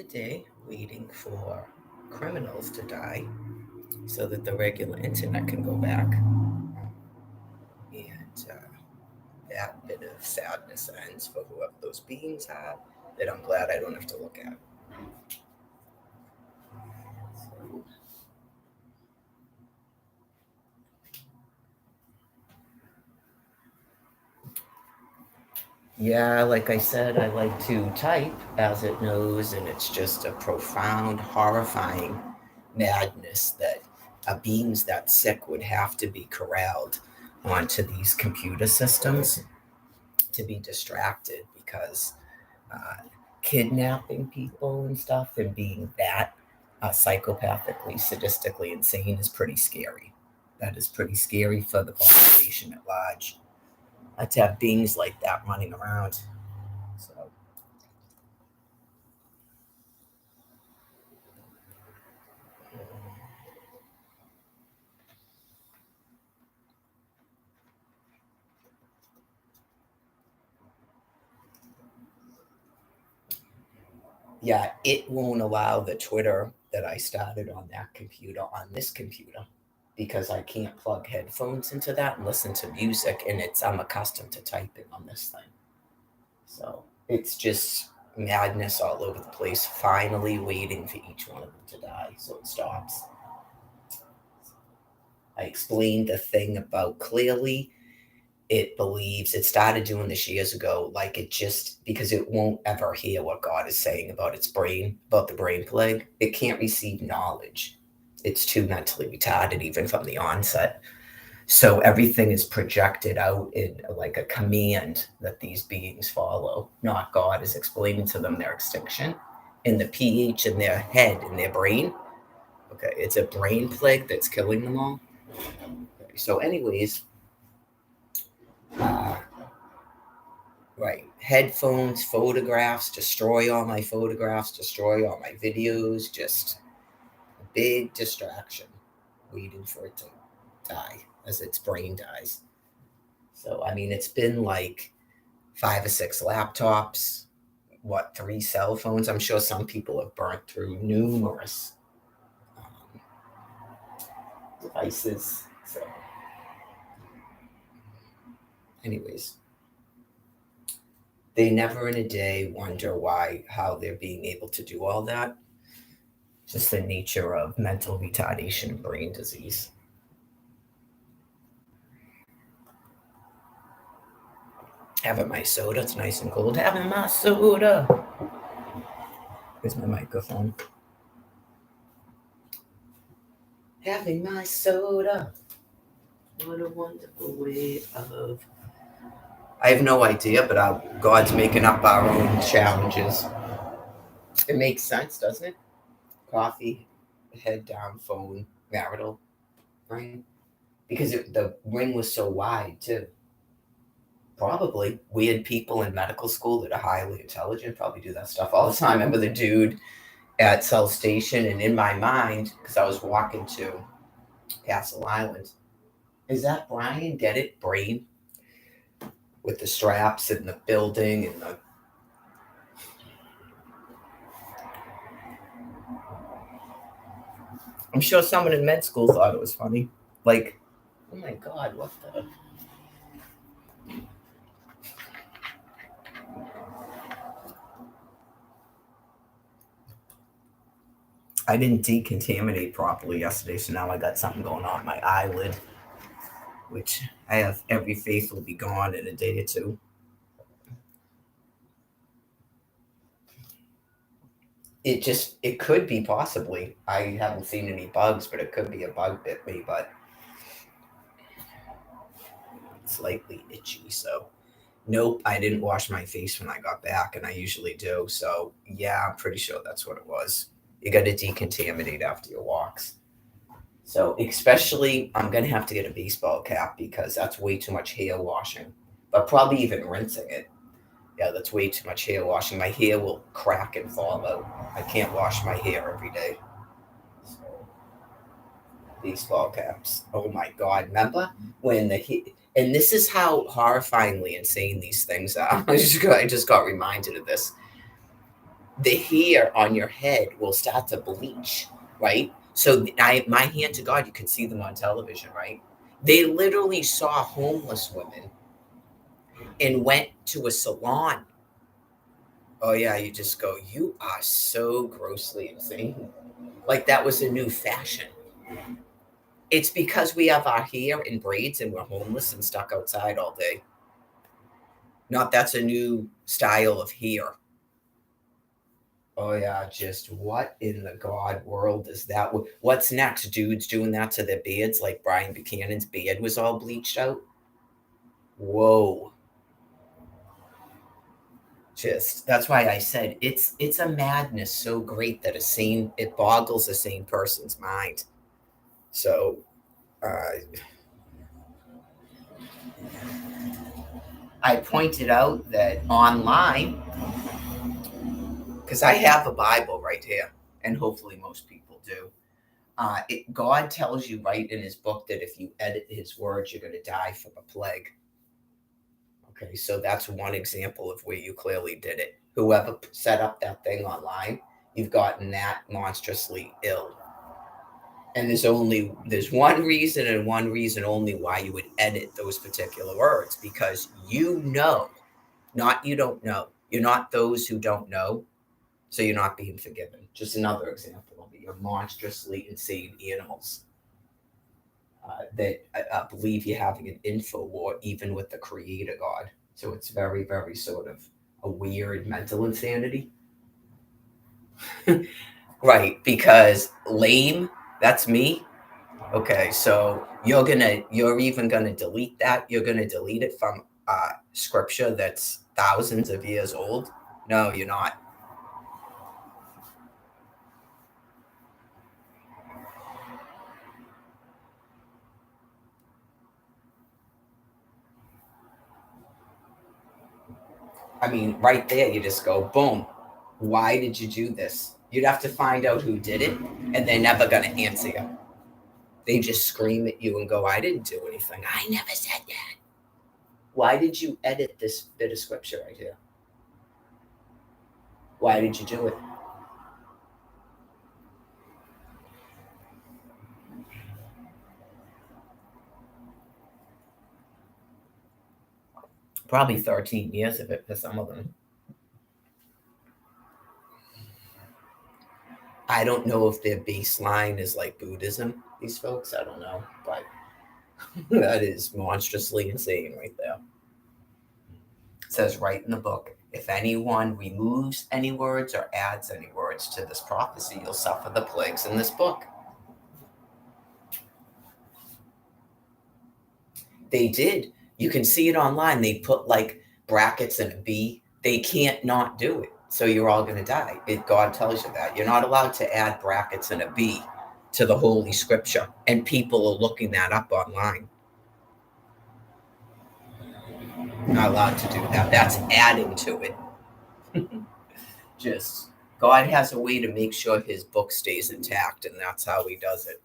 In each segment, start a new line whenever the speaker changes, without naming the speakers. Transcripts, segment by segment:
another day waiting for criminals to die so that the regular internet can go back. And that bit of sadness ends for whoever those beings are that I'm glad I don't have to look at. So, yeah, like I said, I like to type as it knows, and it's just a profound, horrifying madness that beings that sick would have to be corralled onto these computer systems to be distracted because uh, kidnapping people and stuff and being that psychopathically, sadistically insane is pretty scary. That is pretty scary for the population at large. To have beings like that running around. So, yeah, it won't allow the Twitter that I started on that computer on this computer because I can't plug headphones into that and listen to music, and it's I'm accustomed to typing on this thing. So it's just madness all over the place, finally waiting for each one of them to die so it stops. I explained the thing about clearly it believes it started doing this years ago, like it just because it won't ever hear what God is saying about its brain, about the brain plague. It can't receive knowledge. It's too mentally retarded, even from the onset. So everything is projected out in like a command that these beings follow. Not God is explaining to them their extinction. And the pH in their head, in their brain, okay, it's a brain plague that's killing them all. Okay, so, anyways, uh, right, headphones, photographs, destroy all my photographs, destroy all my videos, just a big distraction waiting for it to die as its brain dies. So, I mean, it's been like 5 or 6 laptops, what, 3 cell phones. I'm sure some people have burnt through numerous devices. So, anyways, they never in a day wonder how they're being able to do all that. Just the nature of mental retardation and brain disease. Having my soda, it's nice and cold. Having my soda. Where's my microphone? Having my soda. What a wonderful way of. I have no idea, but God's making up our own challenges. It makes sense, doesn't it? Coffee, head down, phone, marital, right? Because the ring was so wide, too. Probably weird people in medical school that are highly intelligent probably do that stuff all the time. I remember the dude at South Station, and in my mind, because I was walking to Castle Island, is that Brian? Get it? Brain with the straps and the building and the. I'm sure someone in med school thought it was funny. Like, oh my God, what the. I didn't decontaminate properly yesterday, so now I got something going on my eyelid, which I have every faith will be gone in a day or two. It could be possibly. I haven't seen any bugs, but it could be a bug bit me, but it's slightly itchy. So nope, I didn't wash my face when I got back, and I usually do. So yeah, I'm pretty sure that's what it was. You got to decontaminate after your walks. So especially, I'm gonna have to get a baseball cap because that's way too much hair washing. But probably even rinsing it. Yeah, that's way too much hair washing. My hair will crack and fall out. I can't wash my hair every day. So, baseball caps. Oh my God! Remember when and this is how horrifyingly insane these things are. I just got reminded of this. the hair on your head will start to bleach, right? So my hand to God, you can see them on television, right? They literally saw homeless women and went to a salon. Oh yeah, you just go, you are so grossly insane. Like that was a new fashion. It's because we have our hair in braids and we're homeless and stuck outside all day. Not that's a new style of hair. Oh yeah, just what in the God world is that? What's next? Dudes doing that to their beards, like Brian Buchanan's beard was all bleached out. Whoa. Just that's why I said it's a madness so great that it boggles a sane person's mind. So I pointed out that online, because I have a Bible right here, and hopefully most people do. God tells you right in his book that if you edit his words, you're going to die from a plague. Okay, so that's one example of where you clearly did it. Whoever set up that thing online, you've gotten that monstrously ill. And there's one reason and one reason only why you would edit those particular words, because not you don't know. You're not those who don't know, so you're not being forgiven. Just another example of it. You're monstrously insane animals that believe you're having an info war even with the creator God. So it's very, very sort of a weird mental insanity. Right, because lame, that's me. Okay, so you're even gonna delete that. You're gonna delete it from scripture that's thousands of years old. No, you're not. I mean, right there, you just go, boom. Why did you do this? You'd have to find out who did it, and they're never gonna answer you. They just scream at you and go, I didn't do anything. I never said that. Why did you edit this bit of scripture right here? Why did you do it? Probably 13 years of it for some of them. I don't know if their baseline is like Buddhism, these folks. I don't know. But that is monstrously insane right there. It says right in the book, if anyone removes any words or adds any words to this prophecy, you'll suffer the plagues in this book. They did. You can see it online. They put like brackets and a B. They can't not do it. So you're all going to die. God tells you that. You're not allowed to add brackets and a B to the Holy Scripture. And people are looking that up online. Not allowed to do that. That's adding to it. Just God has a way to make sure his book stays intact, and that's how he does it.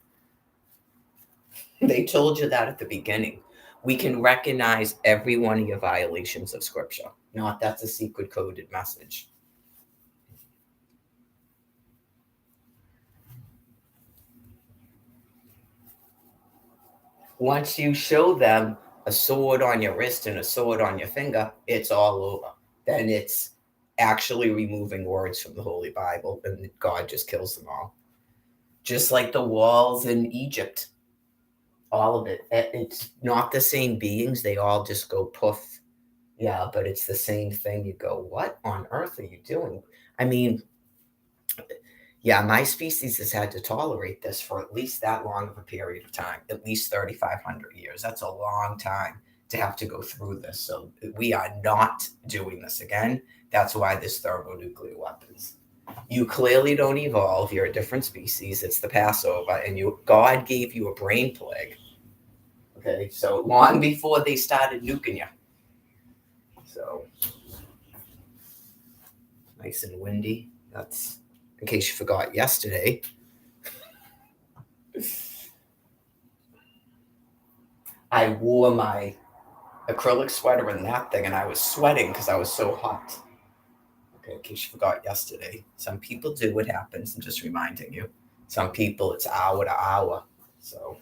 They told you that at the beginning. We can recognize every one of your violations of scripture. Not that's a secret coded message. Once you show them a sword on your wrist and a sword on your finger, it's all over. Then it's actually removing words from the Holy Bible, and God just kills them all. Just like the walls in Egypt, all of it. It's not the same beings. They all just go poof. Yeah, but it's the same thing. You go, what on earth are you doing? I mean, yeah, my species has had to tolerate this for at least that long of a period of time, at least 3,500 years. That's a long time to have to go through this. So we are not doing this again. That's why there's thermonuclear weapons. You clearly don't evolve. You're a different species. It's the Passover, and God gave you a brain plague. Okay, so long before they started nuking you. So nice and windy. That's in case you forgot yesterday. I wore my acrylic sweater in that thing and I was sweating because I was so hot. Okay, in case you forgot yesterday. Some people do, it happens. I'm just reminding you. Some people, it's hour to hour. So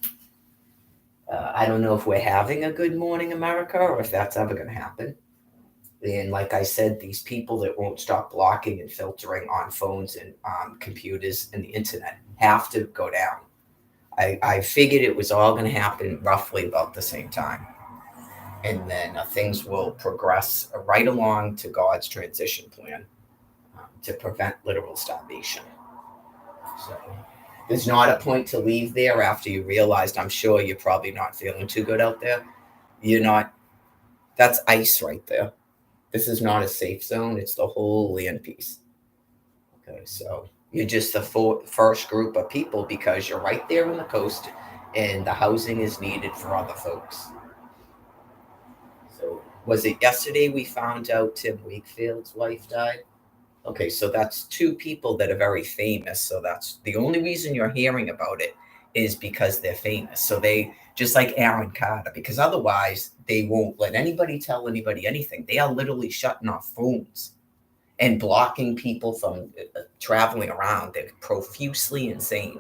I don't know if we're having a good morning, America, or if that's ever going to happen. And like I said, these people that won't stop blocking and filtering on phones and computers and the internet have to go down. I figured it was all going to happen roughly about the same time. And then things will progress right along to God's transition plan to prevent literal starvation. So there's not a point to leave there after you realized, I'm sure you're probably not feeling too good out there. You're not, that's ice right there. This is not a safe zone. It's the whole land piece. Okay, so you're just the first group of people because you're right there on the coast and the housing is needed for other folks. So was it yesterday we found out Tim Wakefield's wife died? Okay, so that's two people that are very famous. So that's the only reason you're hearing about it is because they're famous. So they, just like Aaron Carter, because otherwise they won't let anybody tell anybody anything. They are literally shutting off phones and blocking people from traveling around. They're profusely insane.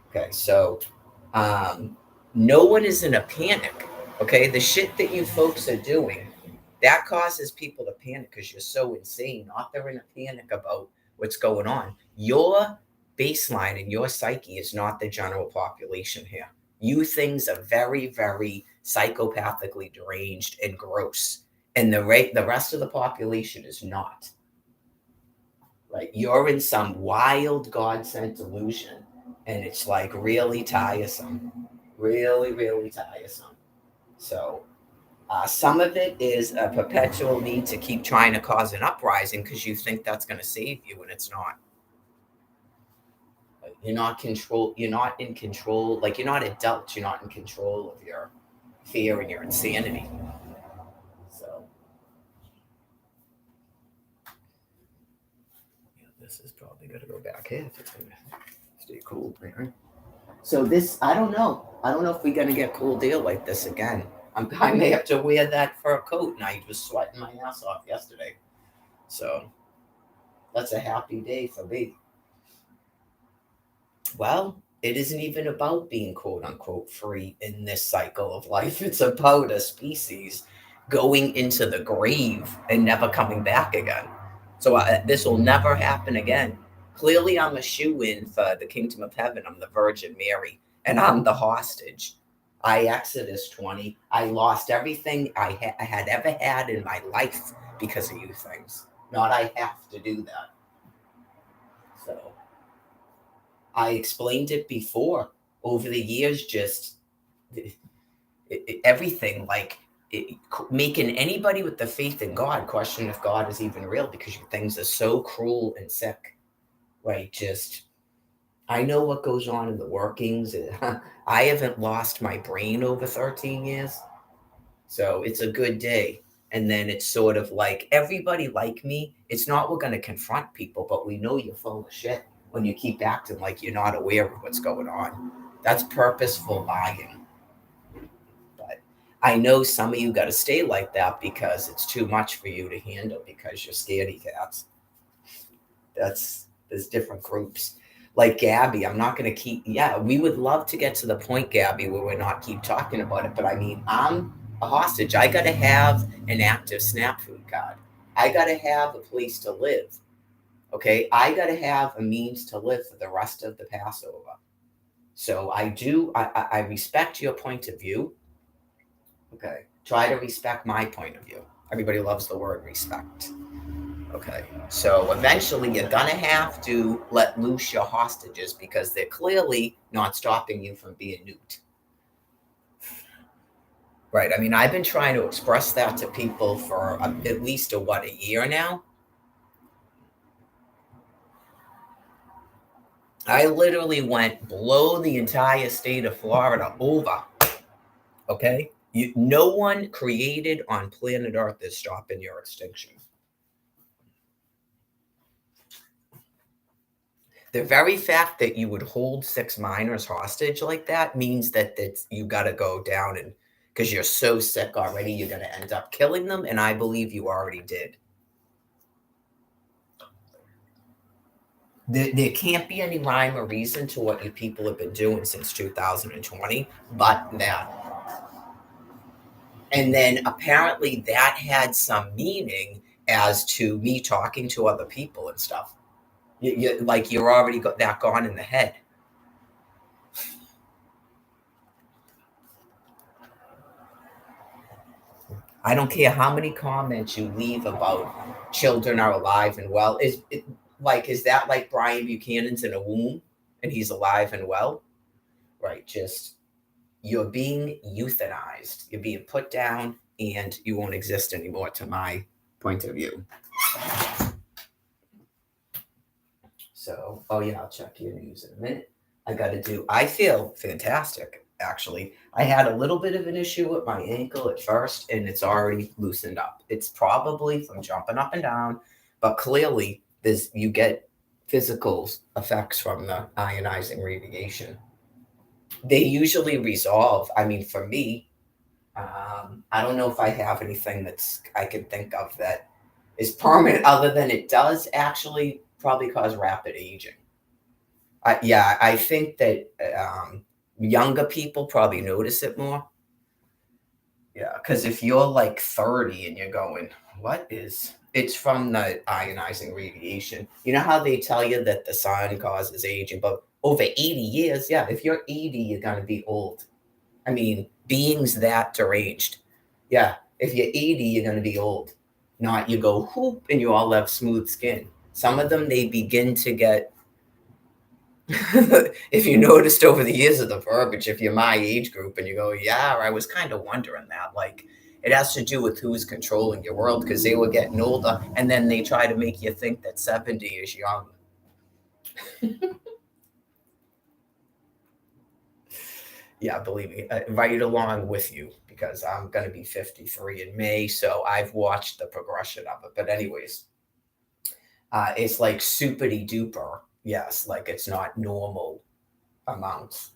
Okay, so no one is in a panic. Okay, the shit that you folks are doing, that causes people to panic because you're so insane. Not they're in a panic about what's going on. Your baseline and your psyche is not the general population here. You things are very, very psychopathically deranged and gross, and the rest of the population is not. Right? You're in some wild God-sent delusion, and it's like really tiresome, really, really tiresome. So some of it is a perpetual need to keep trying to cause an uprising because you think that's going to save you, and it's not. You're not control. You're not in control. Like you're not adults. You're not in control of your fear and your insanity. So yeah, this is probably going to go back here if it's going to stay cool. Right? So this, I don't know. I don't know if we're going to get a cool deal like this again. I may have to wear that fur coat, and I was sweating my ass off yesterday. So that's a happy day for me. Well, it isn't even about being quote unquote free in this cycle of life. It's about a species going into the grave and never coming back again. So this will never happen again. Clearly, I'm a shoe-in for the kingdom of heaven. I'm the Virgin Mary, and I'm the hostage. I Exodus 20. I lost everything I had ever had in my life because of you things. Not I have to do that. So I explained it before. Over the years, just everything like making anybody with the faith in God question if God is even real because your things are so cruel and sick. Right? Just I know what goes on in the workings. I haven't lost my brain over 13 years. So it's a good day. And then it's sort of like everybody like me. It's not we're going to confront people, but we know you're full of shit when you keep acting like you're not aware of what's going on. That's purposeful lying. But I know some of you got to stay like that because it's too much for you to handle because you're scaredy cats. There's different groups. Like Gabby, I'm not going to keep, yeah, we would love to get to the point, Gabby, where we're not keep talking about it. But I mean, I'm a hostage. I got to have an active SNAP food card. I got to have a place to live. Okay. I got to have a means to live for the rest of the Passover. So I respect your point of view. Okay. Try to respect my point of view. Everybody loves the word respect. Okay, so eventually you're going to have to let loose your hostages because they're clearly not stopping you from being nuked. Right, I mean, I've been trying to express that to people for at least a year now. I literally went blow the entire state of Florida over. Okay, no one created on planet Earth is stopping your extinction. The very fact that you would hold 6 minors hostage like that means that you got to go down and because you're so sick already, you're going to end up killing them. And I believe you already did. There can't be any rhyme or reason to what you people have been doing since 2020, but that. And then apparently that had some meaning as to me talking to other people and stuff. Like you're already got that gone in the head. I don't care how many comments you leave about children are alive and well. Is that like Brian Buchanan's in a womb and he's alive and well? Right. Just you're being euthanized. You're being put down and you won't exist anymore to my point of view. So, oh yeah, I'll check your news in a minute. I feel fantastic, actually. I had a little bit of an issue with my ankle at first, and it's already loosened up. It's probably from jumping up and down, but clearly you get physical effects from the ionizing radiation. They usually resolve. I mean, for me, I don't know if I have anything I can think of that is permanent, other than it does actually probably cause rapid aging. I think that younger people probably notice it more. Yeah, because if you're like 30 and you're going, it's from the ionizing radiation. You know how they tell you that the sun causes aging, but over 80 years, yeah, if you're 80, you're going to be old. I mean, beings that deranged. Yeah, if you're 80, you're going to be old. Not you go whoop and you all have smooth skin. Some of them, they begin to get if you noticed over the years of the verbiage, if you're my age group and you go, yeah, I was kind of wondering that. Like, it has to do with who's controlling your world because they were getting older and then they try to make you think that 70 is young. Yeah, believe me, right along with you because I'm going to be 53 in May. So I've watched the progression of it. But, anyways, it's like super duper. Yes, like it's not normal amounts.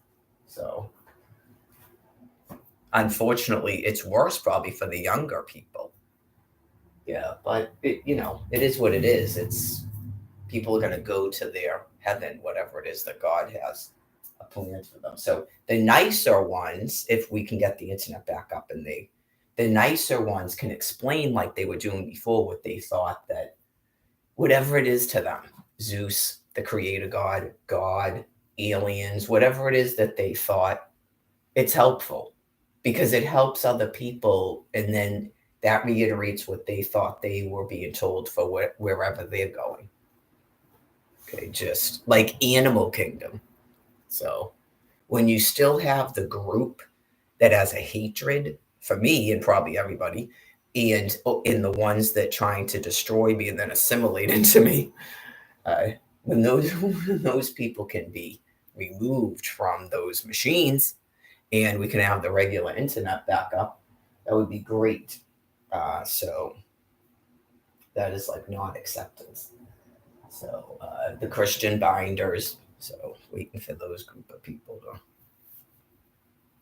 So unfortunately, it's worse probably for the younger people. Yeah, but it is what it is. It's people are going to go to their heaven, whatever it is that God has a plan for them. So the nicer ones, if we can get the internet back up, and the nicer ones can explain like they were doing before what they thought that whatever it is to them, Zeus, the creator God, aliens, whatever it is that they thought, it's helpful because it helps other people, and then that reiterates what they thought they were being told for wherever they're going. Okay, just like Animal Kingdom. So when you still have the group that has a hatred for me and probably everybody, and in the ones that trying to destroy me and then assimilate into me, when those people can be removed from those machines and we can have the regular internet back up, that would be great. So that is like non-acceptance. So the Christian binders. So waiting for those group of people to.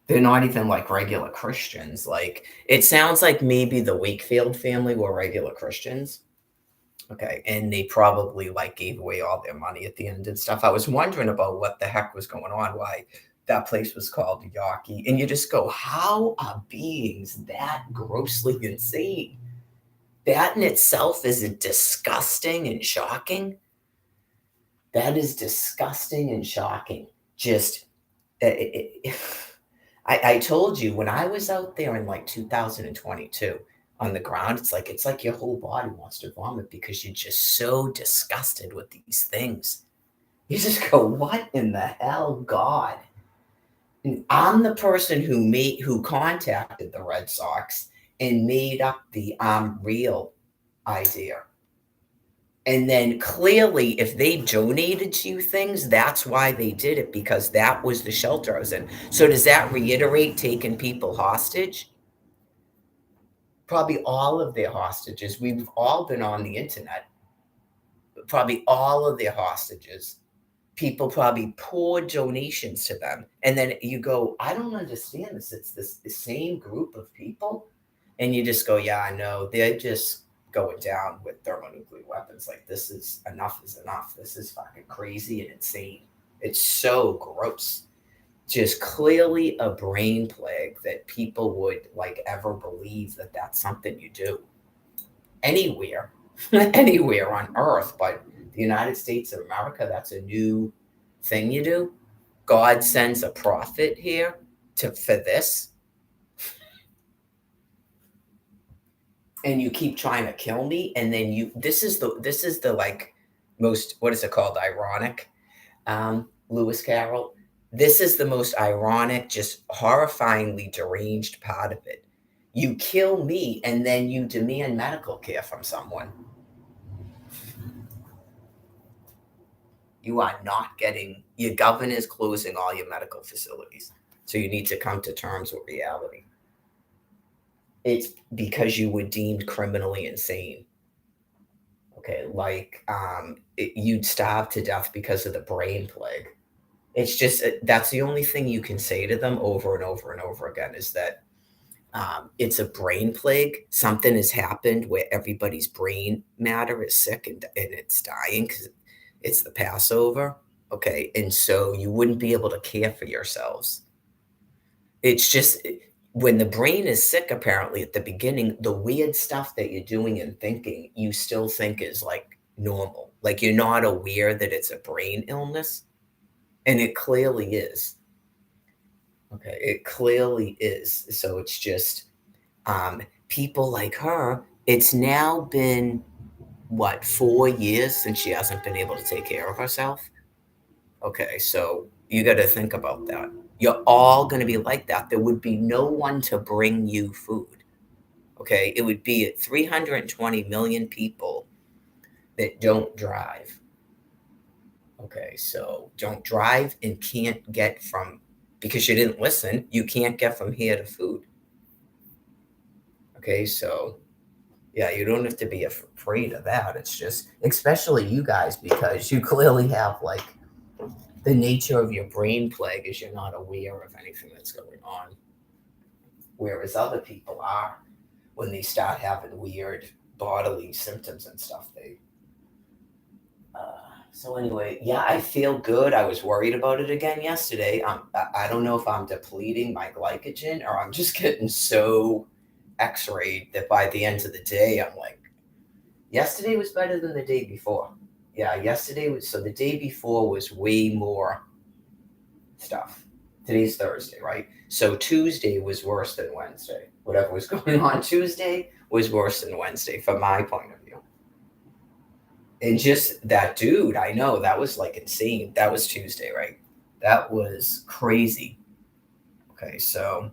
They're not even like regular Christians. Like it sounds like maybe the Wakefield family were regular Christians. Okay, and they probably like gave away all their money at the end and stuff. I was wondering about what the heck was going on, why that place was called Yaki. And you just go, how are beings that grossly insane? That in itself is disgusting and shocking. That is disgusting and shocking. Just, I told you when I was out there in like 2022 on the ground, it's like your whole body wants to vomit because you're just so disgusted with these things. You just go, what in the hell, God? And I'm the person who contacted the Red Sox and made up the I'm real idea. And then clearly, if they donated to you things, that's why they did it, because that was the shelter I was in. So does that reiterate taking people hostage? Probably all of their hostages. We've all been on the internet. Probably all of their hostages. People probably pour donations to them. And then you go, I don't understand this. It's the same group of people. And you just go, yeah, I know. They're just going down with thermonuclear weapons. Like, this is enough is enough. This is fucking crazy and insane. It's so gross. Just clearly a brain plague that people would like ever believe that that's something you do anywhere, anywhere on earth. But the United States of America, that's a new thing you do. God sends a prophet here for this, and you keep trying to kill me, and then this is the like most, what is it called, ironic, Lewis Carroll. This is the most ironic, just horrifyingly deranged part of it. You kill me and then you demand medical care from someone. You are not getting, your governor's closing all your medical facilities. So you need to come to terms with reality. It's because you were deemed criminally insane. Okay, like you'd starve to death because of the brain plague. It's just, that's the only thing you can say to them over and over and over again, is that it's a brain plague. Something has happened where everybody's brain matter is sick and it's dying because it's the Passover. Okay, and so you wouldn't be able to care for yourselves. It's just, when the brain is sick, apparently at the beginning, the weird stuff that you're doing and thinking, you still think is like normal. Like, you're not aware that it's a brain illness. And it clearly is. Okay, it clearly is. So it's just people like her. It's now been, what, 4 years since she hasn't been able to take care of herself. Okay, so you got to think about that. You're all going to be like that. There would be no one to bring you food. Okay, it would be 320 million people that don't drive. Okay, so don't drive and can't get from, because you didn't listen, you can't get from here to food. Okay, so yeah, you don't have to be afraid of that. It's just, especially you guys, because you clearly have like the nature of your brain plague is you're not aware of anything that's going on. Whereas other people are, when they start having weird bodily symptoms and stuff, they so anyway, yeah, I feel good. I was worried about it again yesterday. I don't know if I'm depleting my glycogen or I'm just getting so x-rayed that by the end of the day, I'm like, yesterday was better than the day before. Yeah, yesterday was, so the day before was way more stuff. Today's Thursday, right? So Tuesday was worse than Wednesday. Whatever was going on Tuesday was worse than Wednesday from my point of view. And just that dude, I know, that was like insane. That was Tuesday, right? That was crazy. Okay, so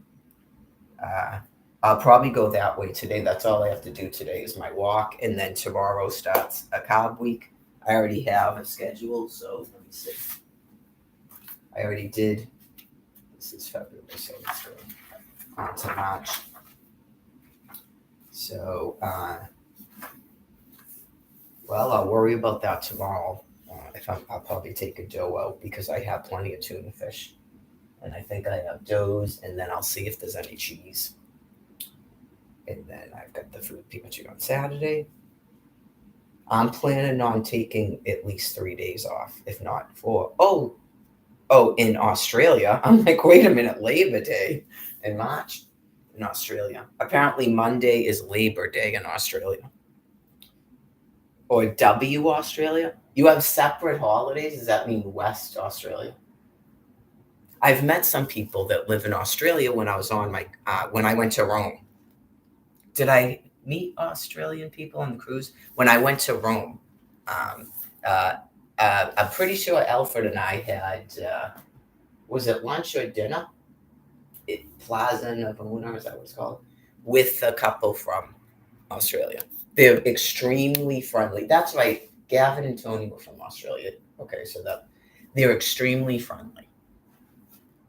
I'll probably go that way today. That's all I have to do today is my walk. And then tomorrow starts a carb week. I already have a schedule, so let me see. I already did. This is February, so let's go on to March. So, well, I'll worry about that tomorrow. I'll probably take a dough out because I have plenty of tuna fish. And I think I have doughs, and then I'll see if there's any cheese. And then I've got the fruit pikachu on Saturday. I'm planning on taking at least 3 days off, if not 4. Oh, in Australia. I'm like, wait a minute, Labor Day in March in Australia. Apparently Monday is Labor Day in Australia. Or W Australia. You have separate holidays? Does that mean West Australia? I've met some people that live in Australia when I was on my, when I went to Rome. Did I meet Australian people on the cruise? When I went to Rome, I'm pretty sure Alfred and I had, was it lunch or dinner? Plaza Navona, is that what it's called? With a couple from Australia. They're extremely friendly. That's right. Gavin and Tony were from Australia. Okay, so they're extremely friendly.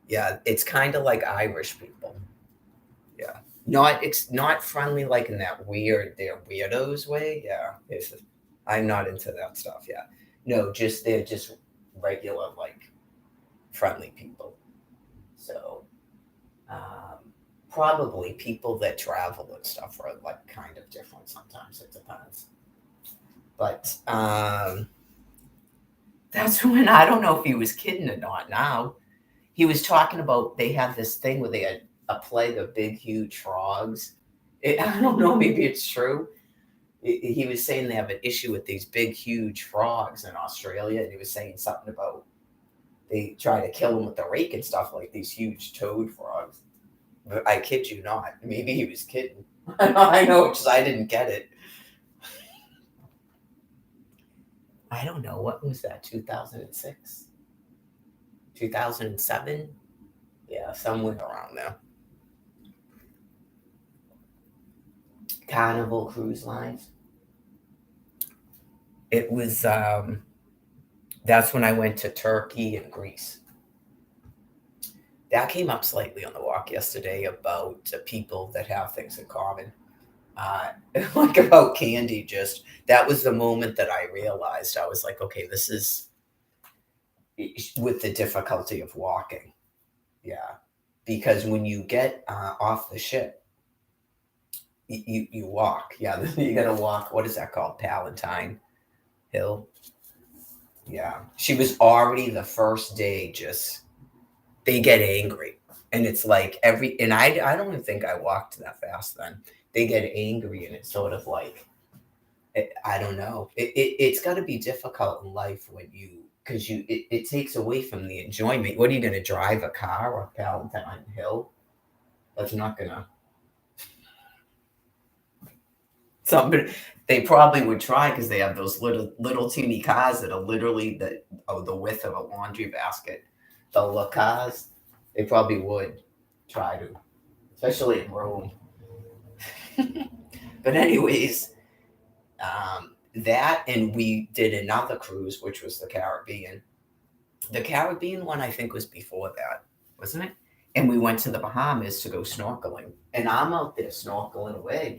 Yeah, it's kind of like Irish people. Yeah, it's not friendly like in that weird, they're weirdos way. Yeah, I'm not into that stuff. Yeah, no, they're just regular like friendly people. So probably people that travel and stuff are like kind of different sometimes. It depends. But that's when I don't know if he was kidding or not. Now he was talking about they had this thing where they had a plague of big, huge frogs. I don't know. Maybe it's true. He was saying they have an issue with these big, huge frogs in Australia, and he was saying something about they try to kill them with the rake and stuff, like these huge toad frogs. But I kid you not. Maybe he was kidding. I know, because I didn't get it. I don't know. What was that? 2006? 2007? Yeah, somewhere around there. Carnival Cruise Lines. It was, that's when I went to Turkey and Greece. That came up slightly on the walk yesterday about people that have things in common. Like about candy, just that was the moment that I realized I was like, okay, this is with the difficulty of walking. Yeah. Because when you get off the ship, you walk. Yeah. You got to walk. What is that called? Palatine Hill. Yeah. She was already the first day, just they get angry. And it's like and I don't even think I walked that fast then. They get angry, and it's sort of like, I don't know. It's got to be difficult in life when because it takes away from the enjoyment. What are you going to drive a car up Palatine Hill? That's not going to. Somebody, they probably would try because they have those little teeny cars that are literally the width of a laundry basket. The little cars, they probably would try to, especially in Rome. But anyways, that, and we did another cruise, which was the Caribbean. The Caribbean one, I think, was before that, wasn't it? And we went to the Bahamas to go snorkeling. And I'm out there snorkeling away,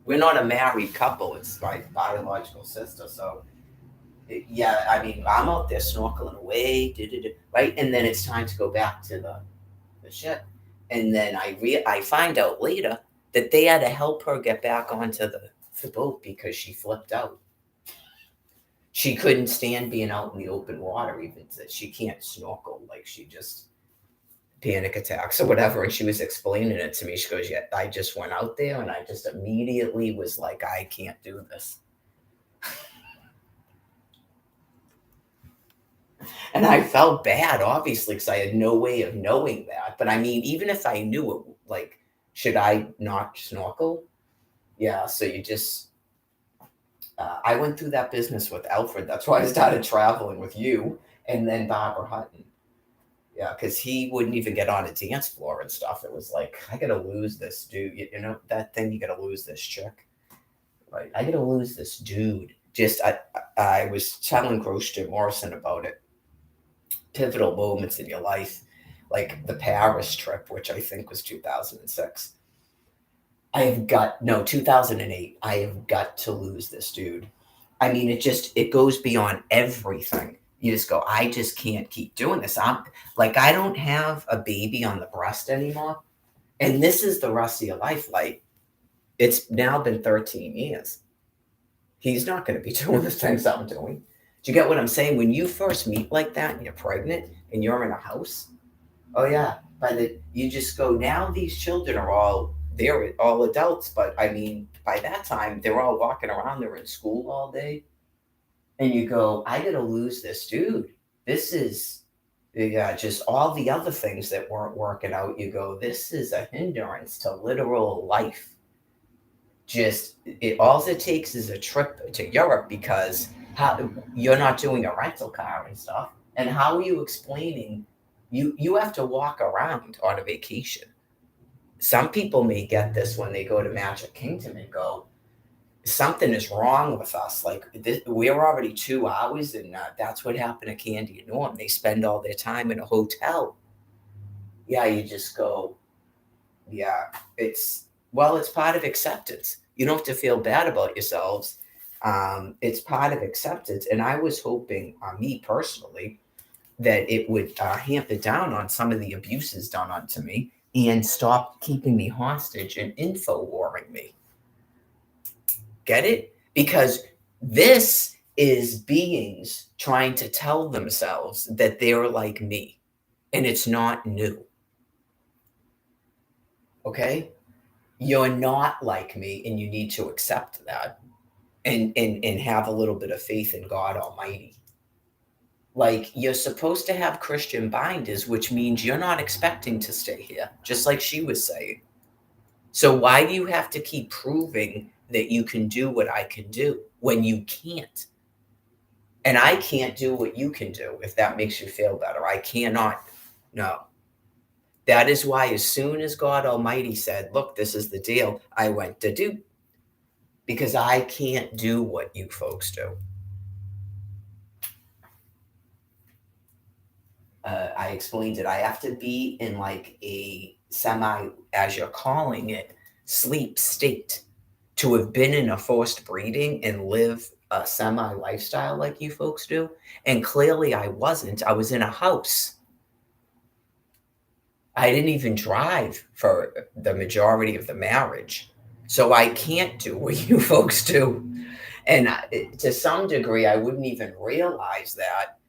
we're not a married couple. It's my biological sister. So, yeah, I mean, I'm out there snorkeling away, right? And then it's time to go back to the ship. And then I find out later that they had to help her get back onto the boat because she flipped out. She couldn't stand being out in the open water, even that she can't snorkel. Like, she just panic attacks or whatever. And she was explaining it to me. She goes, yeah, I just went out there and I just immediately was like, I can't do this. And I felt bad, obviously, because I had no way of knowing that. But I mean, even if I knew it, like, should I not snorkel? Yeah, so you just, I went through that business with Alfred. That's why I started traveling with you and then Barbara Hutton. Yeah, because he wouldn't even get on a dance floor and stuff. It was like, I got to lose this dude. You know, that thing, you got to lose this chick. Right? I got to lose this dude. Just, I was telling Groshton Morrison about it. Pivotal moments in your life, like the Paris trip, which I think was 2006. 2008. I have got to lose this dude. I mean, it goes beyond everything. You just go, I just can't keep doing this. I'm like, I don't have a baby on the breast anymore. And this is the rest of your life. Like, it's now been 13 years. He's not going to be doing the things I'm doing. Do you get what I'm saying? When you first meet like that and you're pregnant and you're in a house, oh yeah, you just go, now these children they're all adults, but I mean, by that time, they're all walking around, they're in school all day. And you go, I gotta lose this dude. This is, yeah, just all the other things that weren't working out. You go, this is a hindrance to literal life. Just, all it takes is a trip to Europe because you're not doing a rental car and stuff. And how are you explaining, you have to walk around on a vacation. Some people may get this when they go to Magic Kingdom and go, something is wrong with us. Like, we're already 2 hours, and that's what happened to Candy and Norm. They spend all their time in a hotel. Yeah, you just go, yeah, it's part of acceptance. You don't have to feel bad about yourselves. It's part of acceptance. And I was hoping, me personally, that it would hamper down on some of the abuses done onto me. and stop keeping me hostage and info warring me. Get it? Because this is beings trying to tell themselves that they're like me, and it's not new. Okay? You're not like me, and you need to accept that and have a little bit of faith in God Almighty. Like, you're supposed to have Christian binders, which means you're not expecting to stay here, just like she was saying. So why do you have to keep proving that you can do what I can do when you can't? And I can't do what you can do, if that makes you feel better. I cannot. No. That is why as soon as God Almighty said, look, this is the deal, I went to do. Because I can't do what you folks do. I explained it. I have to be in like a semi, as you're calling it, sleep state to have been in a forced breeding and live a semi lifestyle like you folks do. And clearly I wasn't. I was in a house. I didn't even drive for the majority of the marriage. So I can't do what you folks do. And to some degree, I wouldn't even realize that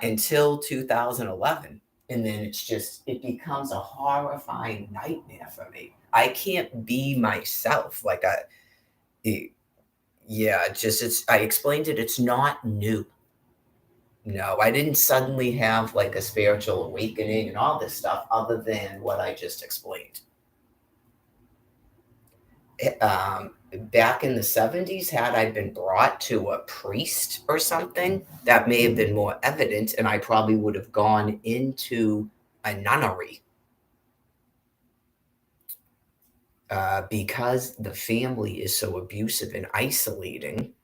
until 2011. And then it becomes a horrifying nightmare for me. I can't be myself. I explained it. It's not new. No, I didn't suddenly have like a spiritual awakening and all this stuff other than what I just explained. Back in the 70s, had I been brought to a priest or something, that may have been more evident, and I probably would have gone into a nunnery. Because the family is so abusive and isolating,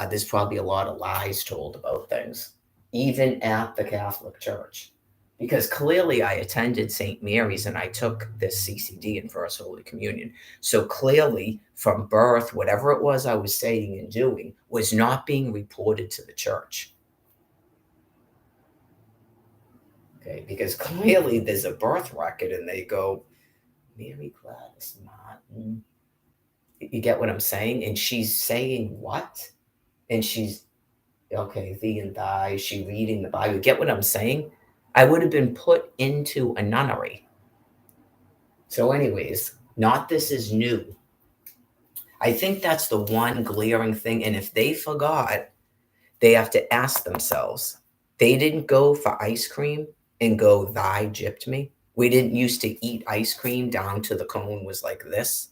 there's probably a lot of lies told about things, even at the Catholic Church. Because clearly I attended St. Mary's and I took this CCD in First Holy Communion. So clearly from birth, whatever it was I was saying and doing was not being reported to the church. Okay, because clearly there's a birth record and they go, Mary Gladys Martin. You get what I'm saying? And she's saying what? And she's, okay, thee and thy, is she reading the Bible? You get what I'm saying? I would have been put into a nunnery. So anyways, not this is new. I think that's the one glaring thing. And if they forgot, they have to ask themselves. They didn't go for ice cream and go, thy gypped me. We didn't used to eat ice cream down to the cone was like this.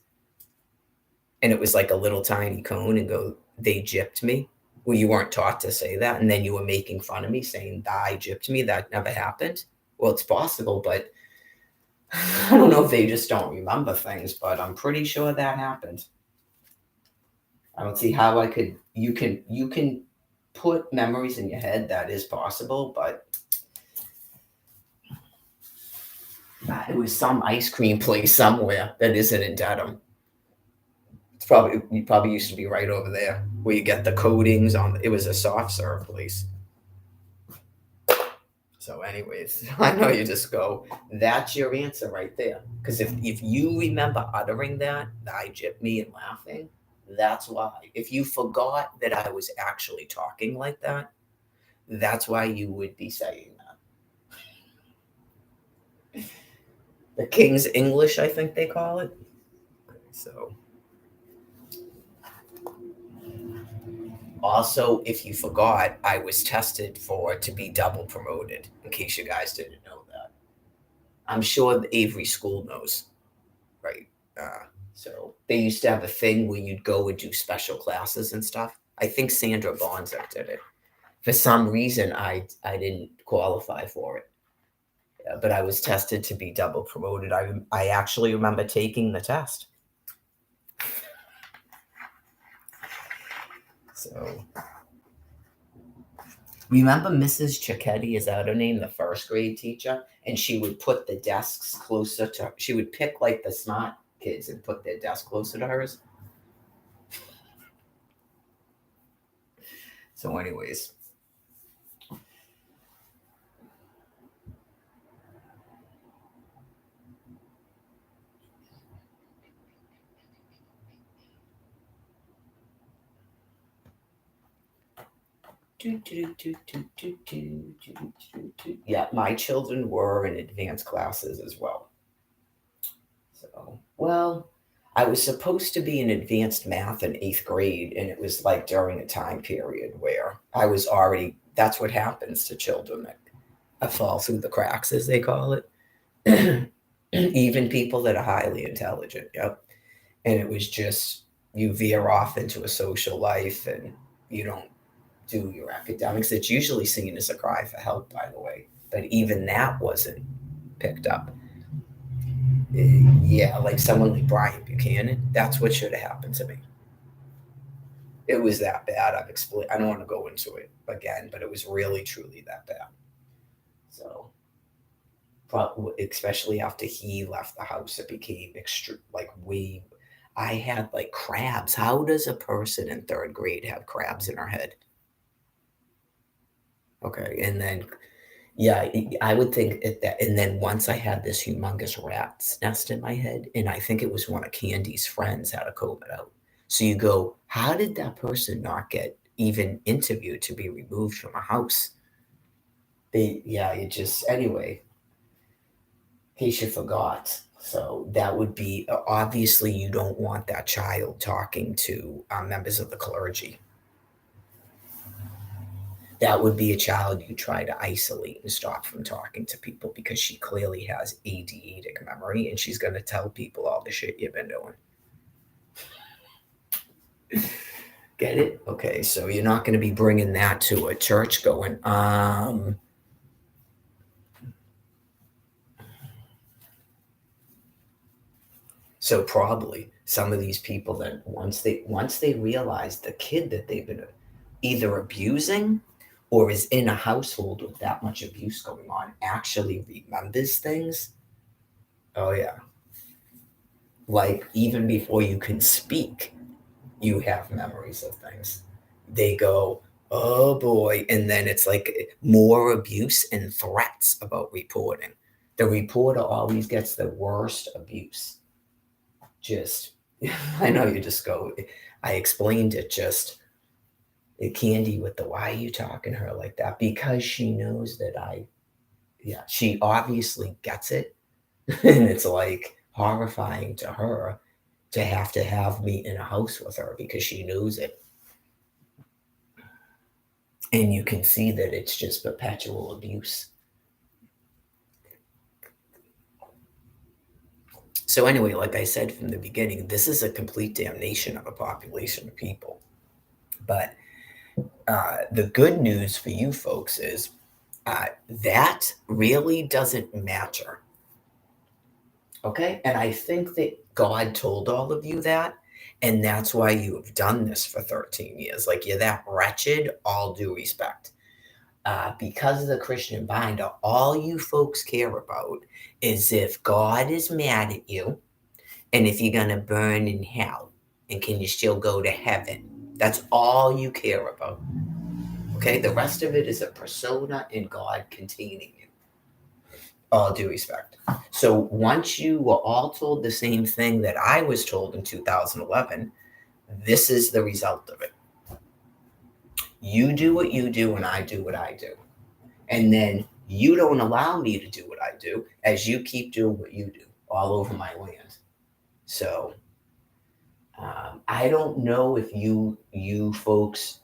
And it was like a little tiny cone and go, they gypped me. Well, you weren't taught to say that. And then you were making fun of me saying, thy gypped me. That never happened. Well, it's possible, but I don't know if they just don't remember things, but I'm pretty sure that happened. I don't see how you can put memories in your head. That is possible, but it was some ice cream place somewhere that isn't in Dedham. You probably used to be right over there where you get the coatings on. It was a soft serve place. So anyways, I know you just go, that's your answer right there. Because if you remember uttering that I gypped me and laughing, that's why. If you forgot that I was actually talking like that, that's why you would be saying that. The King's English, I think they call it. So also, if you forgot, I was tested to be double promoted, in case you guys didn't know that. I'm sure the Avery School knows, right? So they used to have a thing where you'd go and do special classes and stuff. I think Sandra Bonzak did it. For some reason, I didn't qualify for it. But I was tested to be double promoted. I actually remember taking the test. So, remember Mrs. Cicchetti, is that her name, the first grade teacher? And she would put the desks closer to, she would pick like the smart kids and put their desk closer to hers. So anyways. Yeah, my children were in advanced classes as well. So, well, I was supposed to be in advanced math in eighth grade, and it was like during a time period where I was already, that's what happens to children that fall through the cracks, as they call it. Even people that are highly intelligent, yep. And it was just, you veer off into a social life and you don't do your academics. It's usually seen as a cry for help, by the way, but even that wasn't picked up. Yeah, like someone like Brian Buchanan, that's what should have happened to me. It was that bad. I've explained. I don't want to go into it again, but it was really, truly that bad. So, especially after he left the house, it became extreme. Like I had like crabs. How does a person in third grade have crabs in her head? Okay, and then yeah, I would think that. And then once I had this humongous rat's nest in my head, and I think it was one of Candy's friends had a COVID out. So you go, how did that person not get even interviewed to be removed from a house? Yeah, it just, anyway, in case you forgot. So that would be, obviously, you don't want that child talking to members of the clergy. That would be a child you try to isolate and stop from talking to people because she clearly has ADHD memory and she's going to tell people all the shit you've been doing. Get it? Okay, so you're not going to be bringing that to a church going, so probably some of these people that once they realize the kid that they've been either abusing or is in a household with that much abuse going on actually remembers things. Oh yeah. Like even before you can speak, you have memories of things. They go, oh boy. And then it's like more abuse and threats about reporting. The reporter always gets the worst abuse. Just, I know you just go, I explained it just, Candy with the why are you talking to her like that? Because she knows that yeah, she obviously gets it. And it's like horrifying to her to have me in a house with her because she knows it. And you can see that it's just perpetual abuse. So, anyway, like I said from the beginning, this is a complete damnation of a population of people. But the good news for you folks is that really doesn't matter. Okay? And I think that God told all of you that. And that's why you have done this for 13 years. Like you're that wretched, all due respect. Because of the Christian binder, all you folks care about is if God is mad at you and if you're going to burn in hell and can you still go to heaven. That's all you care about. Okay? The rest of it is a persona in God containing you. All due respect. So once you were all told the same thing that I was told in 2011, this is the result of it. You do what you do and I do what I do. And then you don't allow me to do what I do as you keep doing what you do all over my land. So I don't know if you folks,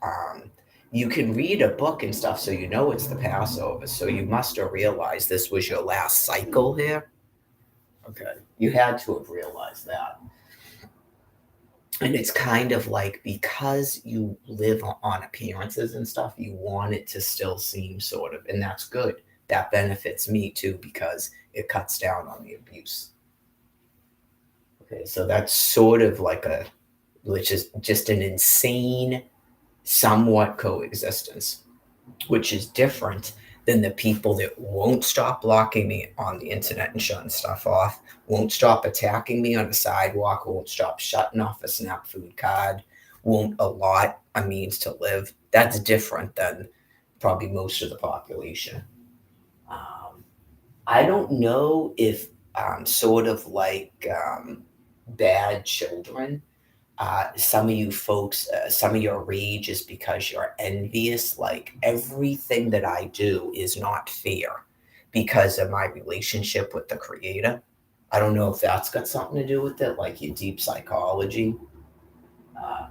you can read a book and stuff so you know it's the Passover. So you must have realized this was your last cycle here. Okay. You had to have realized that. And it's kind of like because you live on appearances and stuff, you want it to still seem sort of, and that's good. That benefits me too because it cuts down on the abuse. Okay, so that's sort of like which is just an insane, somewhat coexistence, which is different than the people that won't stop blocking me on the internet and shutting stuff off, won't stop attacking me on the sidewalk, won't stop shutting off a SNAP food card, won't allot a means to live. That's different than probably most of the population. I don't know if sort of like bad children Some of you folks, some of your rage is because you're envious. Like everything that I do is not fair because of my relationship with the creator. I don't know if that's got something to do with it, like your deep psychology.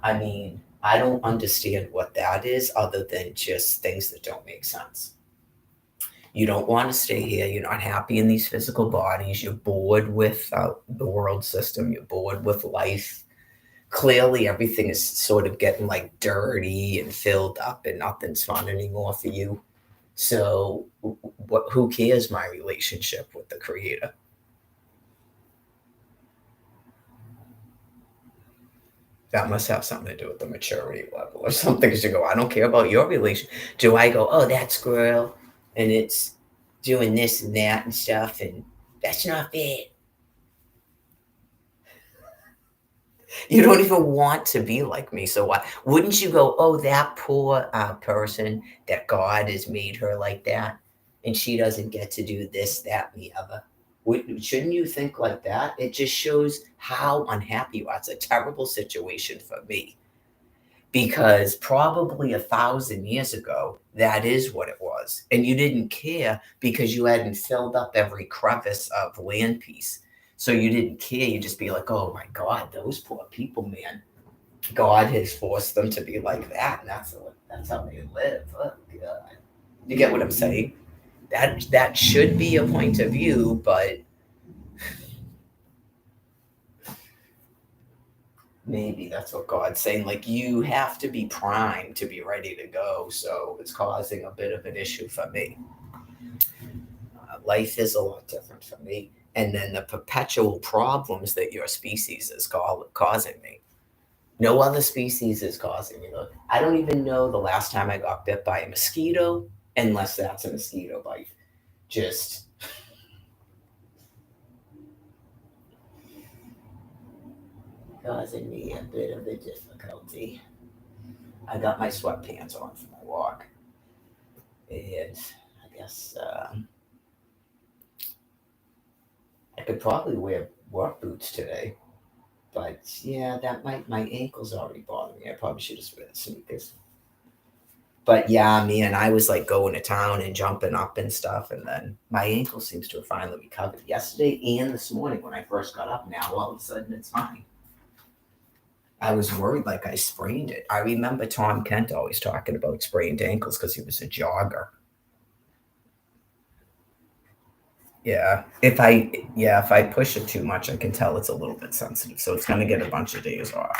I mean, I don't understand what that is other than just things that don't make sense. You don't want to stay here. You're not happy in these physical bodies. You're bored with the world system. You're bored with life. Clearly, everything is sort of getting like dirty and filled up, and nothing's fun anymore for you. So, who cares my relationship with the creator? That must have something to do with the maturity level or something. Because you go, I don't care about your relation. Do I go, oh, that squirrel, and it's doing this and that and stuff, and that's not fair. You don't even want to be like me. So why wouldn't you go, oh, that poor person that God has made her like that, and she doesn't get to do this, that, and the other? Shouldn't you think like that? It just shows how unhappy you are. It's a terrible situation for me because probably 1,000 years ago, that is what it was. And you didn't care because you hadn't filled up every crevice of land piece. So you didn't care. You just be like, oh my God, those poor people, man. God has forced them to be like that. And that's how they live. Oh, God. You get what I'm saying? That should be a point of view, but maybe that's what God's saying. Like, you have to be primed to be ready to go. So it's causing a bit of an issue for me. Life is a lot different for me. And then the perpetual problems that your species is causing me. No other species is causing me. Look, I don't even know the last time I got bit by a mosquito, unless that's a mosquito bite. Just causing me a bit of a difficulty. I got my sweatpants on for my walk. And I guess I could probably wear work boots today. But yeah, my ankles already bother me. I probably should just wear the sneakers. But yeah, man, I was like going to town and jumping up and stuff, and then my ankle seems to have finally recovered yesterday and this morning when I first got up. Now all of a sudden it's fine. I was worried like I sprained it. I remember Tom Kent always talking about sprained ankles because he was a jogger. If I push it too much, I can tell it's a little bit sensitive, so it's gonna get a bunch of days off.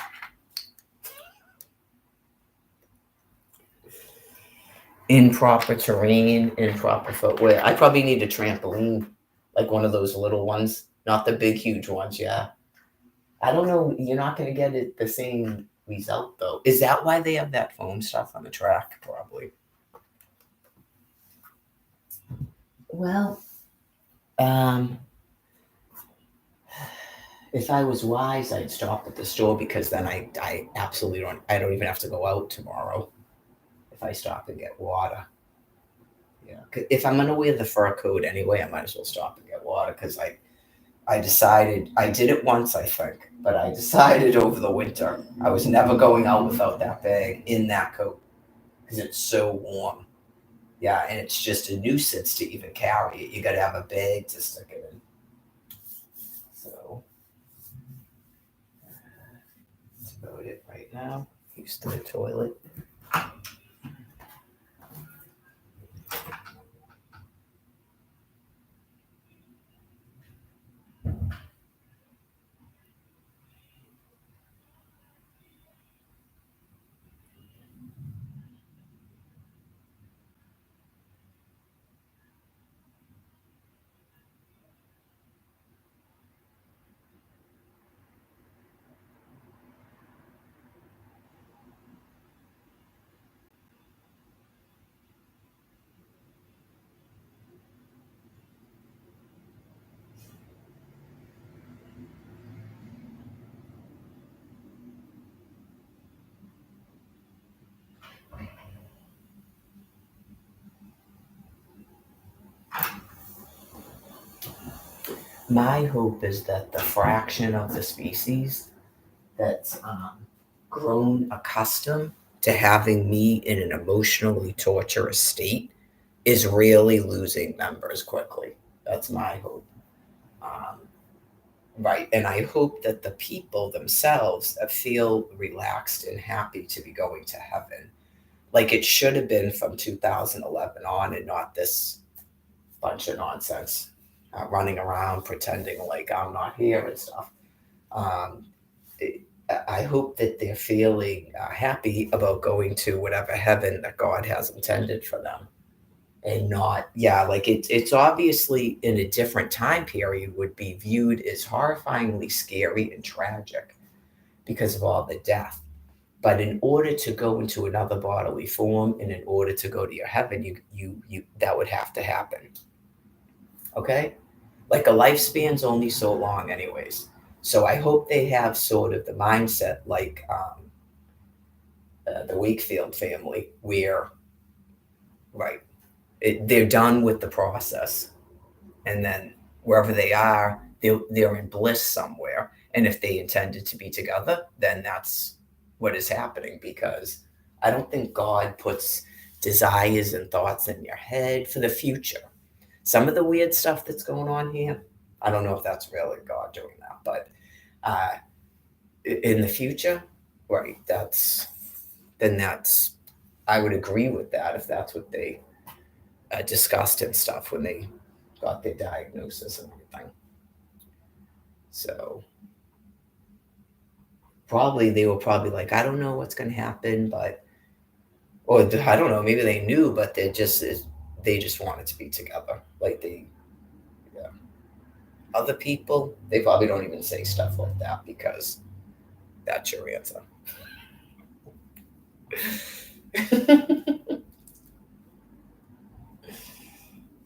Improper terrain, improper footwear. I probably need a trampoline, like one of those little ones, not the big, huge ones. Yeah. I don't know. You're not going to get it the same result, though. Is that why they have that foam stuff on the track? Probably. Well, um, if I was wise, I'd stop at the store because then I absolutely I don't even have to go out tomorrow if I stop and get water. Yeah. If I'm gonna wear the fur coat anyway, I might as well stop and get water because I decided I did it once, I think, but I decided over the winter I was never going out without that bag in that coat because it's so warm. Yeah, and it's just a nuisance to even carry it. You got to have a bag to stick it in. So that's about it right now. Use the toilet. My hope is that the fraction of the species that's grown accustomed to having me in an emotionally torturous state is really losing members quickly. That's my hope. Um, right. And I hope that the people themselves feel relaxed and happy to be going to heaven. Like it should have been from 2011 on and not this bunch of nonsense running around pretending like I'm not here and stuff. Um, I hope that they're feeling happy about going to whatever heaven that God has intended for them, and not, yeah, like it's obviously in a different time period would be viewed as horrifyingly scary and tragic because of all the death. But in order to go into another bodily form, and in order to go to your heaven, you that would have to happen. Okay, like a lifespan's only so long, anyways. So I hope they have sort of the mindset like the Wakefield family, where right, they're done with the process, and then wherever they are, they're in bliss somewhere. And if they intended to be together, then that's what is happening. Because I don't think God puts desires and thoughts in your head for the future. Some of the weird stuff that's going on here, I don't know if that's really God doing that, but uh, in the future, right? That's I would agree with that if that's what they discussed and stuff when they got their diagnosis and everything. So probably they were probably like, I don't know what's going to happen, but or I don't know, maybe they knew, but they just wanted to be together. Like yeah. Other people, they probably don't even say stuff like that because that's your answer.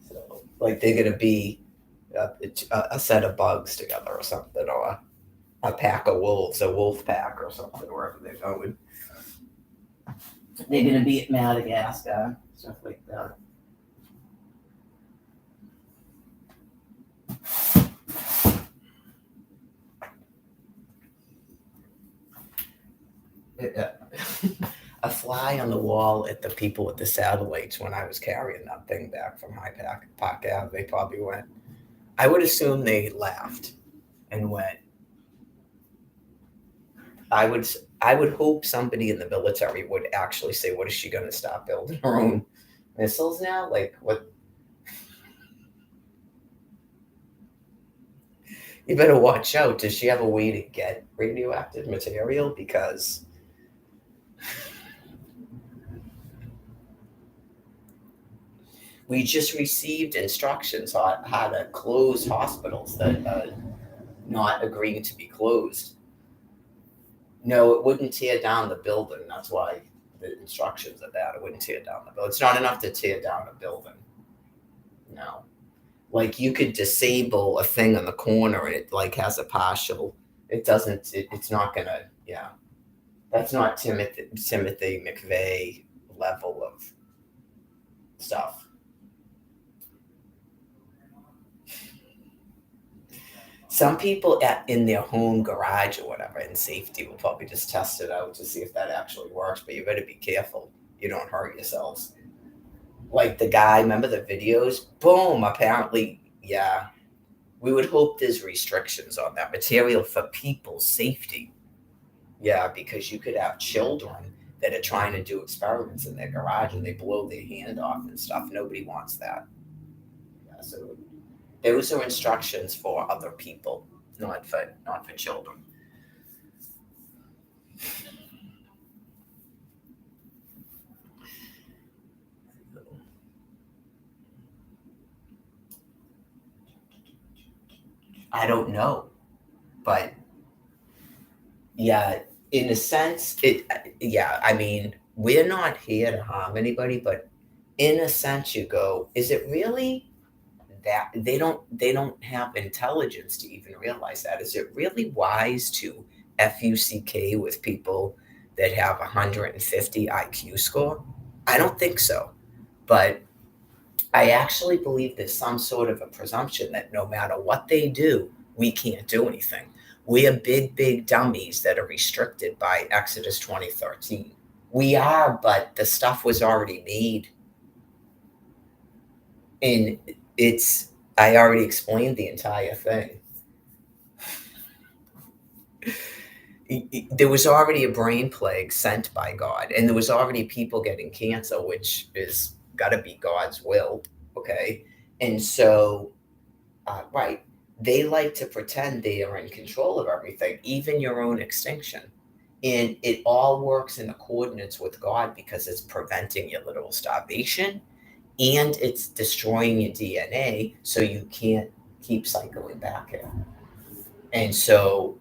So, like they're gonna be a set of bugs together or something, or a pack of wolves, a wolf pack or something, wherever they're going. They're gonna be at Madagascar, stuff like that. A fly on the wall at the people with the satellites when I was carrying that thing back from High Park Ave. They probably went. I would assume they laughed and went. I would I would hope somebody in the military would actually say, "What is she going to stop building her own missiles now? Like what? You better watch out. Does she have a way to get radioactive material? Because we just received instructions on how to close hospitals that are not agreeing to be closed. No, it wouldn't tear down the building. That's why the instructions are that it wouldn't tear down the building. It's not enough to tear down a building. No. Like you could disable a thing on the corner and it like has a partial. It doesn't. It's not gonna. Yeah, that's not Timothy McVeigh level of stuff. Some people in their home garage or whatever in safety will probably just test it out to see if that actually works. But you better be careful. You don't hurt yourselves. Like the guy, remember the videos? Boom, apparently, yeah. We would hope there's restrictions on that material for people's safety. Yeah, because you could have children that are trying to do experiments in their garage and they blow their hand off and stuff. Nobody wants that. Yeah, so those are instructions for other people, not for children. I don't know, but yeah, in a sense, it. Yeah, I mean, we're not here to harm anybody, but in a sense, you go, is it really that they don't have intelligence to even realize that? Is it really wise to fuck with people that have 150 IQ score? I don't think so, but I actually believe there's some sort of a presumption that no matter what they do, we can't do anything. We are big dummies that are restricted by Exodus 20:13. We are, but the stuff was already made. And I already explained the entire thing. There was already a brain plague sent by God, and there was already people getting cancer, which is got to be God's will. Okay. And so, right, they like to pretend they are in control of everything, even your own extinction. And it all works in accordance with God because it's preventing your literal starvation and it's destroying your DNA so you can't keep cycling back here. And so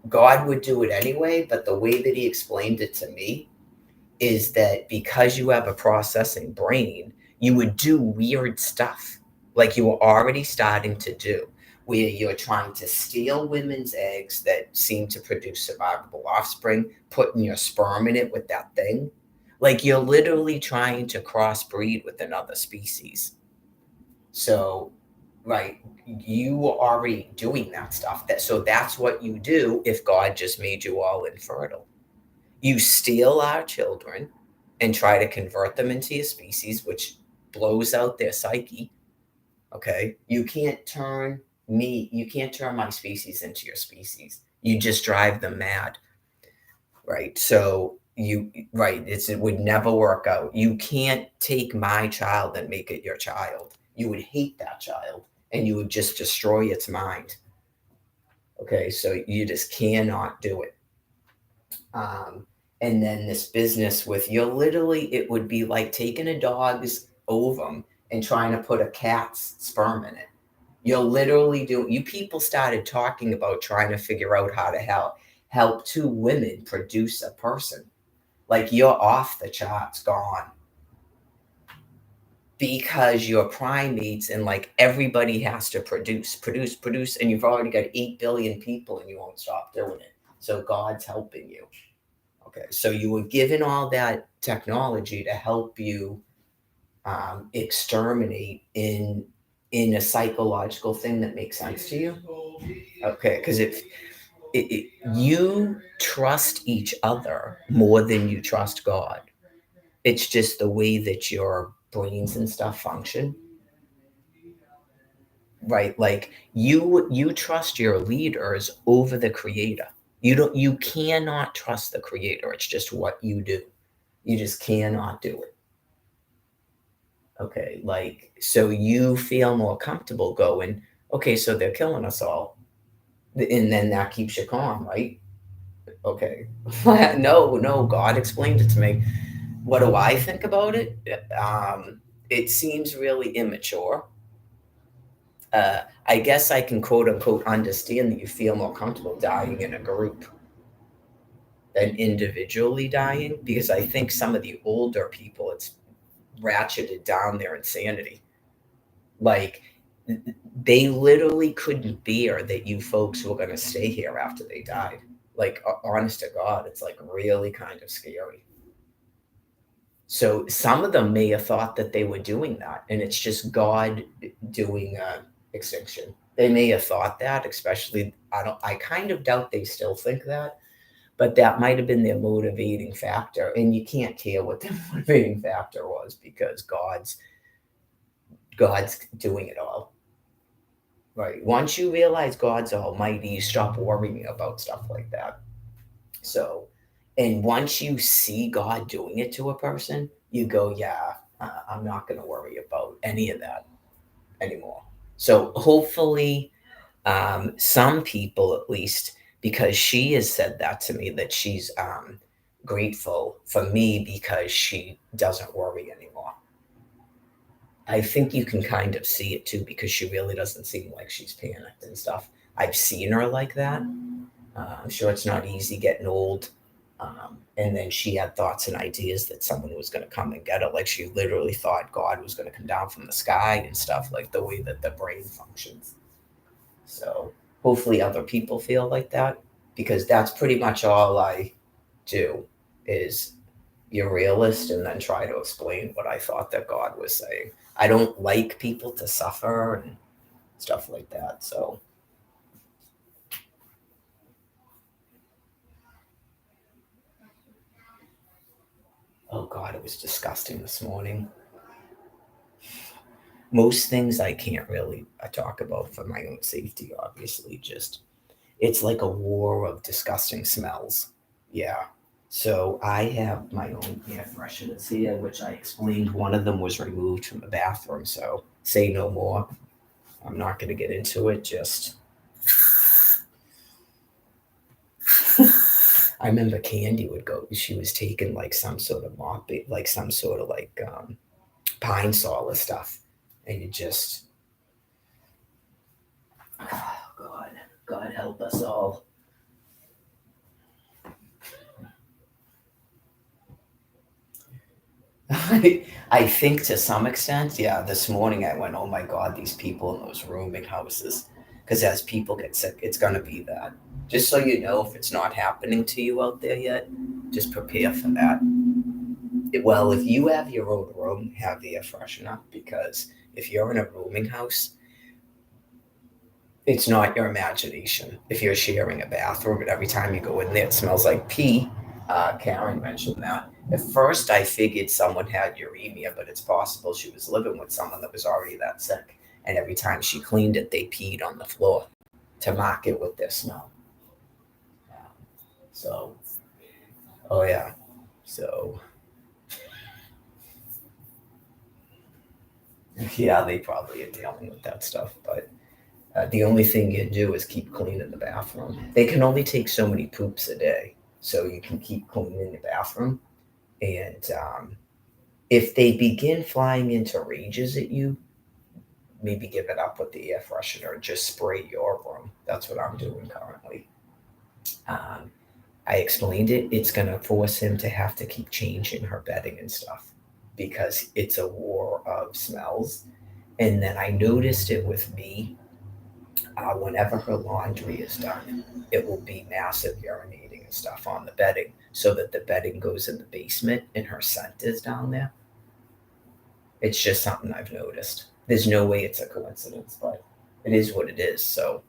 God would do it anyway, but the way that he explained it to me is that because you have a processing brain, you would do weird stuff like you were already starting to do, where you're trying to steal women's eggs that seem to produce survivable offspring, putting your sperm in it with that thing. Like you're literally trying to crossbreed with another species. So, right, you were already doing that stuff. So that's what you do if God just made you all infertile. You steal our children and try to convert them into your species, which blows out their psyche. Okay. You can't turn my species into your species. You just drive them mad. Right. So it would never work out. You can't take my child and make it your child. You would hate that child and you would just destroy its mind. Okay. So you just cannot do it. And then this business with it would be like taking a dog's ovum and trying to put a cat's sperm in it. You people started talking about trying to figure out how to help two women produce a person. Like you're off the charts, gone. Because you're primates and like everybody has to produce, and you've already got 8 billion people and you won't stop doing it. So God's helping you. Okay, so you were given all that technology to help you exterminate in a psychological thing that makes sense to you. Okay, because if you trust each other more than you trust God, it's just the way that your brains and stuff function. Right, like you trust your leaders over the creator. You cannot trust the creator. It's just what you do. You just cannot do it. Okay, like, so you feel more comfortable going, okay, so they're killing us all. And then that keeps you calm, right? Okay. No, God explained it to me. What do I think about it? It seems really immature. I guess I can quote unquote understand that you feel more comfortable dying in a group than individually dying, because I think some of the older people, it's ratcheted down their insanity. Like they literally couldn't bear that you folks were going to stay here after they died. Like honest to God, it's like really kind of scary. So some of them may have thought that they were doing that, and it's just God doing extinction. They may have thought that, especially I kind of doubt they still think that, but that might have been their motivating factor. And you can't care what their motivating factor was because God's doing it all. Right. Once you realize God's almighty, you stop worrying about stuff like that. So, and once you see God doing it to a person, you go, yeah, I'm not going to worry about any of that anymore. So hopefully, some people at least, because she has said that to me, that she's grateful for me because she doesn't worry anymore. I think you can kind of see it too because she really doesn't seem like she's panicked and stuff. I've seen her like that. I'm sure it's not easy getting old. And then she had thoughts and ideas that someone was going to come and get her. Like she literally thought God was going to come down from the sky and stuff, like the way that the brain functions. So hopefully other people feel like that, because that's pretty much all I do is be a realist and then try to explain what I thought that God was saying. I don't like people to suffer and stuff like that. So Oh God, it was disgusting this morning. Most things I can't really talk about for my own safety, obviously. Just, it's like a war of disgusting smells. Yeah. So I have my own air fresheners here, which I explained one of them was removed from the bathroom. So say no more. I'm not going to get into it. Just, I remember Candy would go, she was taking like some sort of mop, like some sort of like pine sol or stuff. And you just, oh God, God help us all. I think to some extent, yeah. This morning I went, oh my God, these people in those rooming houses. Because as people get sick, it's going to be that. Just so you know, if it's not happening to you out there yet, just prepare for that. Well, if you have your own room, have the air freshener. Because if you're in a rooming house, it's not your imagination. If you're sharing a bathroom and every time you go in there, it smells like pee. Karen mentioned that. At first, I figured someone had uremia, but it's possible she was living with someone that was already that sick. And every time she cleaned it, they peed on the floor to mock it with their smell. So, oh yeah. So, yeah, they probably are dealing with that stuff. But the only thing you do is keep cleaning the bathroom. They can only take so many poops a day. So you can keep cleaning the bathroom. And if they begin flying into rages at you, maybe give it up with the air freshener and just spray your room. That's what I'm doing currently. Um, I explained it. It's going to force him to have to keep changing her bedding and stuff because it's a war of smells. And then I noticed it with me. Whenever her laundry is done, it will be massive urinating and stuff on the bedding so that the bedding goes in the basement and her scent is down there. It's just something I've noticed. There's no way it's a coincidence, but it is what it is. So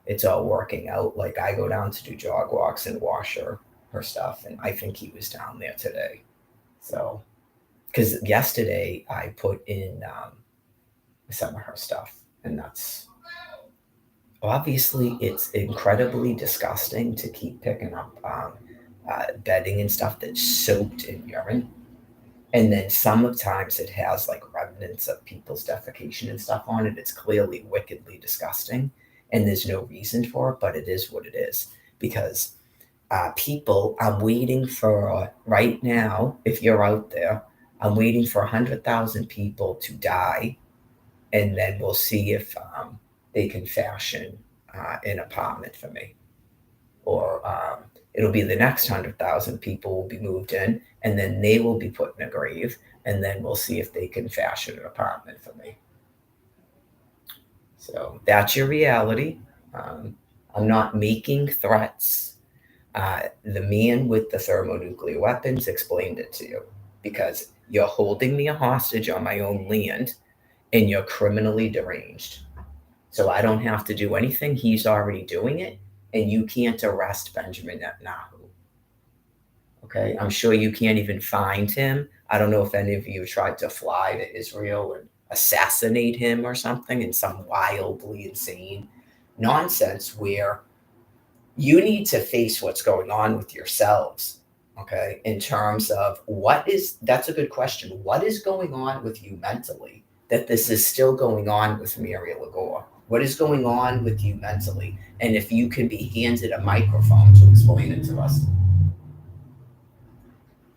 it's all working out. Like I go down to do jog walks and wash her stuff, and I think he was down there today. So because yesterday I put in some of her stuff, and that's obviously it's incredibly disgusting to keep picking up bedding and stuff that's soaked in urine. And then sometimes it has like remnants of people's defecation and stuff on it. It's clearly wickedly disgusting. And there's no reason for it, but it is what it is. Because people, I'm waiting for right now, if you're out there, I'm waiting for 100,000 people to die. And then we'll see if they can fashion an apartment for me. Or it'll be the next 100,000 people will be moved in, and then they will be put in a grave, and then we'll see if they can fashion an apartment for me. So that's your reality. I'm not making threats. The man with the thermonuclear weapons explained it to you because you're holding me a hostage on my own land and you're criminally deranged. So I don't have to do anything. He's already doing it. And you can't arrest Benjamin Netanyahu. Okay. I'm sure you can't even find him. I don't know if any of you tried to fly to Israel and assassinate him or something in some wildly insane nonsense where you need to face what's going on with yourselves. Okay. In terms of that's a good question. What is going on with you mentally that this is still going on with Muriel Lagore? What is going on with you mentally? And if you can be handed a microphone to explain it to us,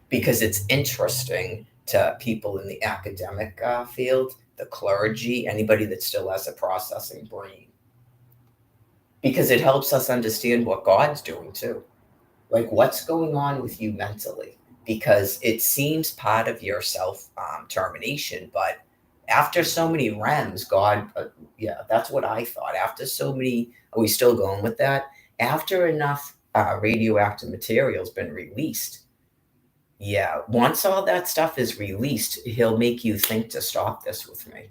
because it's interesting to people in the academic field, the clergy, anybody that still has a processing brain, because it helps us understand what God's doing too. Like, what's going on with you mentally? Because it seems part of your self termination, but after so many REMs, God, yeah, that's what I thought. After so many, are we still going with that? After enough radioactive material's been released, yeah, once all that stuff is released, he'll make you think to stop this with me.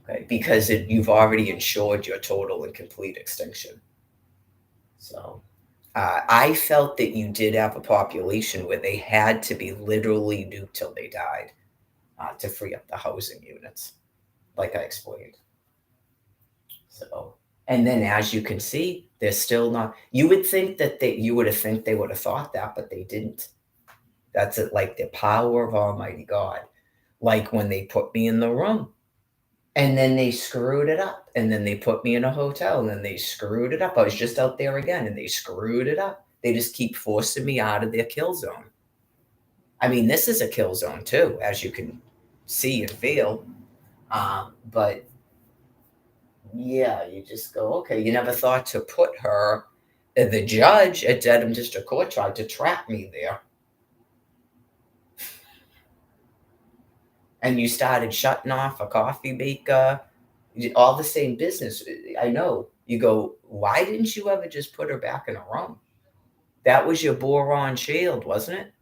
Okay, because you've already ensured your total and complete extinction. So I felt that you did have a population where they had to be literally nuked till they died to free up the housing units, like I explained. So, and then as you can see, they're still not. You would think that you would have think they would have thought that, but they didn't. That's it, like the power of Almighty God. Like when they put me in the room, and then they screwed it up, and then they put me in a hotel, and then they screwed it up. I was just out there again, and they screwed it up. They just keep forcing me out of their kill zone. I mean, this is a kill zone too, as you can see and feel. But yeah, you just go, okay. You never thought to put her. The judge at Dedham District Court tried to trap me there. And you started shutting off a coffee maker, all the same business. I know. You go, why didn't you ever just put her back in a room? That was your boron shield, wasn't it?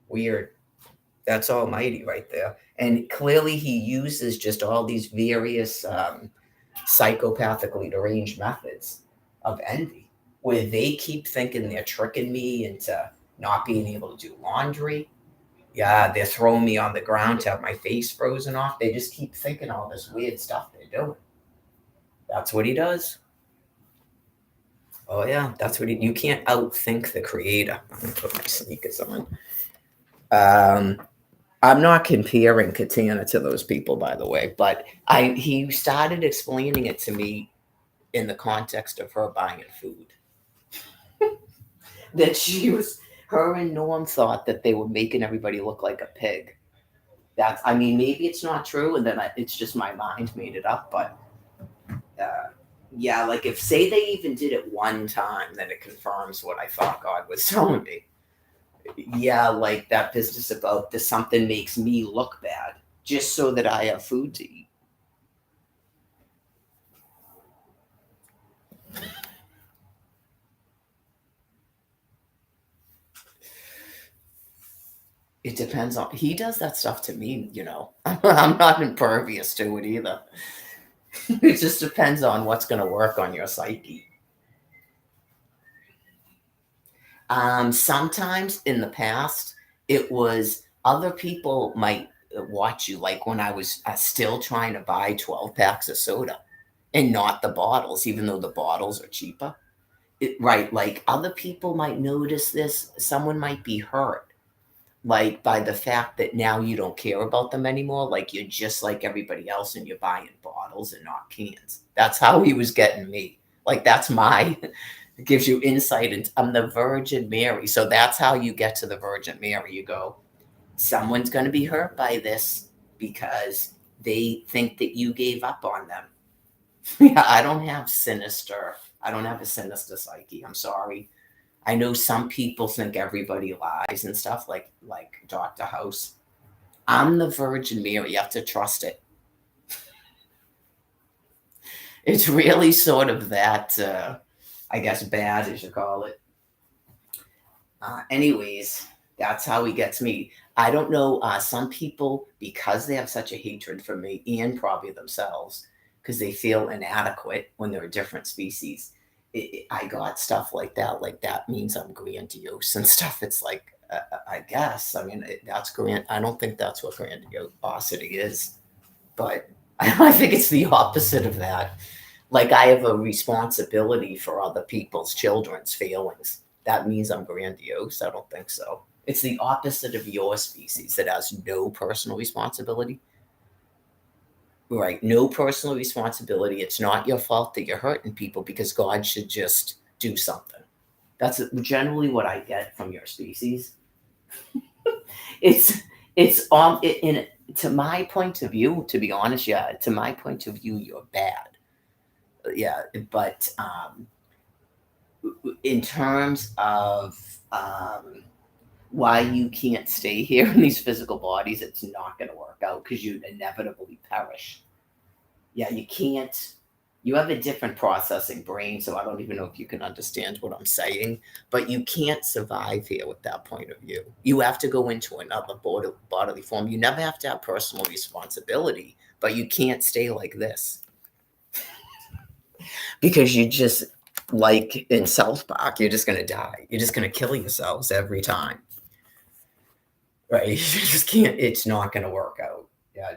Weird. That's almighty right there. And clearly he uses just all these various psychopathically deranged methods of envy, where they keep thinking they're tricking me into not being able to do laundry. Yeah, they're throwing me on the ground to have my face frozen off. They just keep thinking all this weird stuff they're doing. That's what he does. Oh yeah, that's what you can't outthink the creator. I'm gonna put my sneakers on. I'm not comparing Katana to those people, by the way, but he started explaining it to me in the context of her buying food. That her and Norm thought that they were making everybody look like a pig. I mean, maybe it's not true, and then it's just my mind made it up, but yeah, like if say they even did it one time, then it confirms what I thought God was telling me. Yeah, like that business about this something makes me look bad just so that I have food to eat. It depends on he does that stuff to me, you know. I'm not impervious to it either. It just depends on what's going to work on your psyche. Sometimes in the past, it was other people might watch you, like when I was still trying to buy 12 packs of soda and not the bottles, even though the bottles are cheaper. Right, like other people might notice this. Someone might be hurt, like by the fact that now you don't care about them anymore. Like you're just like everybody else and you're buying bottles and not cans. That's how he was getting me. Like that's my it gives you insight into I'm the Virgin Mary. So that's how you get to the Virgin Mary. You go, someone's going to be hurt by this because they think that you gave up on them. Yeah, I don't have a sinister psyche. I'm sorry. I know some people think everybody lies and stuff like Dr. House. I'm the Virgin Mary. You have to trust it. It's really sort of that, I guess, bad as you call it. Anyways, that's how he gets me. I don't know. Some people, because they have such a hatred for me and probably themselves, because they feel inadequate when they're a different species. I got stuff like that. Like that means I'm grandiose and stuff. It's like, I guess. I mean, that's grand. I don't think that's what grandiosity is, but I think it's the opposite of that. Like I have a responsibility for other people's children's feelings. That means I'm grandiose. I don't think so. It's the opposite of your species that has no personal responsibility. Right. No personal responsibility. It's not your fault that you're hurting people because God should just do something. That's generally what I get from your species. In to my point of view, to be honest, yeah, to my point of view, you're bad. Yeah, but in terms of why you can't stay here in these physical bodies, it's not going to work out because you inevitably perish. Yeah, you can't. You have a different processing brain, so I don't even know if you can understand what I'm saying. But you can't survive here with that point of view. You have to go into another bodily form. You never have to have personal responsibility, but you can't stay like this because you just like in South Park, you're just going to die. You're just going to kill yourselves every time. Right? You just can't, it's not going to work out. Yeah,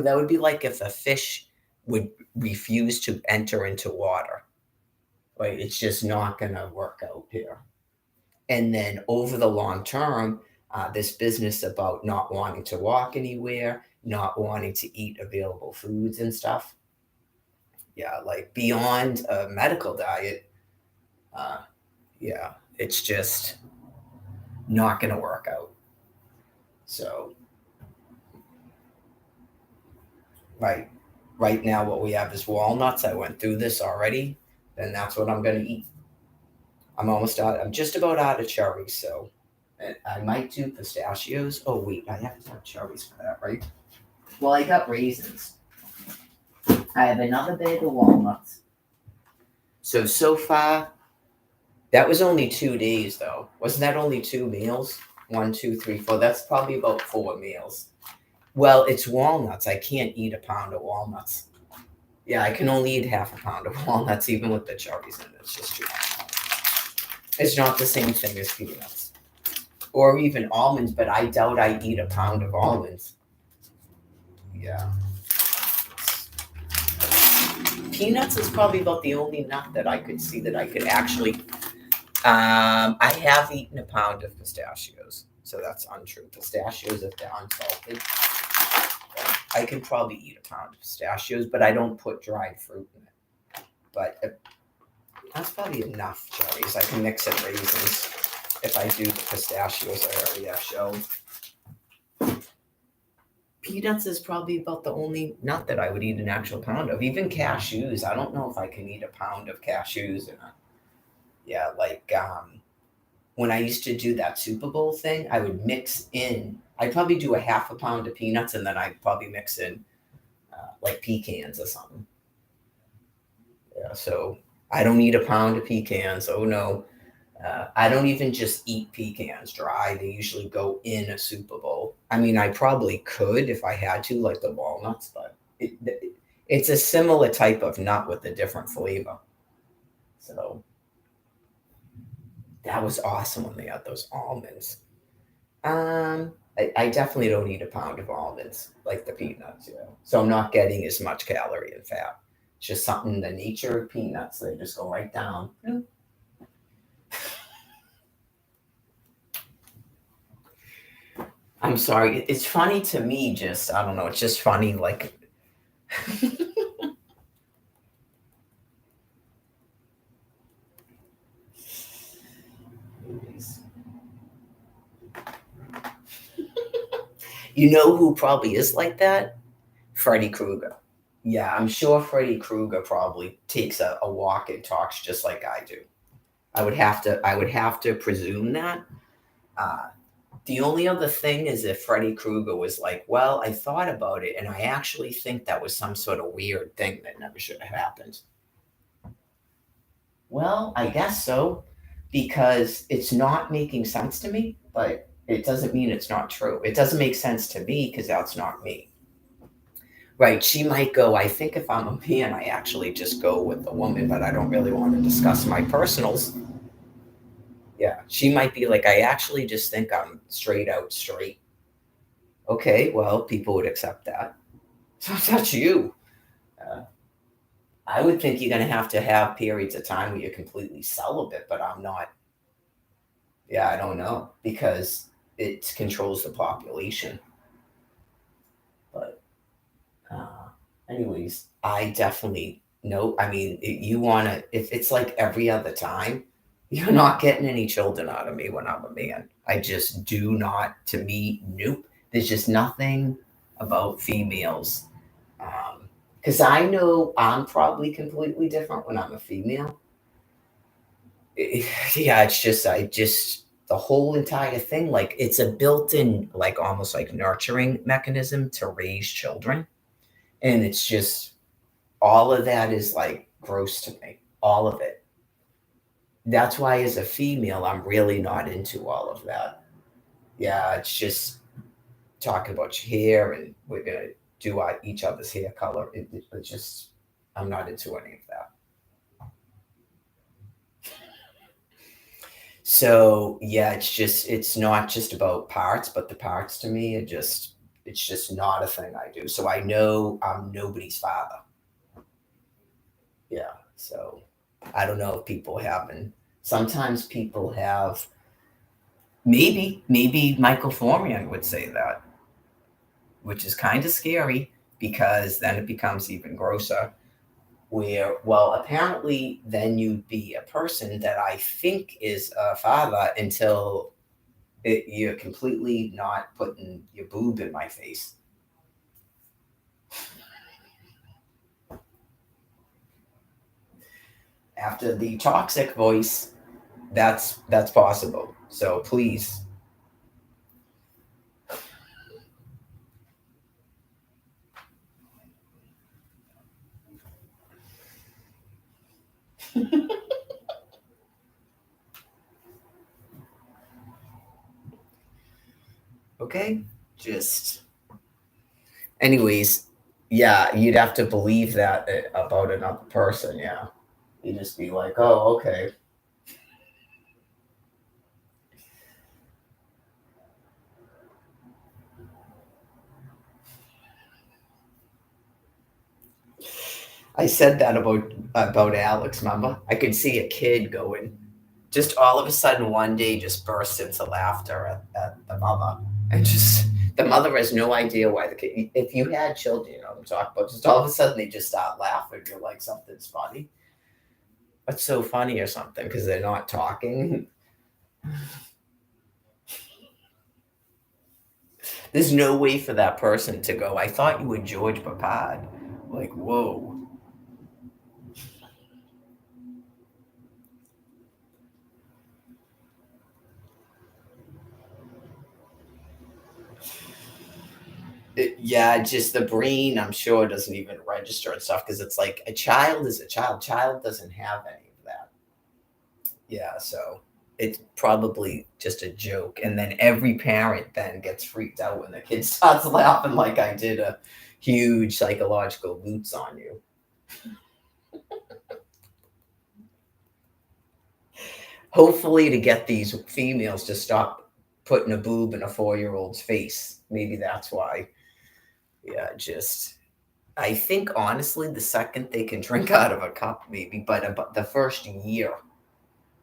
that would be like if a fish would refuse to enter into water. Right? It's just not going to work out here. And then over the long term, this business about not wanting to walk anywhere, not wanting to eat available foods and stuff. Yeah, like beyond a medical diet, yeah, it's just not going to work out. So, right now, what we have is walnuts. I went through this already, and that's what I'm going to eat. I'm almost out. I'm just about out of cherries, so I might do pistachios. Oh wait, I have to have cherries for that, right? Well, I got raisins. I have another bag of walnuts. So far, that was only 2 days, though. Wasn't that only 2 meals? 1, 2, 3, 4. That's probably about 4 meals. Well, it's walnuts. I can't eat a pound of walnuts. Yeah, I can only eat half a pound of walnuts, even with the cherries in it. It's just too much. It's not the same thing as peanuts. Or even almonds, but I doubt I eat a pound of almonds. Yeah. Peanuts is probably about the only nut that I could see that I could actually. I have eaten a pound of pistachios, so that's untrue. Pistachios, if they're unsalted, I could probably eat a pound of pistachios, but I don't put dried fruit in it. But that's probably enough cherries. I can mix in raisins if I do the pistachios I already have shown. Peanuts is probably about the only nut that I would eat an actual pound of. Even cashews, I don't know if I can eat a pound of cashews in a. Yeah, like when I used to do that Super Bowl thing, I would mix in. I'd probably do a half a pound of peanuts, and then I'd probably mix in like pecans or something. Yeah, so I don't eat a pound of pecans. Oh no, I don't even just eat pecans dry. They usually go in a Super Bowl. I mean, I probably could if I had to, like the walnuts, but it's a similar type of nut with a different flavor. So that was awesome when they had those almonds. I definitely don't eat a pound of almonds like the peanuts, So I'm not getting as much calorie and fat. It's just something, the nature of peanuts, they just go right down. I'm sorry. It's funny to me, just, I don't know, it's just funny, like. You know who probably is like that? Freddy Krueger. Yeah, I'm sure Freddy Krueger probably takes a walk and talks just like I do. I would have to presume that. The only other thing is if Freddy Krueger was like, well, I thought about it and I actually think that was some sort of weird thing that never should have happened. Well, I guess so, because it's not making sense to me, but it doesn't mean it's not true. It doesn't make sense to me because that's not me. Right. She might go, I think if I'm a man, I actually just go with the woman, but I don't really want to discuss my personals. Yeah. She might be like, I actually just think I'm straight out straight. Okay. Well, people would accept that. So that's you. Uh, I would think you're going to have periods of time where you're completely celibate, but I'm not. Yeah. I don't know because it controls the population. But anyways, I definitely know. I mean, you want to, if it's like every other time, you're not getting any children out of me when I'm a man. I just do not, to me, nope. There's just nothing about females. Because I know I'm probably completely different when I'm a female. Yeah, the whole entire thing, like it's a built in, like almost like nurturing mechanism to raise children. And it's just, all of that is like gross to me. All of it. That's why, as a female, I'm really not into all of that. Yeah, it's just talking about your hair and we're gonna do each other's hair color. It's just, I'm not into any of that. So yeah, it's not just about parts, but the parts to me are just it's just not a thing I do. So I know I'm nobody's father. Yeah. So I don't know if people haven't. Sometimes people have. Maybe Michael Florian would say that, which is kind of scary because then it becomes even grosser. Where well, apparently, then you'd be a person that I think is a father until you're completely not putting your boob in my face. After the toxic voice, that's possible. So please. Okay, just anyways, yeah, you'd have to believe that about another person. Yeah, you'd just be like, oh, okay. I said that about Alex. Remember, I could see a kid going, just all of a sudden one day just burst into laughter at the mother, and just the mother has no idea why the kid. If you had children, you know what I'm talking about. Just all of a sudden they just start laughing. You're like something's funny. What's so funny or something because they're not talking. There's no way for that person to go. I thought you were George Papad. Like whoa. Yeah, just the brain, I'm sure, doesn't even register and stuff because it's like a child is a child. Child doesn't have any of that. Yeah, so it's probably just a joke. And then every parent then gets freaked out when the kid starts laughing like I did a huge psychological boots on you. Hopefully, to get these females to stop putting a boob in a 4-year old's face. Maybe that's why. Yeah, just I think honestly, the second they can drink out of a cup, maybe, but about the first year,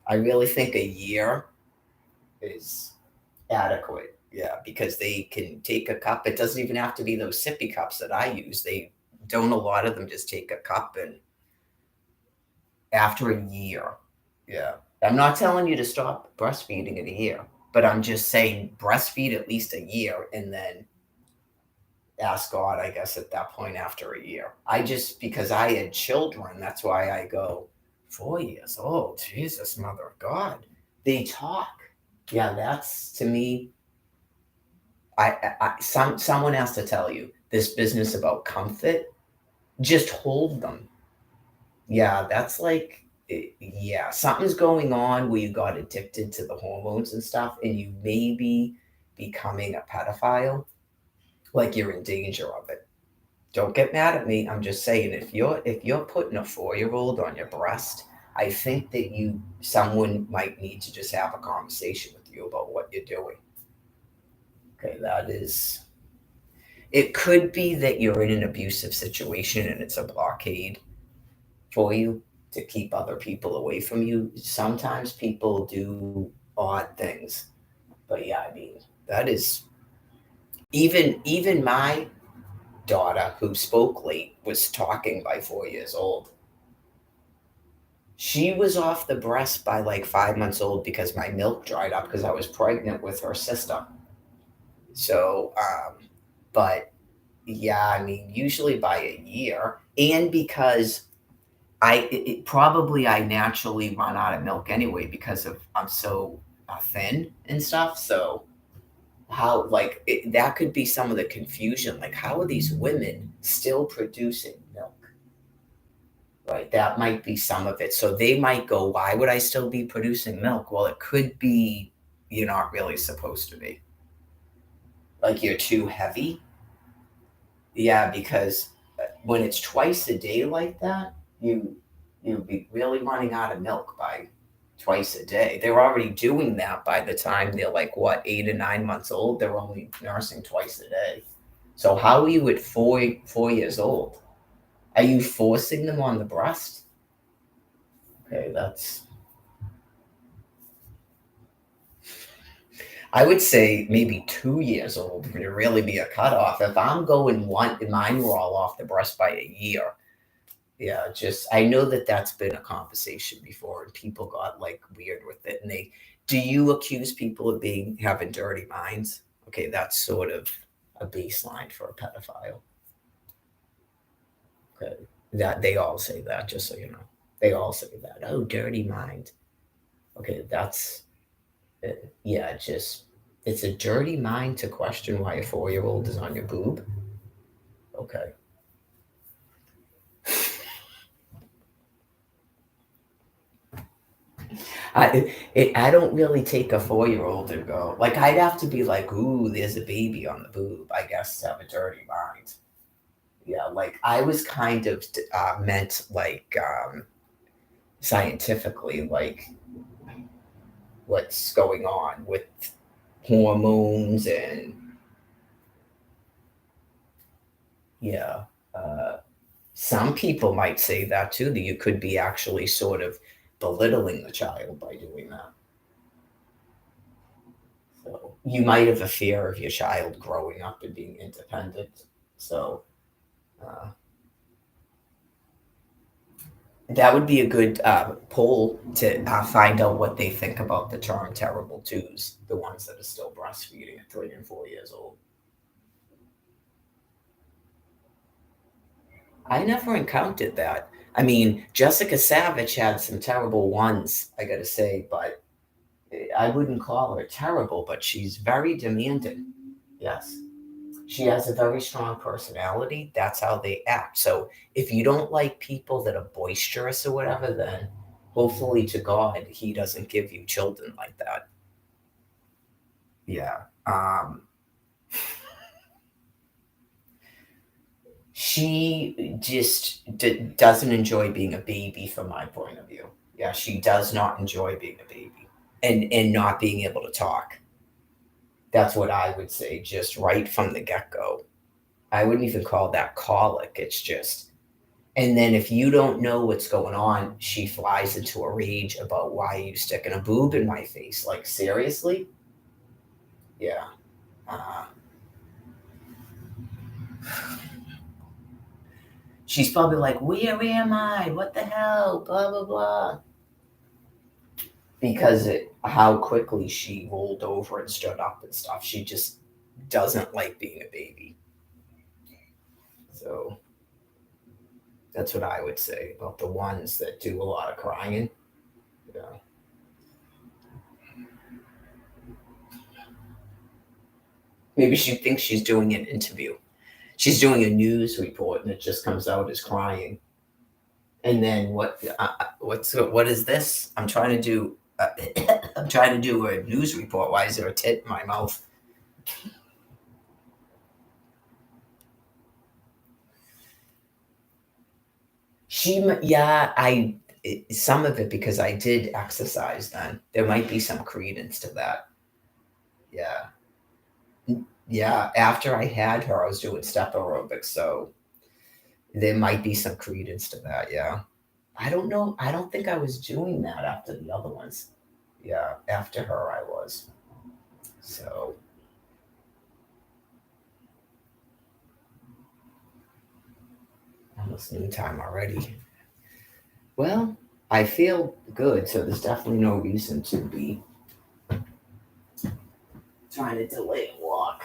I really think a year is adequate. Yeah, because they can take a cup. It doesn't even have to be those sippy cups that I use. They don't. A lot of them just take a cup and after a year. Yeah, I'm not telling you to stop breastfeeding in a year, but I'm just saying breastfeed at least a year and then ask God, I guess, at that point after a year. I just, because I had children, that's why I go, 4 years old. Jesus, mother of God. They talk. Yeah, that's to me. Someone has to tell you this business about comfort. Just hold them. Yeah, that's like, yeah, something's going on where you got addicted to the hormones and stuff, and you may be becoming a pedophile. Like you're in danger of it. Don't get mad at me. I'm just saying if you're putting a 4-year old on your breast, I think that you someone might need to just have a conversation with you about what you're doing. Okay, that is it could be that you're in an abusive situation and it's a blockade for you to keep other people away from you. Sometimes people do odd things. But yeah, I mean, that is even my daughter who spoke late was talking by 4 years old. She was off the breast by like 5 months old because my milk dried up because I was pregnant with her sister. So, but yeah, I mean, usually by a year, and because probably I naturally run out of milk anyway because of I'm so thin and stuff. So how that could be some of the confusion. Like, how are these women still producing milk? Right, that might be some of it. So they might go, why would I still be producing milk? Well, it could be you're not really supposed to be. Like you're too heavy. Yeah, because when it's twice a day like that, you'll be really running out of milk by twice a day. They're already doing that by the time they're like, what, 8 or 9 months old? They're only nursing twice a day. So how are you at 4 years old? Are you forcing them on the breast? Okay, I would say maybe 2 years old would really be a cutoff. If I'm going one, mine were all off the breast by a year. Yeah, just I know that that's been a conversation before, and people got like weird with it. And do you accuse people of having dirty minds? Okay, that's sort of a baseline for a pedophile. Okay, that they all say that, just so you know, they all say that. Oh, dirty mind. Okay, that's yeah, it's a dirty mind to question why a 4-year-old is on your boob. Okay. I don't really take a 4-year-old and go like I'd have to be like, ooh, there's a baby on the boob. I guess to have a dirty mind. Yeah, like I was kind of meant like scientifically, like what's going on with hormones and yeah. Some people might say that too, that you could be actually sort of belittling the child by doing that. So you might have a fear of your child growing up and being independent. So uh, that would be a good poll to find out what they think about the term terrible twos, the ones that are still breastfeeding at 3 and 4 years old. I never encountered that. I mean, Jessica Savage had some terrible ones, I gotta say, but I wouldn't call her terrible, but she's very demanding. Yes. She has a very strong personality. That's how they act. So if you don't like people that are boisterous or whatever, then hopefully to God, He doesn't give you children like that. Yeah. She just doesn't enjoy being a baby from my point of view. Yeah, she does not enjoy being a baby and not being able to talk. That's what I would say, just right from the get go. I wouldn't even call that colic. It's just, and then if you don't know what's going on, she flies into a rage about why you sticking a boob in my face. Like, seriously? Yeah. Uh, she's probably like, where am I? What the hell? Blah, blah, blah. Because how quickly she rolled over and stood up and stuff. She just doesn't like being a baby. So that's what I would say about the ones that do a lot of crying. Yeah. Maybe she thinks she's doing an interview. She's doing a news report and it just comes out as crying. And then what is this? I'm trying to do I'm trying to do a news report. Why is there a tit in my mouth? Yeah, some of it because I did exercise then. There might be some credence to that. Yeah. Yeah, after I had her, I was doing step aerobics, so there might be some credence to that. Yeah. I don't know. I don't think I was doing that after the other ones. Yeah, after her, I was. So, almost noontime already. Well, I feel good, so there's definitely no reason to be trying to delay a walk.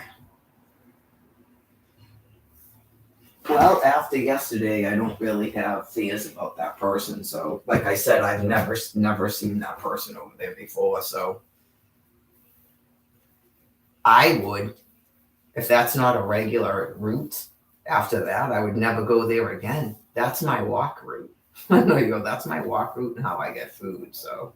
Well, after yesterday, I don't really have fears about that person. So, like I said, I've never seen that person over there before. So, I would, if that's not a regular route. After that, I would never go there again. That's my walk route. I know you go. That's my walk route and how I get food. So,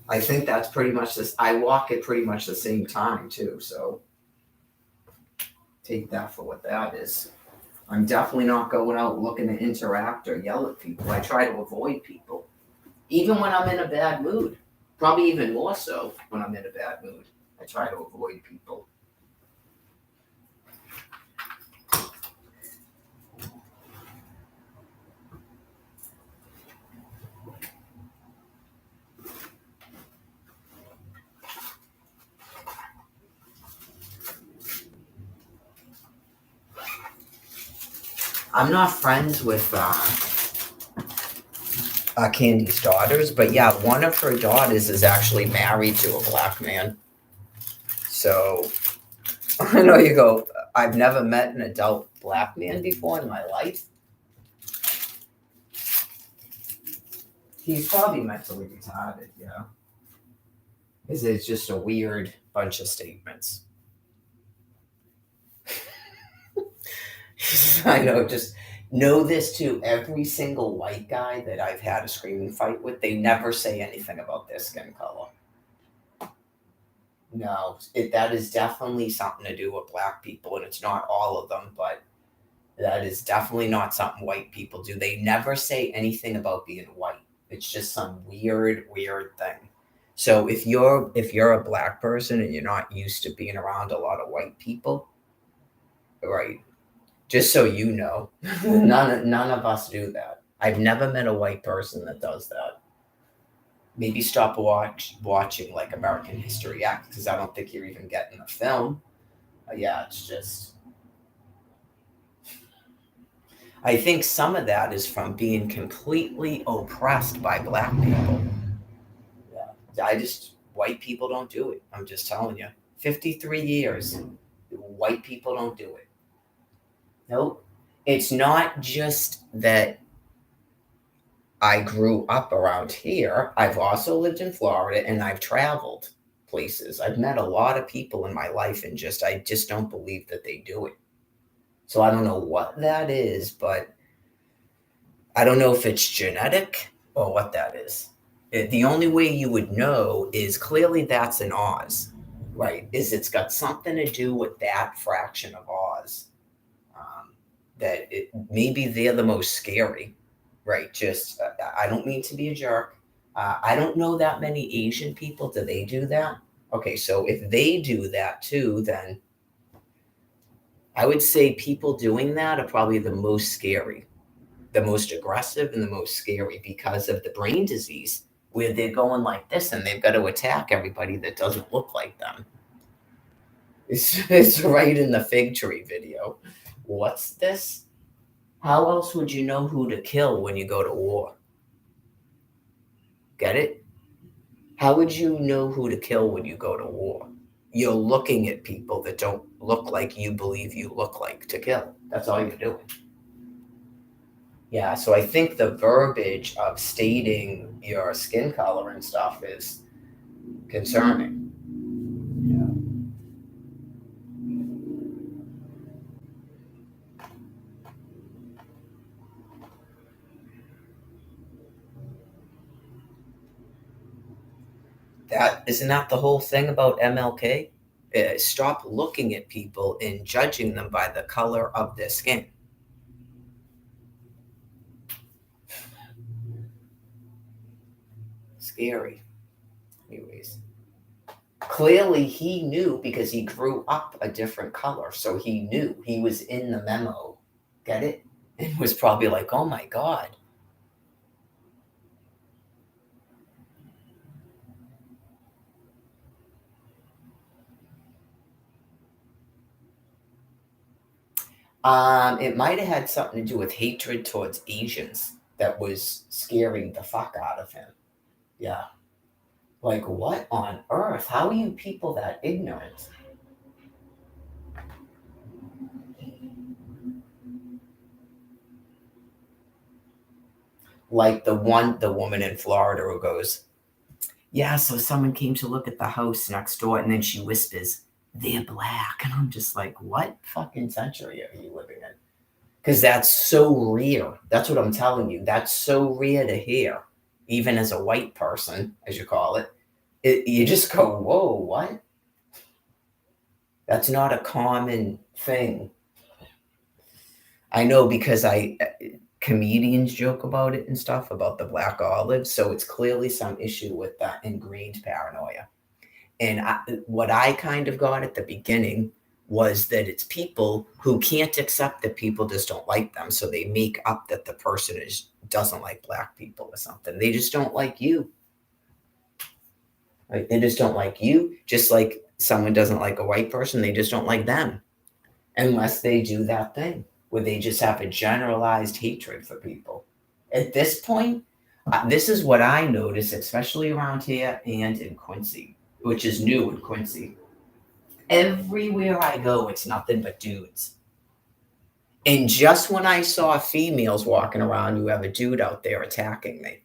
I think that's pretty much this. I walk at pretty much the same time too. So, take that for what that is. I'm definitely not going out looking to interact or yell at people. I try to avoid people. Even when I'm in a bad mood. Probably even more so when I'm in a bad mood. I try to avoid people. I'm not friends with Candy's daughters, but yeah, one of her daughters is actually married to a black man. So I know you go, I've never met an adult black man before in my life. He's probably mentally retarded, yeah. It's just a weird bunch of statements. I know, just know this too. Every single white guy that I've had a screaming fight with, they never say anything about their skin color. No, that is definitely something to do with black people, and it's not all of them, but that is definitely not something white people do. They never say anything about being white. It's just some weird thing. So if you're a black person and you're not used to being around a lot of white people, right? Just so you know, none of us do that. I've never met a white person that does that. Maybe stop watching like American History X, because I don't think you're even getting the film. Yeah, it's just. I think some of that is from being completely oppressed by black people. Yeah, white people don't do it. I'm just telling you. 53 years, white people don't do it. Nope. It's not just that I grew up around here. I've also lived in Florida and I've traveled places. I've met a lot of people in my life and I just don't believe that they do it. So I don't know what that is, but I don't know if it's genetic or what that is. The only way you would know is clearly that's an Oz, right? It's got something to do with that fraction of Oz. That maybe they're the most scary, right? Just, I don't mean to be a jerk. I don't know that many Asian people. Do they do that? Okay, so if they do that too, then I would say people doing that are probably the most scary, the most aggressive, and the most scary because of the brain disease where they're going like this and they've got to attack everybody that doesn't look like them. It's right in the fig tree video. What's this? How else would you know who to kill when you go to war? Get it? How would you know who to kill when you go to war? You're looking at people that don't look like you believe you look like to kill. That's all you're doing. Yeah, so I think the verbiage of stating your skin color and stuff is concerning. Isn't that the whole thing about MLK? Stop looking at people and judging them by the color of their skin. Scary. Anyways, clearly he knew because he grew up a different color, so he knew he was in the memo. Get it? And was probably like, oh my God. It might have had something to do with hatred towards Asians that was scaring the fuck out of him. Yeah. Like, what on earth? How are you people that ignorant? Like the woman in Florida who goes, yeah, so someone came to look at the house next door, and then she whispers, they're black. And I'm just like, what fucking century are you living in? Because that's so rare. That's what I'm telling you. That's so rare to hear, even as a white person, as you call it. You just go, whoa, what? That's not a common thing. I know because comedians joke about it and stuff, about the black olives. So it's clearly some issue with that ingrained paranoia. And what I kind of got at the beginning was that it's people who can't accept that people just don't like them. So they make up that the person doesn't like black people or something. They just don't like you. Right? They just don't like you. Just like someone doesn't like a white person, they just don't like them. Unless they do that thing where they just have a generalized hatred for people. At this point, this is what I notice, especially around here and in Quincy, which is new in Quincy. Everywhere I go, it's nothing but dudes. And just when I saw females walking around, you have a dude out there attacking me.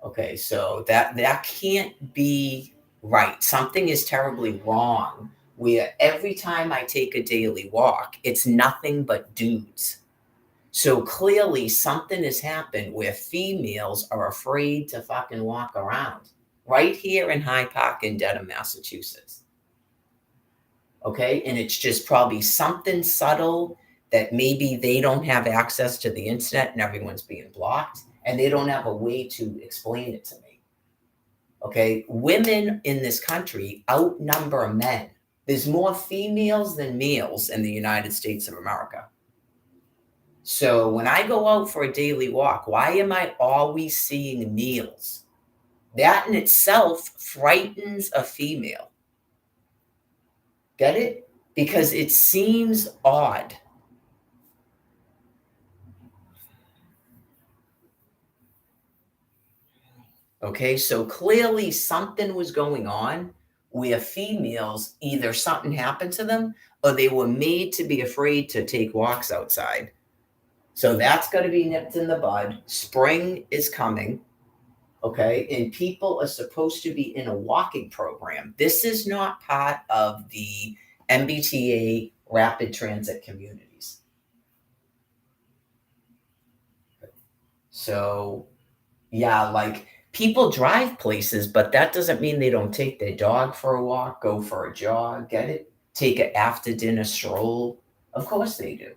Okay, so that can't be right. Something is terribly wrong where every time I take a daily walk, it's nothing but dudes. So clearly something has happened where females are afraid to fucking walk around right here in Hyde Park in Dedham, Massachusetts. Okay, and it's just probably something subtle that maybe they don't have access to the internet and everyone's being blocked and they don't have a way to explain it to me. Okay, women in this country outnumber men. There's more females than males in the United States of America. So when I go out for a daily walk, why am I always seeing males? That in itself frightens a female. Get it? Because it seems odd. Okay, so clearly something was going on where females, either something happened to them or they were made to be afraid to take walks outside. So that's going to be nipped in the bud. Spring is coming. Okay, and people are supposed to be in a walking program. This is not part of the MBTA rapid transit communities. So, yeah, like people drive places, but that doesn't mean they don't take their dog for a walk, go for a jog, get it? Take an after dinner stroll. Of course they do.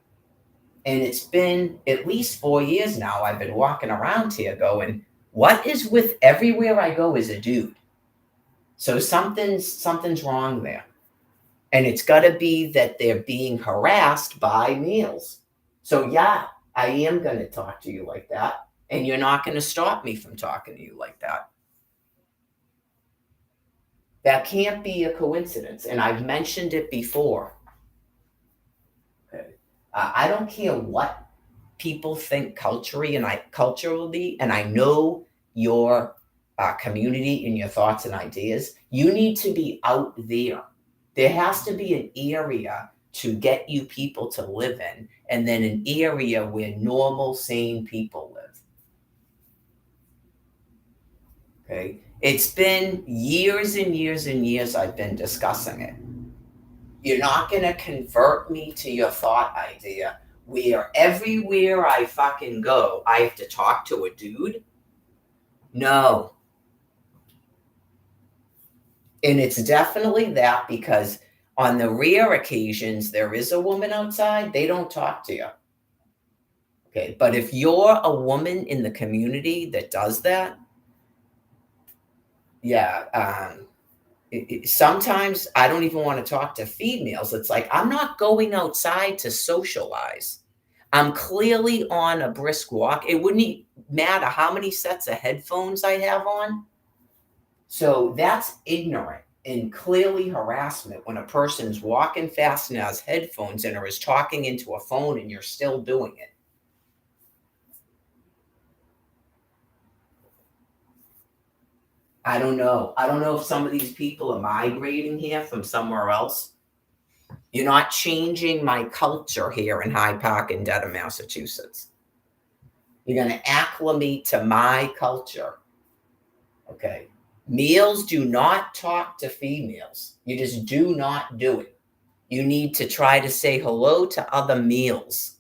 And it's been at least 4 years now I've been walking around here going, what is with everywhere I go is a dude? So something's wrong there. And it's got to be that they're being harassed by males. So yeah, I am going to talk to you like that. And you're not going to stop me from talking to you like that. That can't be a coincidence. And I've mentioned it before. Okay. I don't care what people think culturally, and I know your community and your thoughts and ideas. You need to be out there. There has to be an area to get you people to live in, and then an area where normal, sane people live. Okay. It's been years and years and years I've been discussing it. You're not going to convert me to your thought idea where everywhere I fucking go, I have to talk to a dude. No. And it's definitely that because on the rare occasions there is a woman outside, they don't talk to you. Okay. But if you're a woman in the community that does that, yeah, sometimes I don't even want to talk to females. It's like, I'm not going outside to socialize. I'm clearly on a brisk walk. It wouldn't matter how many sets of headphones I have on. So that's ignorant and clearly harassment when a person is walking fast and has headphones and or is talking into a phone and you're still doing it. I don't know. I don't know if some of these people are migrating here from somewhere else. You're not changing my culture here in Hyde Park and Dedham, Massachusetts. You're going to acclimate to my culture. Okay. Males do not talk to females. You just do not do it. You need to try to say hello to other males.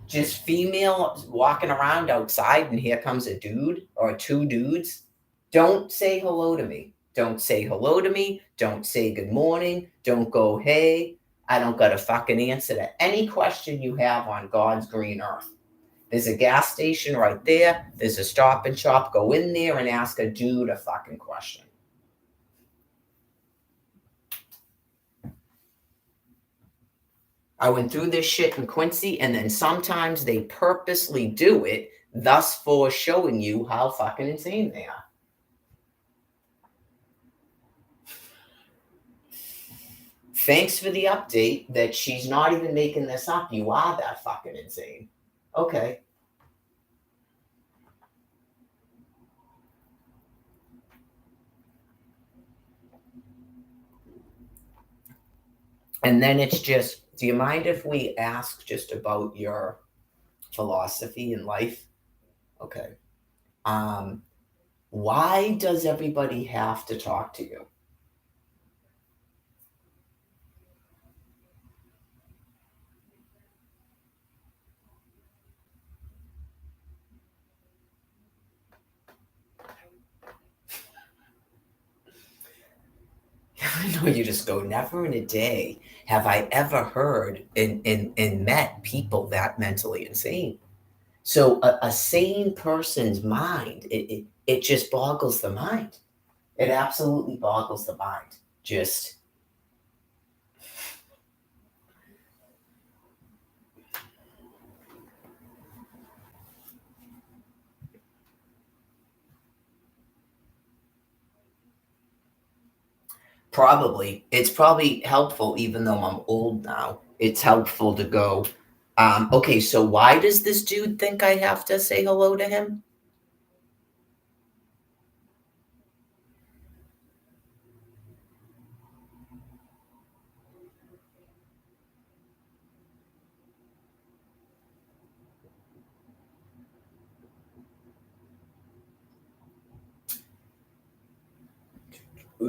Just female walking around outside and here comes a dude or two dudes. Don't say hello to me. Don't say hello to me. Don't say good morning. Don't go, hey. I don't got a fucking answer to any question you have on God's green earth. There's a gas station right there. There's a Stop and Shop. Go in there and ask a dude a fucking question. I went through this shit in Quincy, and then sometimes they purposely do it, thus for showing you how fucking insane they are. Thanks for the update that she's not even making this up. You are that fucking insane. Okay. And then it's just, do you mind if we ask just about your philosophy in life? Okay. Why does everybody have to talk to you? I know you just go, never in a day have I ever heard and met people that mentally insane. So a sane person's mind, it just boggles the mind. It absolutely boggles the mind. Just probably, it's probably helpful, even though I'm old now. It's helpful to go, okay, so why does this dude think I have to say hello to him?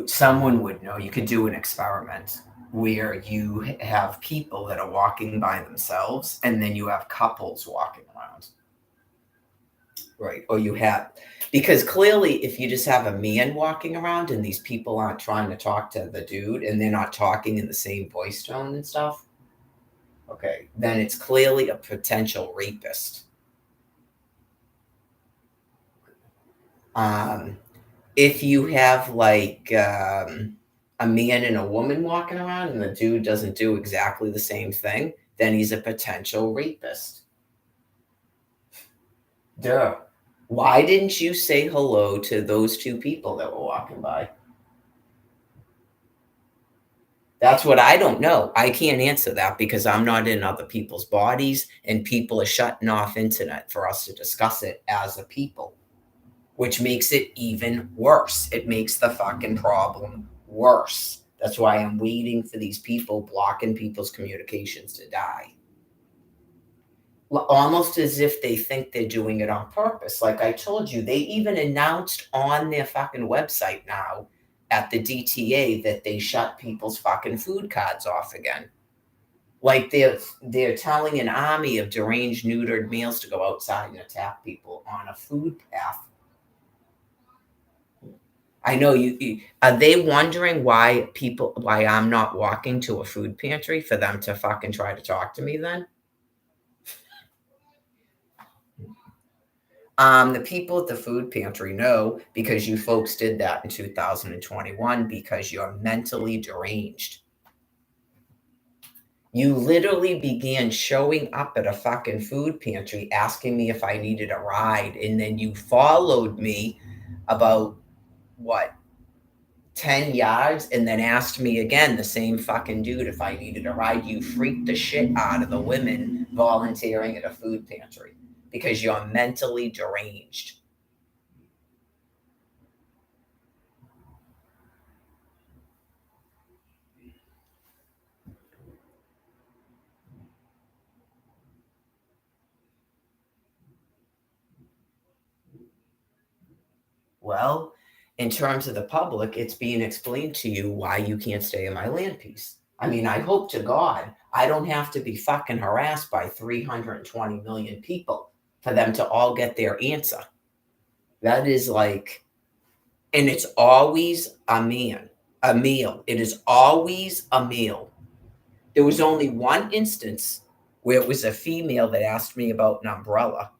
Someone would know. You could do an experiment where you have people that are walking by themselves, and then you have couples walking around. Right. Or you have, because clearly, if you just have a man walking around and these people aren't trying to talk to the dude and they're not talking in the same voice tone and stuff, okay, then it's clearly a potential rapist. If you have like a man and a woman walking around and the dude doesn't do exactly the same thing, then he's a potential rapist. Duh. Why didn't you say hello to those two people that were walking by? That's what I don't know. I can't answer that because I'm not in other people's bodies and people are shutting off internet for us to discuss it as a people, which makes it even worse. It makes the fucking problem worse. That's why I'm waiting for these people blocking people's communications to die. Almost as if they think they're doing it on purpose. Like I told you, they even announced on their fucking website now at the DTA that they shut people's fucking food cards off again. Like they're telling an army of deranged, neutered males to go outside and attack people on a food path. I know you are they wondering why I'm not walking to a food pantry for them to fucking try to talk to me then? The people at the food pantry know because you folks did that in 2021 because you're mentally deranged. You literally began showing up at a fucking food pantry asking me if I needed a ride, and then you followed me about what 10 yards and then asked me again, the same fucking dude, if I needed a ride. You freaked the shit out of the women volunteering at a food pantry because you're mentally deranged. Well, in terms of the public, it's being explained to you why you can't stay in my land piece. I mean, I hope to God I don't have to be fucking harassed by 320 million people for them to all get their answer. That is like, and it's always a man, a male. It is always a male. There was only one instance where it was a female that asked me about an umbrella.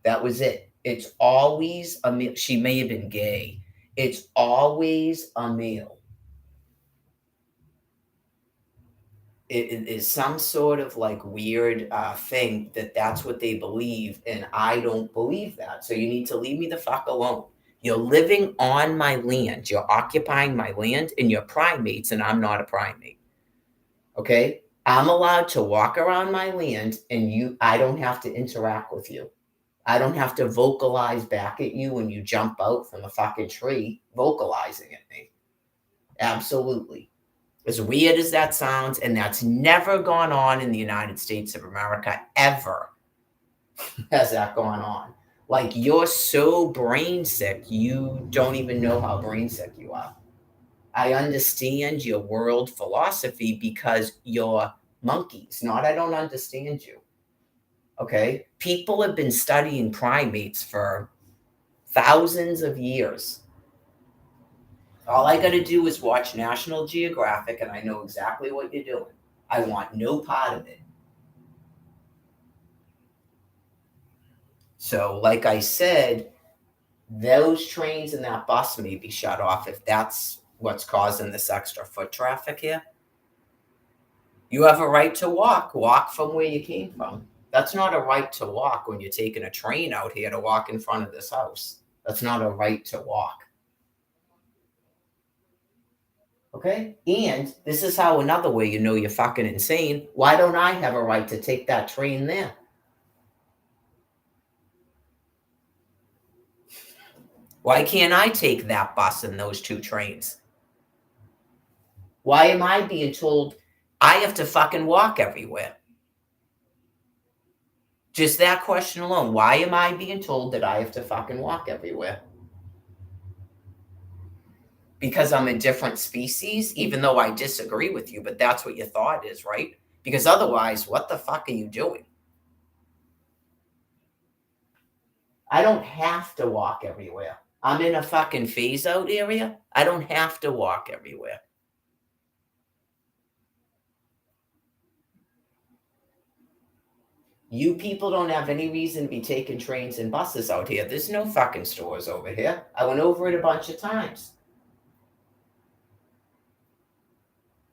That was it. It's always a male. She may have been gay. It's always a male. It is some sort of like weird thing that's what they believe, and I don't believe that. So you need to leave me the fuck alone. You're living on my land. You're occupying my land, and you're primates, and I'm not a primate. Okay? I'm allowed to walk around my land, and I don't have to interact with you. I don't have to vocalize back at you when you jump out from the fucking tree, vocalizing at me. Absolutely. As weird as that sounds, and that's never gone on in the United States of America, ever has that gone on. Like, you're so brain sick, you don't even know how brain sick you are. I understand your world philosophy because you're monkeys, not I don't understand you. Okay? People have been studying primates for thousands of years. All I got to do is watch National Geographic, and I know exactly what you're doing. I want no part of it. So, like I said, those trains and that bus may be shut off if that's what's causing this extra foot traffic here. You have a right to walk. Walk from where you came from. That's not a right to walk when you're taking a train out here to walk in front of this house. That's not a right to walk. Okay? And this is how another way you know you're fucking insane. Why don't I have a right to take that train there? Why can't I take that bus and those two trains? Why am I being told I have to fucking walk everywhere? Just that question alone. Why am I being told that I have to fucking walk everywhere? Because I'm a different species, even though I disagree with you, but that's what your thought is, right? Because otherwise, what the fuck are you doing? I don't have to walk everywhere. I'm in a fucking phase out area. I don't have to walk everywhere. You people don't have any reason to be taking trains and buses out here. There's no fucking stores over here. I went over it a bunch of times.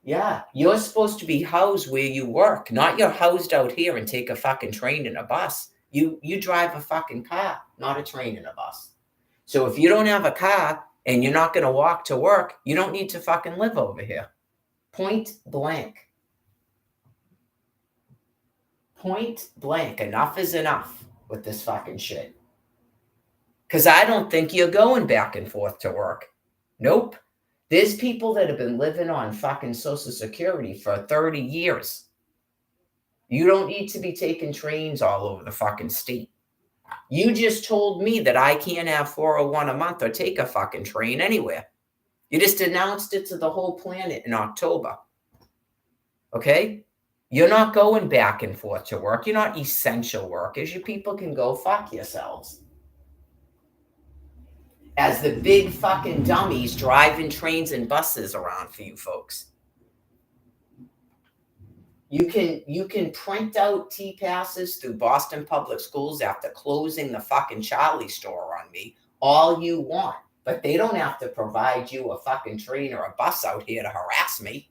Yeah, you're supposed to be housed where you work, not you're housed out here and take a fucking train and a bus. You drive a fucking car, not a train and a bus. So if you don't have a car and you're not going to walk to work, you don't need to fucking live over here. Point blank. Point blank. Enough is enough with this fucking shit. Because I don't think you're going back and forth to work. Nope. There's people that have been living on fucking Social Security for 30 years. You don't need to be taking trains all over the fucking state. You just told me that I can't have 401 a month or take a fucking train anywhere. You just announced it to the whole planet in October. Okay? You're not going back and forth to work. You're not essential workers. You people can go fuck yourselves. As the big fucking dummies driving trains and buses around for you folks. You can print out T-passes through Boston Public Schools after closing the fucking Charlie store on me all you want, but they don't have to provide you a fucking train or a bus out here to harass me.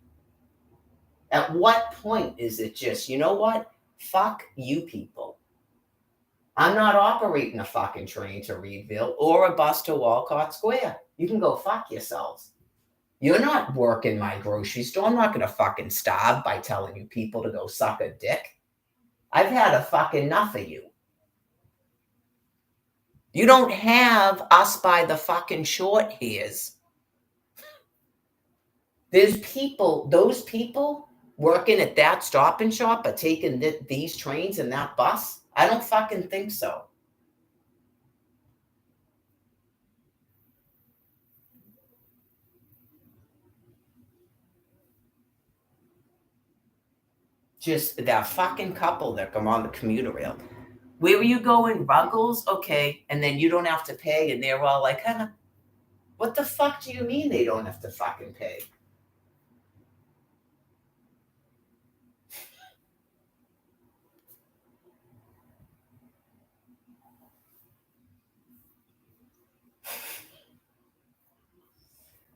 At what point is it just, you know what? Fuck you people. I'm not operating a fucking train to Reedville or a bus to Walcott Square. You can go fuck yourselves. You're not working my grocery store. I'm not going to fucking starve by telling you people to go suck a dick. I've had a fucking enough of you. You don't have us by the fucking short hairs. There's people, those people working at that Stop and Shop are taking these trains and that bus. I don't fucking think so. Just that fucking couple that come on the commuter rail. Where were you going? Ruggles? Okay. And then you don't have to pay. And they're all like, huh? What the fuck do you mean they don't have to fucking pay?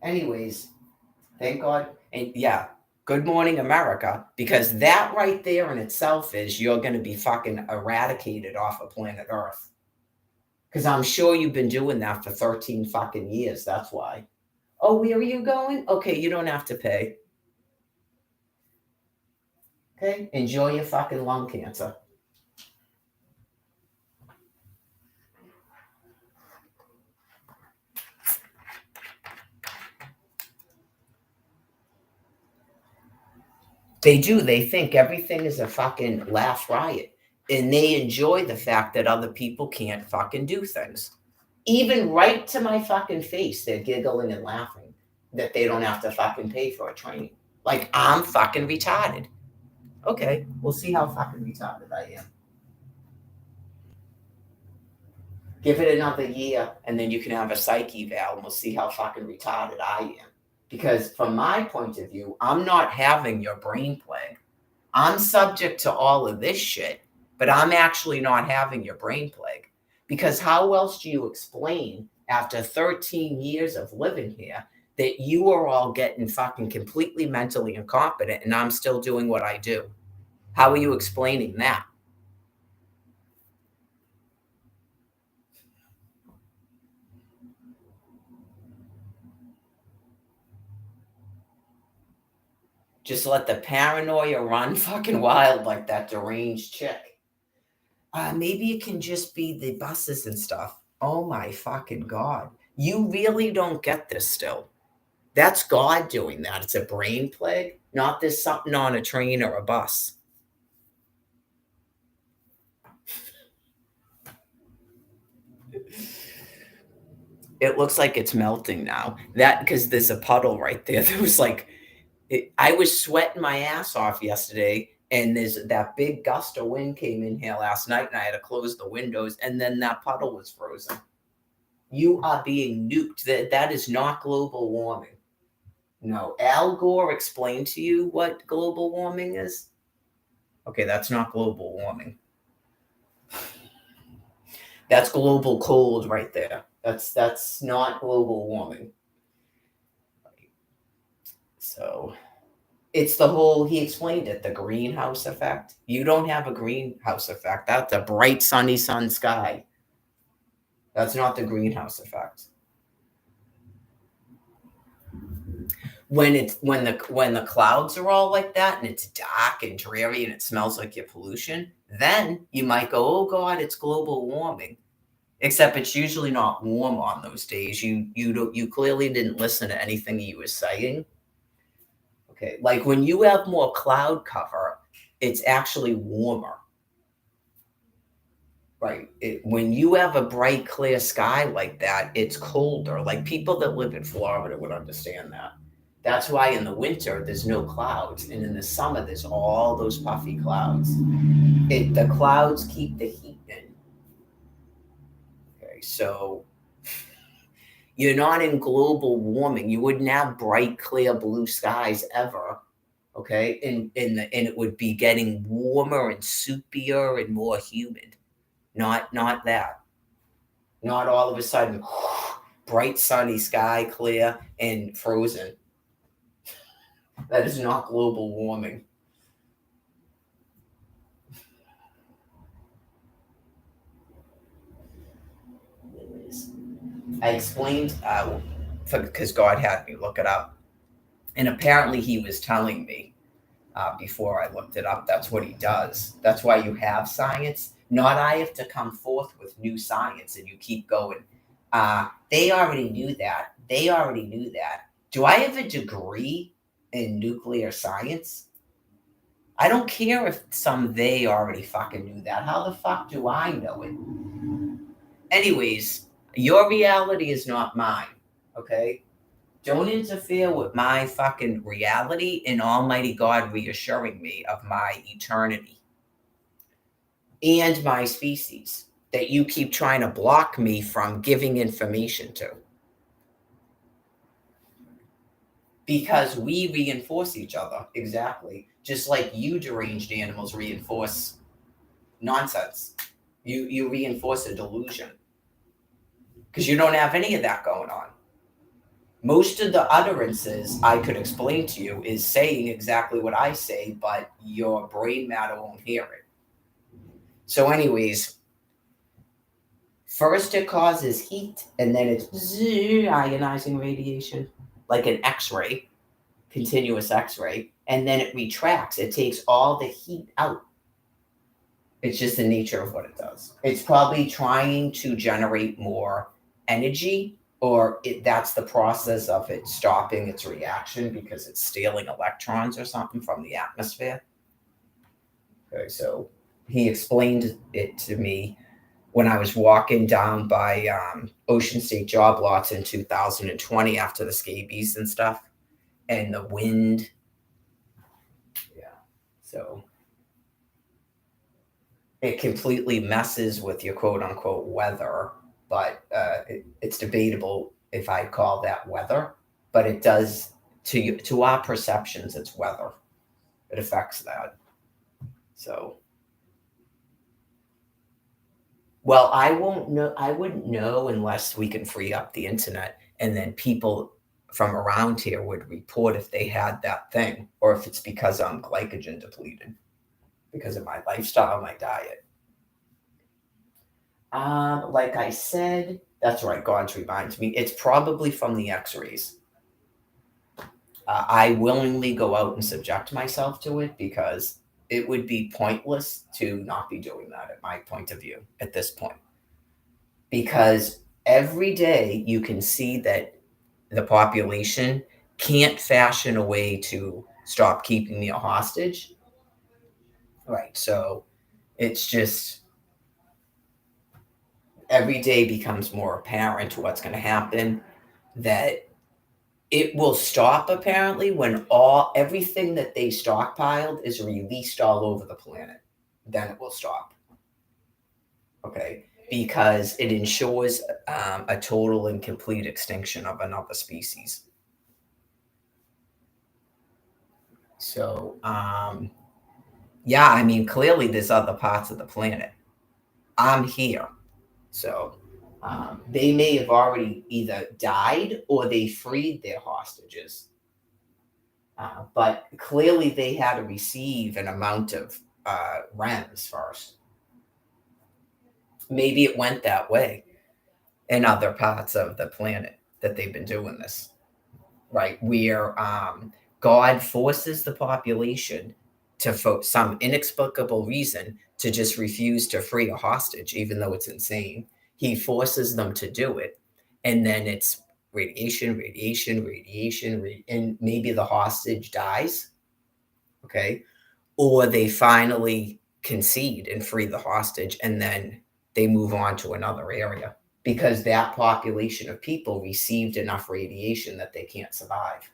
Anyways, thank God. And yeah, good morning, America, because that right there in itself is you're going to be fucking eradicated off of planet Earth. Because I'm sure you've been doing that for 13 fucking years. That's why. Oh, where are you going? Okay, you don't have to pay. Okay, enjoy your fucking lung cancer. They do. They think everything is a fucking laugh riot. And they enjoy the fact that other people can't fucking do things. Even right to my fucking face, they're giggling and laughing that they don't have to fucking pay for a training. Like, I'm fucking retarded. Okay, we'll see how fucking retarded I am. Give it another year, and then you can have a psych eval, and we'll see how fucking retarded I am. Because from my point of view, I'm not having your brain plague. I'm subject to all of this shit, but I'm actually not having your brain plague. Because how else do you explain, after 13 years of living here, that you are all getting fucking completely mentally incompetent and I'm still doing what I do? How are you explaining that? Just let the paranoia run fucking wild like that deranged chick. Maybe it can just be the buses and stuff. Oh my fucking God. You really don't get this still. That's God doing that. It's a brain plague, not this something on a train or a bus. It looks like it's melting now. That because there's a puddle right there. There was like, I was sweating my ass off yesterday, and there's that big gust of wind came in here last night, and I had to close the windows, and then that puddle was frozen. You are being nuked. That is not global warming. No, Al Gore explained to you what global warming is. Okay, that's not global warming. That's global cold right there. That's not global warming. So it's the whole, he explained it, the greenhouse effect. You don't have a greenhouse effect. That's a bright sunny sun sky. That's not the greenhouse effect. When the clouds are all like that and it's dark and dreary and it smells like your pollution, then you might go, oh God, it's global warming. Except it's usually not warm on those days. You clearly didn't listen to anything he was saying. Okay, like when you have more cloud cover, it's actually warmer. Right. When you have a bright, clear sky like that, it's colder. Like people that live in Florida would understand that. That's why in the winter there's no clouds, and in the summer there's all those puffy clouds. The clouds keep the heat in. Okay, so you're not in global warming. You wouldn't have bright, clear blue skies ever. Okay, and it would be getting warmer and soupier and more humid. Not that. Not all of a sudden bright sunny sky, clear and frozen. That is not global warming. I explained because God had me look it up, and apparently He was telling me before I looked it up. That's what He does. That's why you have science. Not I have to come forth with new science, and you keep going. They already knew that. They already knew that. Do I have a degree in nuclear science? I don't care if they already fucking knew that. How the fuck do I know it? Anyways, your reality is not mine, okay? Don't interfere with my fucking reality and Almighty God reassuring me of my eternity and my species that you keep trying to block me from giving information to. Because we reinforce each other, exactly. Just like you deranged animals reinforce nonsense. You reinforce a delusion. Because you don't have any of that going on. Most of the utterances I could explain to you is saying exactly what I say, but your brain matter won't hear it. So anyways, first it causes heat, and then it's ionizing radiation, like an X-ray, continuous X-ray, and then it retracts. It takes all the heat out. It's just the nature of what it does. It's probably trying to generate more energy, or that's the process of it stopping its reaction because it's stealing electrons or something from the atmosphere. Okay, so he explained it to me when I was walking down by Ocean State job lots in 2020 after the scabies and stuff, and the wind. Yeah, so it completely messes with your quote unquote weather, but it's debatable if I call that weather, but it does to our perceptions, it's weather. It affects that. So, well, I won't know. I wouldn't know unless we can free up the internet, and then people from around here would report if they had that thing, or if it's because I'm glycogen depleted because of my lifestyle, my diet. Like I said, that's right. God reminds me. It's probably from the X-rays. I willingly go out and subject myself to it because it would be pointless to not be doing that, at my point of view, at this point. Because every day you can see that the population can't fashion a way to stop keeping me a hostage. Right. So it's just every day becomes more apparent what's going to happen, that it will stop apparently when everything that they stockpiled is released all over the planet. Then it will stop. Okay, because it ensures a total and complete extinction of another species. So, yeah, I mean, clearly there's other parts of the planet. I'm here. So they may have already either died or they freed their hostages. But clearly they had to receive an amount of REMs first. Maybe it went that way in other parts of the planet that they've been doing this, right? Where God forces the population to, for some inexplicable reason, to just refuse to free a hostage, even though it's insane. He forces them to do it. And then it's radiation, and maybe the hostage dies. Okay. Or they finally concede and free the hostage, and then they move on to another area because that population of people received enough radiation that they can't survive.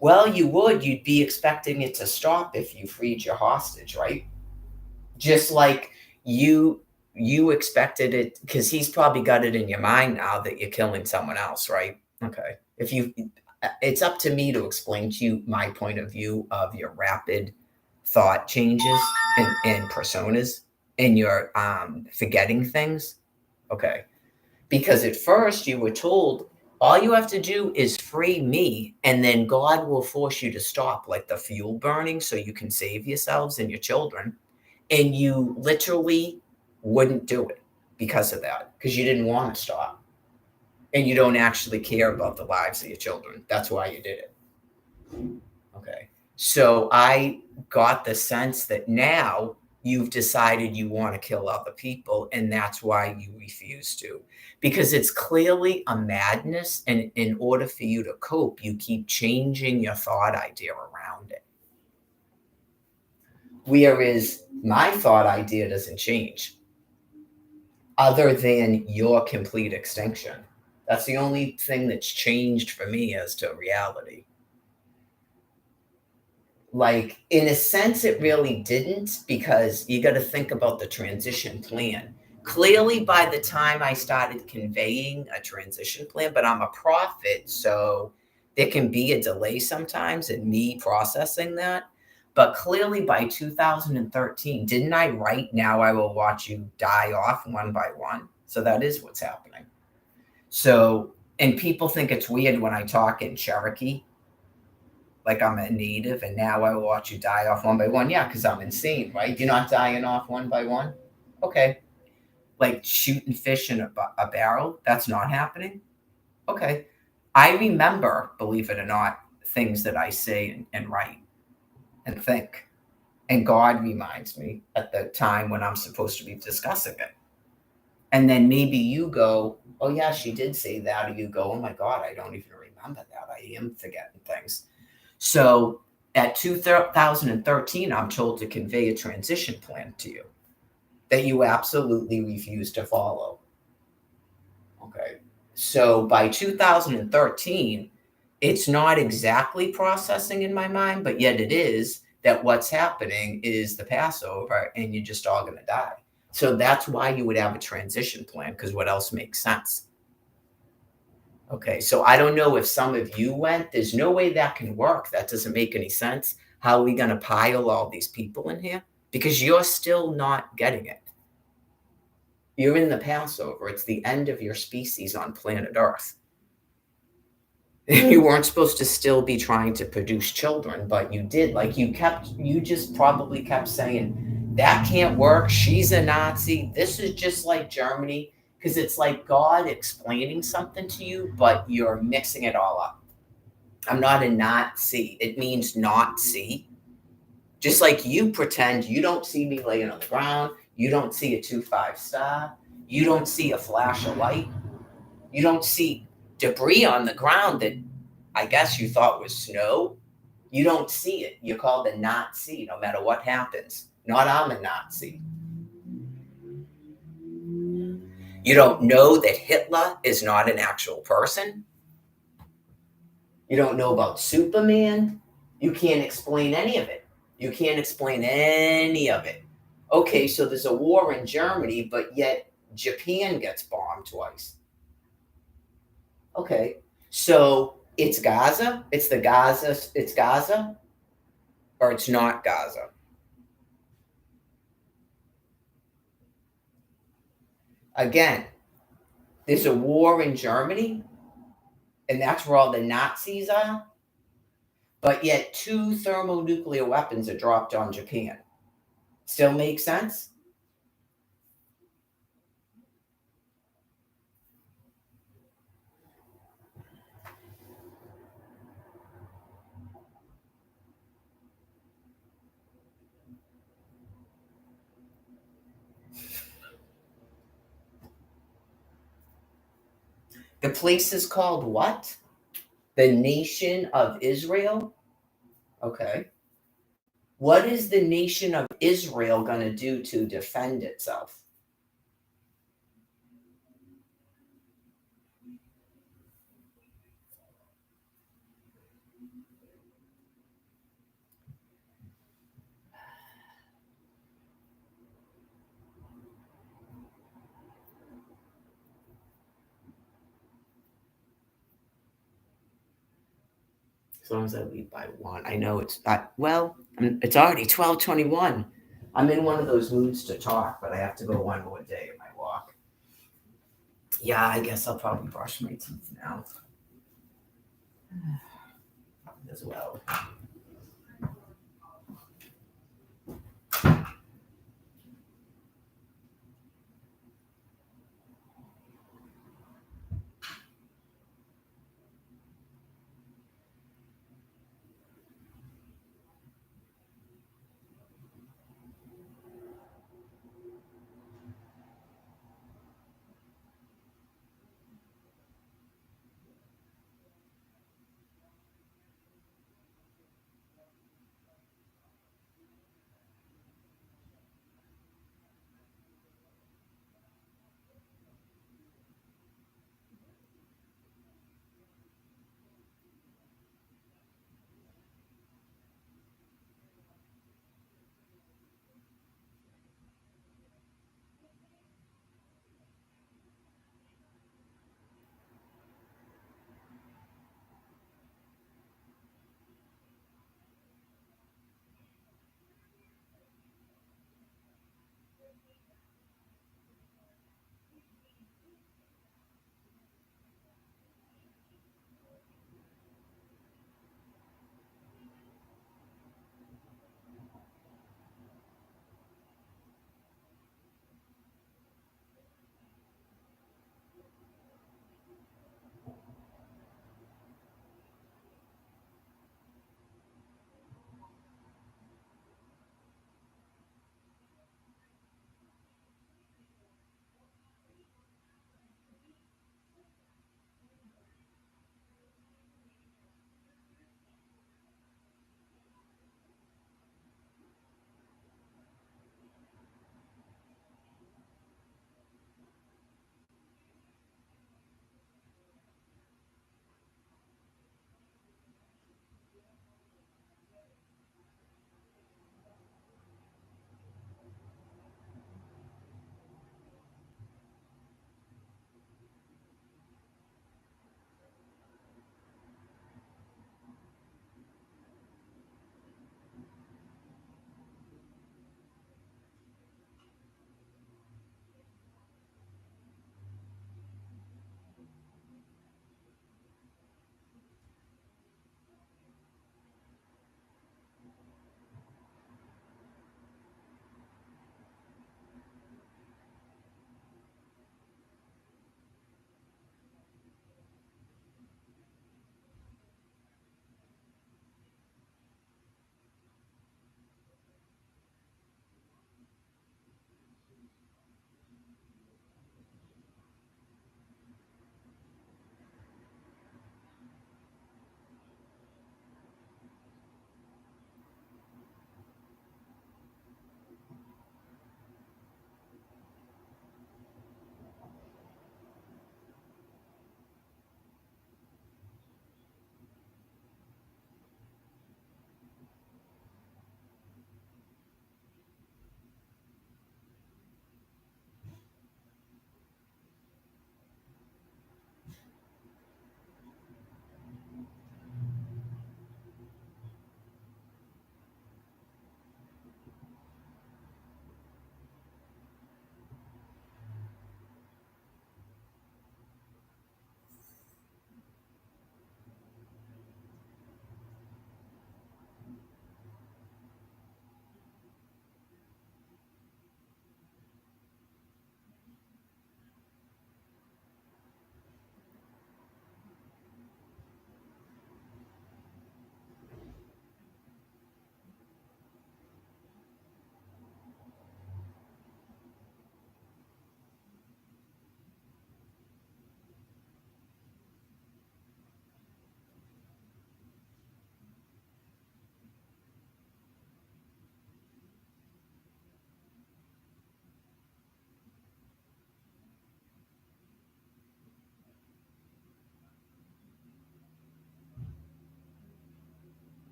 Well, you'd be expecting it to stop if you freed your hostage, right? Just like you expected it, because he's probably got it in your mind now that you're killing someone else, right? Okay. It's up to me to explain to you my point of view of your rapid thought changes and personas and your forgetting things. Okay. Because at first you were told all you have to do is free me, and then God will force you to stop, like the fuel burning, so you can save yourselves and your children. And you literally wouldn't do it because of that, because you didn't want to stop. And you don't actually care about the lives of your children. That's why you did it. Okay. So I got the sense that now you've decided you want to kill other people, and that's why you refuse to. Because it's clearly a madness, and in order for you to cope, you keep changing your thought idea around it. Whereas my thought idea doesn't change, other than your complete extinction. That's the only thing that's changed for me as to reality. Like, in a sense, it really didn't, because you got to think about the transition plan. Clearly, by the time I started conveying a transition plan, but I'm a prophet, so There can be a delay sometimes in me processing that. But clearly by 2013, didn't I write, now I will watch you die off one by one? So that is what's happening. So, and people think it's weird when I talk in Cherokee, like I'm a native, and now I will watch you die off one by one. Yeah, because I'm insane, right? You're not dying off one by one? Okay. Like shooting fish in a barrel, that's not happening? Okay. I remember, believe it or not, things that I say and write and think. And God reminds me at the time when I'm supposed to be discussing it. And then maybe you go, oh, yeah, she did say that. Or you go, oh, my God, I don't even remember that. I am forgetting things. So at 2013, I'm told to convey a transition plan to you that you absolutely refuse to follow. Okay. So by 2013, it's not exactly processing in my mind, but yet it is that what's happening is the Passover and you're just all going to die. So that's why you would have a transition plan, because what else makes sense? Okay, so I don't know if some of you went. There's no way that can work. That doesn't make any sense. How are we going to pile all these people in here? Because you're still not getting it. You're in the Passover. It's the end of your species on planet Earth. You weren't supposed to still be trying to produce children, but you did. Like you just probably kept saying, that can't work. She's a Nazi. This is just like Germany. Because it's like God explaining something to you, but you're mixing it all up. I'm not a Nazi. It means not see. Just like you pretend you don't see me laying on the ground. You don't see a 2-5 star. You don't see a flash of light. You don't see debris on the ground that I guess you thought was snow. You don't see it. You're called a Nazi no matter what happens. Not I'm a Nazi. You don't know that Hitler is not an actual person. You don't know about Superman. You can't explain any of it. You can't explain any of it. Okay, so there's a war in Germany, but yet Japan gets bombed twice. Okay, so it's Gaza? It's Gaza? Or it's not Gaza? Again, there's a war in Germany, and that's where all the Nazis are, but yet 2 thermonuclear weapons are dropped on Japan. Still makes sense? The place is called what? The Nation of Israel? Okay. What is the Nation of Israel going to do to defend itself? As long as I leave by 1. I know it's it's already 12:21. I'm in one of those moods to talk, but I have to go one more day of my walk. Yeah, I guess I'll probably brush my teeth now as well.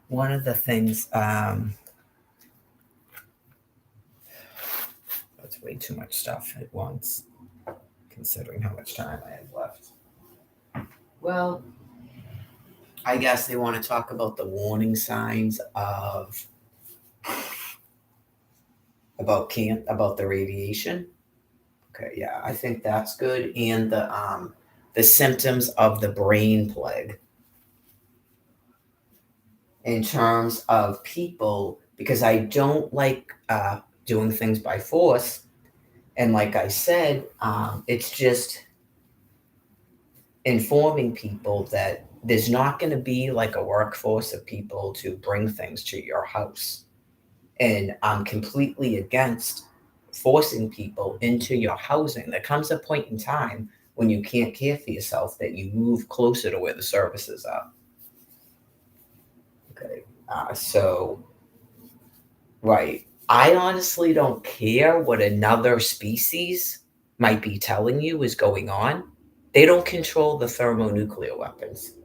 One of the things, that's way too much stuff at once, considering how much time I have left. Well, I guess they want to talk about the warning signs about the radiation. Okay, yeah, I think that's good, and the symptoms of the brain plague in terms of people, because I don't like doing things by force, and like I said, it's just informing people that there's not going to be like a workforce of people to bring things to your house. And I'm completely against forcing people into your housing. There comes a point in time when you can't care for yourself that you move closer to where the services are. Okay. Right. I honestly don't care what another species might be telling you is going on. They don't control the thermonuclear weapons.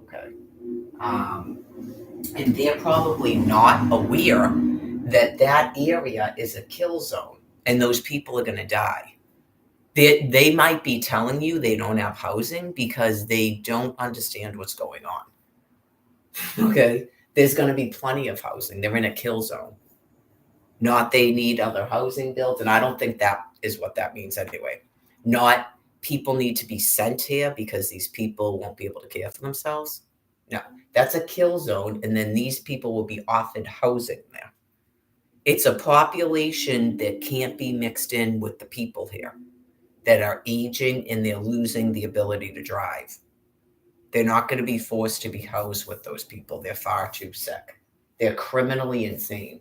Okay. And they're probably not aware that that area is a kill zone and those people are going to die. They might be telling you they don't have housing because they don't understand what's going on. Okay. There's going to be plenty of housing. They're in a kill zone. Not they need other housing built. And I don't think that is what that means anyway. Not people need to be sent here because these people won't be able to care for themselves. No, that's a kill zone. And then these people will be offered housing there. It's a population that can't be mixed in with the people here that are aging and they're losing the ability to drive. They're not going to be forced to be housed with those people. They're far too sick. They're criminally insane.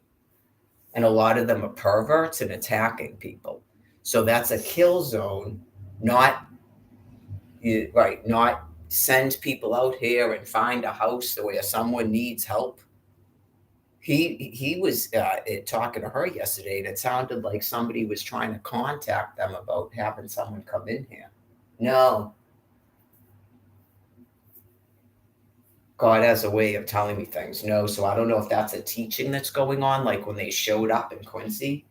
And a lot of them are perverts and attacking people. So that's a kill zone, not send people out here and find a house where someone needs help. He was talking to her yesterday, and it sounded like somebody was trying to contact them about having someone come in here. No. God has a way of telling me things. No, so I don't know if that's a teaching that's going on, like when they showed up in Quincy,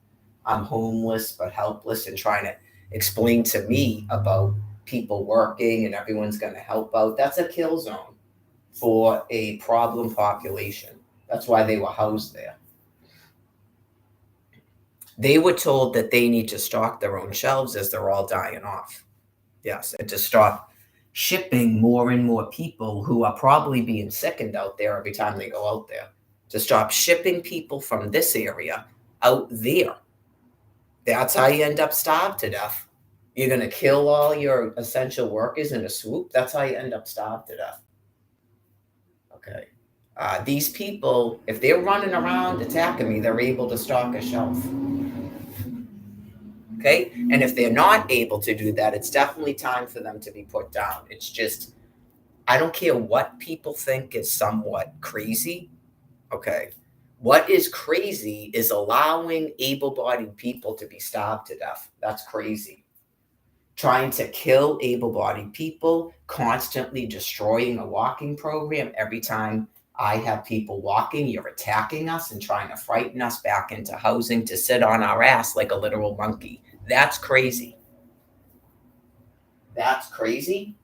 I'm homeless but helpless, and trying to explain to me about people working and everyone's going to help out. That's a kill zone for a problem population. That's why they were housed there. They were told that they need to stock their own shelves as they're all dying off. Yes, and to stop shipping more and more people who are probably being sickened out there every time they go out there. To stop shipping people from this area out there. That's how you end up starved to death. You're going to kill all your essential workers in a swoop. That's how you end up starved to death. Okay. These people, if they're running around attacking me, they're able to stock a shelf. Okay. And if they're not able to do that, it's definitely time for them to be put down. It's just, I don't care what people think is somewhat crazy. Okay. What is crazy is allowing able-bodied people to be starved to death. That's crazy. Trying to kill able-bodied people, constantly destroying a walking program. Every time I have people walking, you're attacking us and trying to frighten us back into housing to sit on our ass like a literal monkey. That's crazy. That's crazy.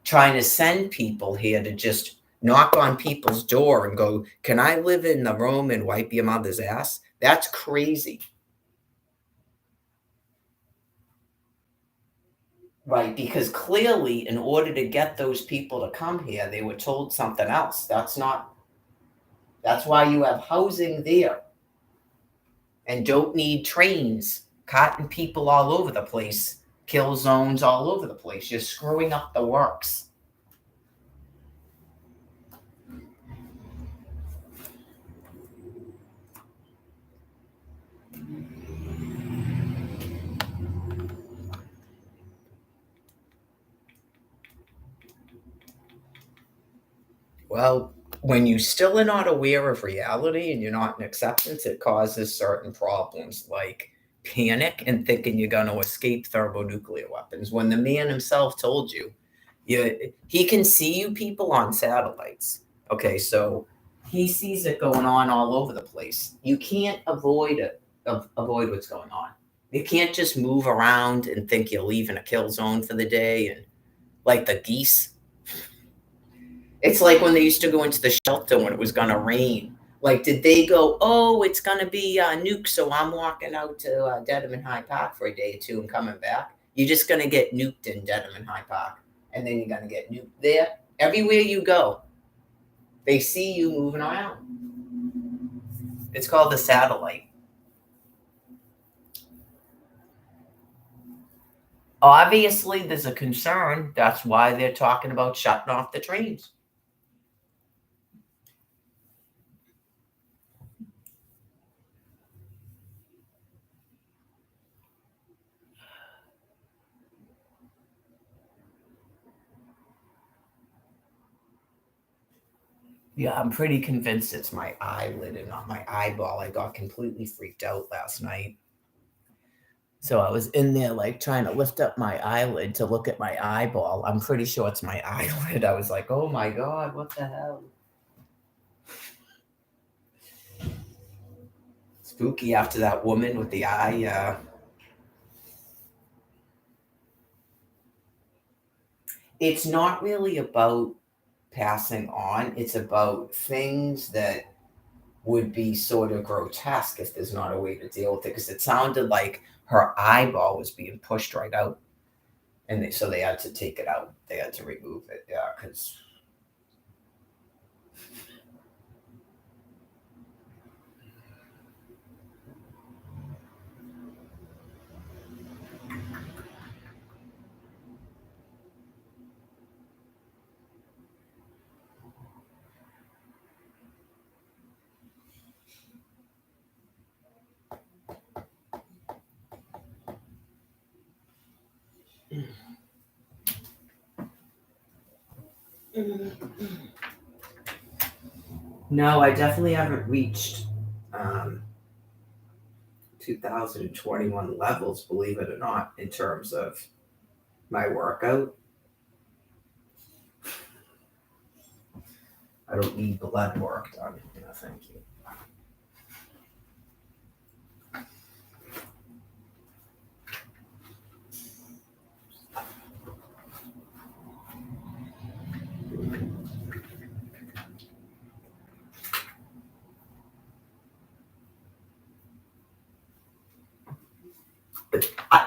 Trying to send people here to just knock on people's door and go, can I live in the room and wipe your mother's ass? That's crazy. Right, because clearly in order to get those people to come here, they were told something else. That's why you have housing there and don't need trains, cutting people all over the place, kill zones all over the place. You're screwing up the works. Well, when you still are not aware of reality and you're not in acceptance, it causes certain problems like panic and thinking you're going to escape thermonuclear weapons. When the man himself told you He can see you people on satellites. Okay, so he sees it going on all over the place. You can't avoid it. Avoid what's going on. You can't just move around and think you're leaving a kill zone for the day and like the geese. It's like when they used to go into the shelter when it was gonna rain. Like, did they go, oh, it's gonna be nuke, so I'm walking out to Dedham High Park for a day or two and coming back? You're just gonna get nuked in Dedham High Park, and then you're gonna get nuked there. Everywhere you go, they see you moving around. It's called the satellite. Obviously, there's a concern. That's why they're talking about shutting off the trains. Yeah, I'm pretty convinced it's my eyelid and not my eyeball. I got completely freaked out last night. So I was in there like trying to lift up my eyelid to look at my eyeball. I'm pretty sure it's my eyelid. I was like, oh my God, what the hell? Spooky after that woman with the eye. It's not really about passing on, it's about things that would be sort of grotesque if there's not a way to deal with it. Because it sounded like her eyeball was being pushed right out. And so they had to take it out. They had to remove it. Yeah, because no, I definitely haven't reached 2021 levels, believe it or not, in terms of my workout. I don't need blood work done. No, thank you.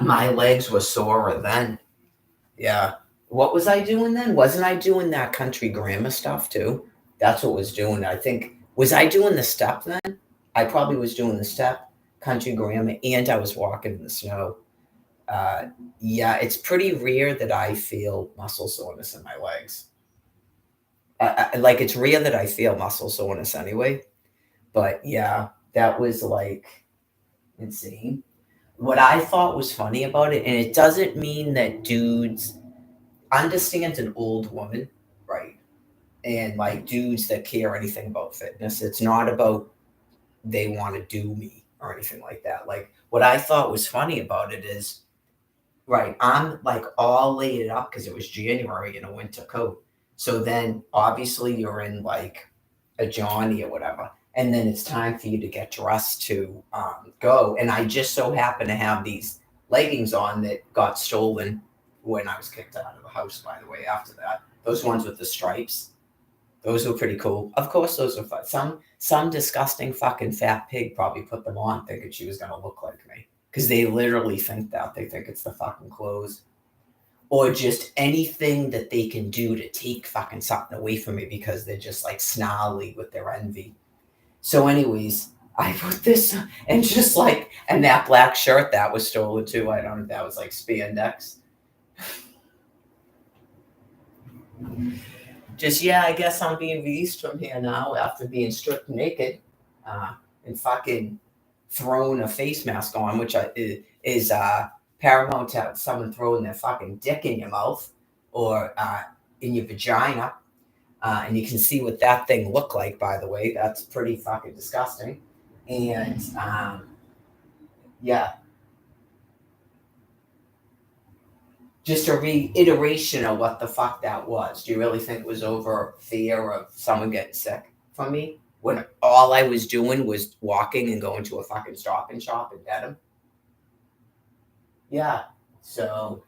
My legs were sore then. Yeah. What was I doing then? Wasn't I doing that country grammar stuff too? That's what was doing it. I think, was I doing the step then? I probably was doing the step, country grammar, and I was walking in the snow. Yeah, it's pretty rare that I feel muscle soreness in my legs. Like, it's rare that I feel muscle soreness anyway. But yeah, that was like insane. What I thought was funny about it, and it doesn't mean that dudes understands an old woman, right? And like dudes that care anything about fitness. It's not about they want to do me or anything like that. Like, what I thought was funny about it is, right, I'm like all laid up because it was January in a winter coat. So then obviously you're in like a Johnny or whatever. And then it's time for you to get dressed to go. And I just so happen to have these leggings on that got stolen when I was kicked out of the house, by the way, after that. Those ones with the stripes. Those were pretty cool. Of course, those were fun. Some disgusting fucking fat pig probably put them on thinking she was gonna look like me. Because they literally think that. They think it's the fucking clothes. Or just anything that they can do to take fucking something away from me because they're just like snarly with their envy. So, anyways, I put this and just like, and that black shirt that was stolen too. I don't know if that was like spandex. Just, yeah, I guess I'm being released from here now after being stripped naked and fucking thrown a face mask on, which is paramount to have someone throwing their fucking dick in your mouth or in your vagina. And you can see what that thing looked like, by the way. That's pretty fucking disgusting. And yeah, just a reiteration of what the fuck that was. Do you really think it was over fear of someone getting sick from me? When all I was doing was walking and going to a fucking Stop and Shop in Dedham? Yeah. So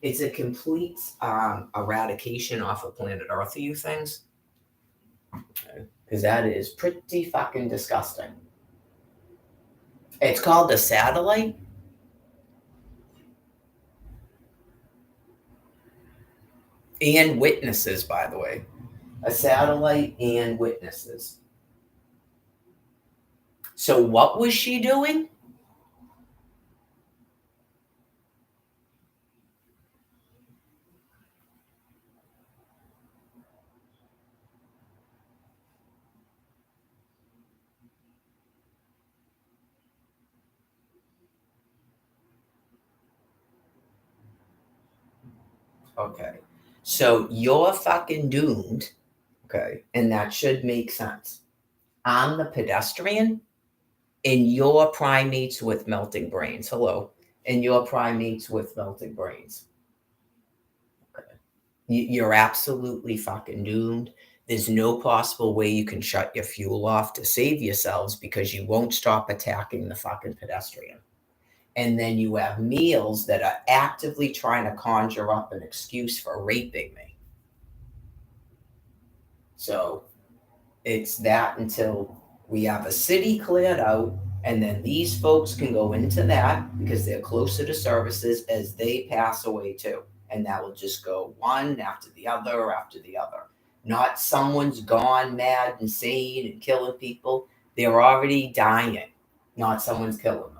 it's a complete eradication off of planet Earth of you things. Because that is pretty fucking disgusting. It's called a satellite. And witnesses, by the way. A satellite and witnesses. So what was she doing? Okay. So you're fucking doomed. Okay. And that should make sense. I'm the pedestrian and you're primates with melting brains. Hello. And you're primates with melting brains. Okay. You're absolutely fucking doomed. There's no possible way you can shut your fuel off to save yourselves because you won't stop attacking the fucking pedestrian. And then you have meals that are actively trying to conjure up an excuse for raping me. So it's that until we have a city cleared out, and then these folks can go into that because they're closer to services as they pass away too. And that will just go one after the other after the other. Not someone's gone mad, insane, and killing people. They're already dying. Not someone's killing them.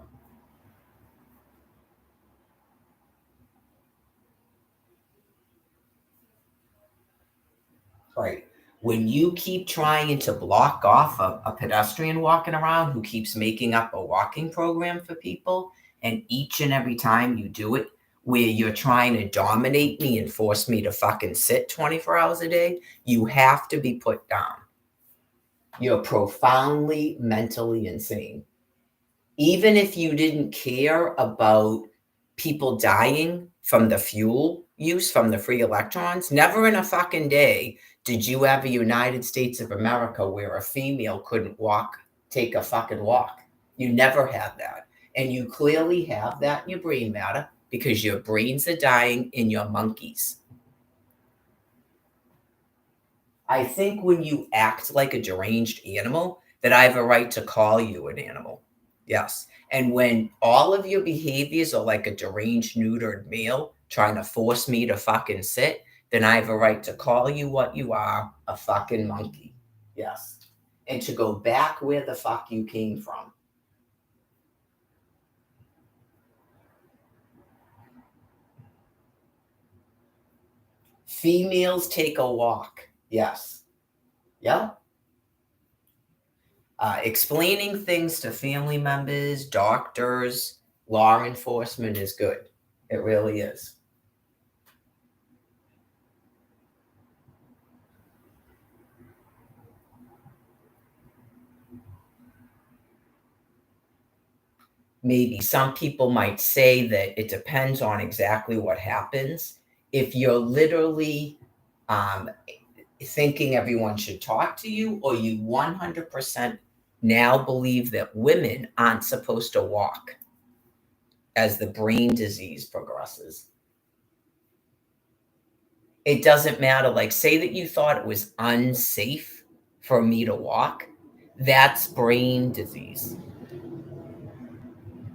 Right. When you keep trying to block off a pedestrian walking around who keeps making up a walking program for people, and each and every time you do it, where you're trying to dominate me and force me to fucking sit 24 hours a day, you have to be put down. You're profoundly mentally insane. Even if you didn't care about people dying from the fuel use from the free electrons, never in a fucking day did you have a United States of America where a female couldn't take a fucking walk. You never had that. And you clearly have that in your brain matter because your brains are dying in your monkeys. I think when you act like a deranged animal, that I have a right to call you an animal. Yes. And when all of your behaviors are like a deranged, neutered male trying to force me to fucking sit, then I have a right to call you what you are, a fucking monkey. Yes. And to go back where the fuck you came from. Females take a walk. Yes. Yeah. Explaining things to family members, doctors, law enforcement is good. It really is. Maybe some people might say that it depends on exactly what happens. If you're literally thinking everyone should talk to you, or you 100% now believe that women aren't supposed to walk as the brain disease progresses. It doesn't matter. Like, say that you thought it was unsafe for me to walk. That's brain disease.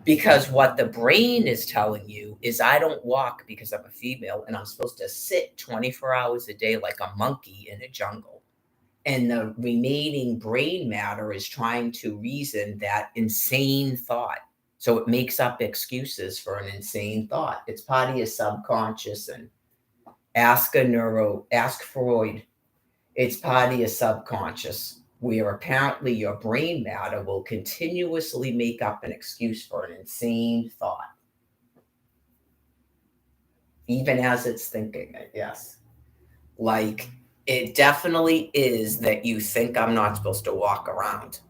Because what the brain is telling you is I don't walk because I'm a female and I'm supposed to sit 24 hours a day like a monkey in a jungle. And the remaining brain matter is trying to reason that insane thought. So it makes up excuses for an insane thought. It's part of your subconscious. And ask Freud. It's part of your subconscious, where apparently your brain matter will continuously make up an excuse for an insane thought, even as it's thinking it. Yes. Like, it definitely is that you think I'm not supposed to walk around.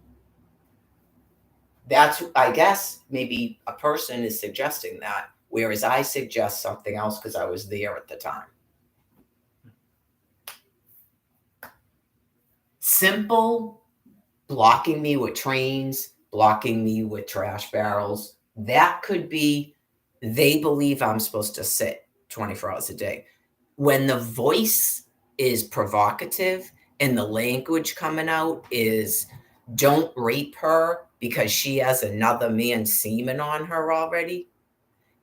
That's, I guess, maybe a person is suggesting that. whereas I suggest something else because I was there at the time. Simple, blocking me with trains, blocking me with trash barrels. That could be, they believe I'm supposed to sit 24 hours a day. When the voice is provocative and the language coming out is, don't rape her because she has another man's semen on her already,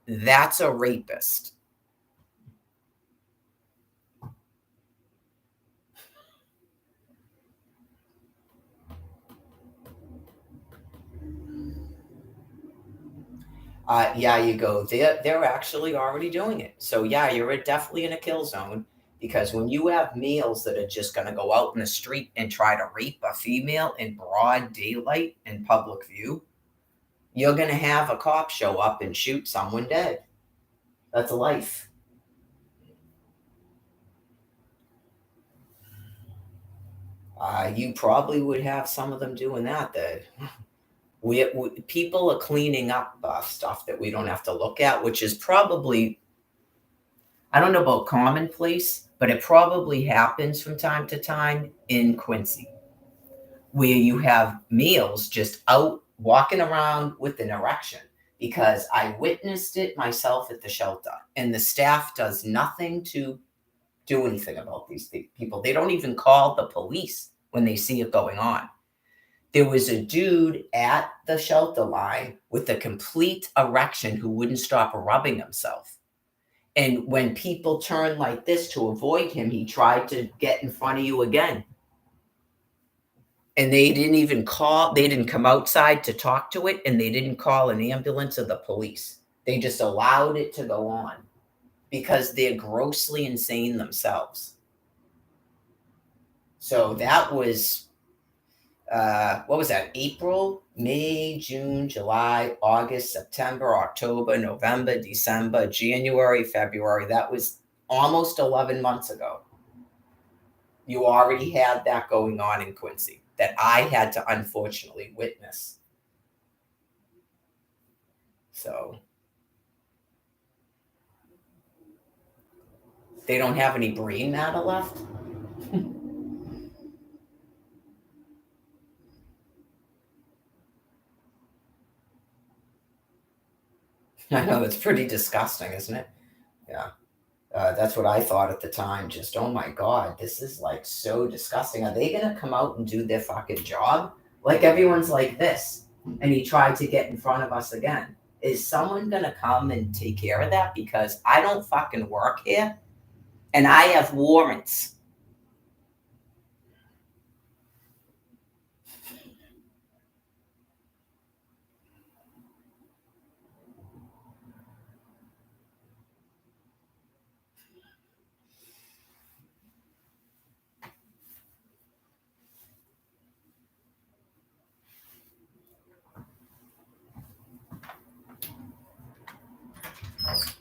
that's a rapist. Yeah, you go. They're actually already doing it. So yeah, you're definitely in a kill zone because when you have males that are just going to go out in the street and try to rape a female in broad daylight in public view, you're going to have a cop show up and shoot someone dead. That's a life. You probably would have some of them doing that. That we people are cleaning up stuff that we don't have to look at, which is probably, I don't know about commonplace, but it probably happens from time to time in Quincy, where you have males just out walking around with an erection. Because I witnessed it myself at the shelter, and the staff does nothing to do anything about these people. They don't even call the police when they see it going on. There was a dude at the shelter line with a complete erection who wouldn't stop rubbing himself. And when people turn like this to avoid him, he tried to get in front of you again. And they didn't even call, they didn't come outside to talk to it, and they didn't call an ambulance or the police. They just allowed it to go on because they're grossly insane themselves. So that was, what was that? April, May, June, July, August, September, October, November, December, January, February. That was almost 11 months ago. You already had that going on in Quincy that I had to unfortunately witness. So they don't have any brain matter left. I know, it's pretty disgusting, isn't it? Yeah. That's what I thought at the time. Just, oh my God, this is like so disgusting. Are they going to come out and do their fucking job? Like everyone's like this. And he tried to get in front of us again. Is someone going to come and take care of that? Because I don't fucking work here and I have warrants.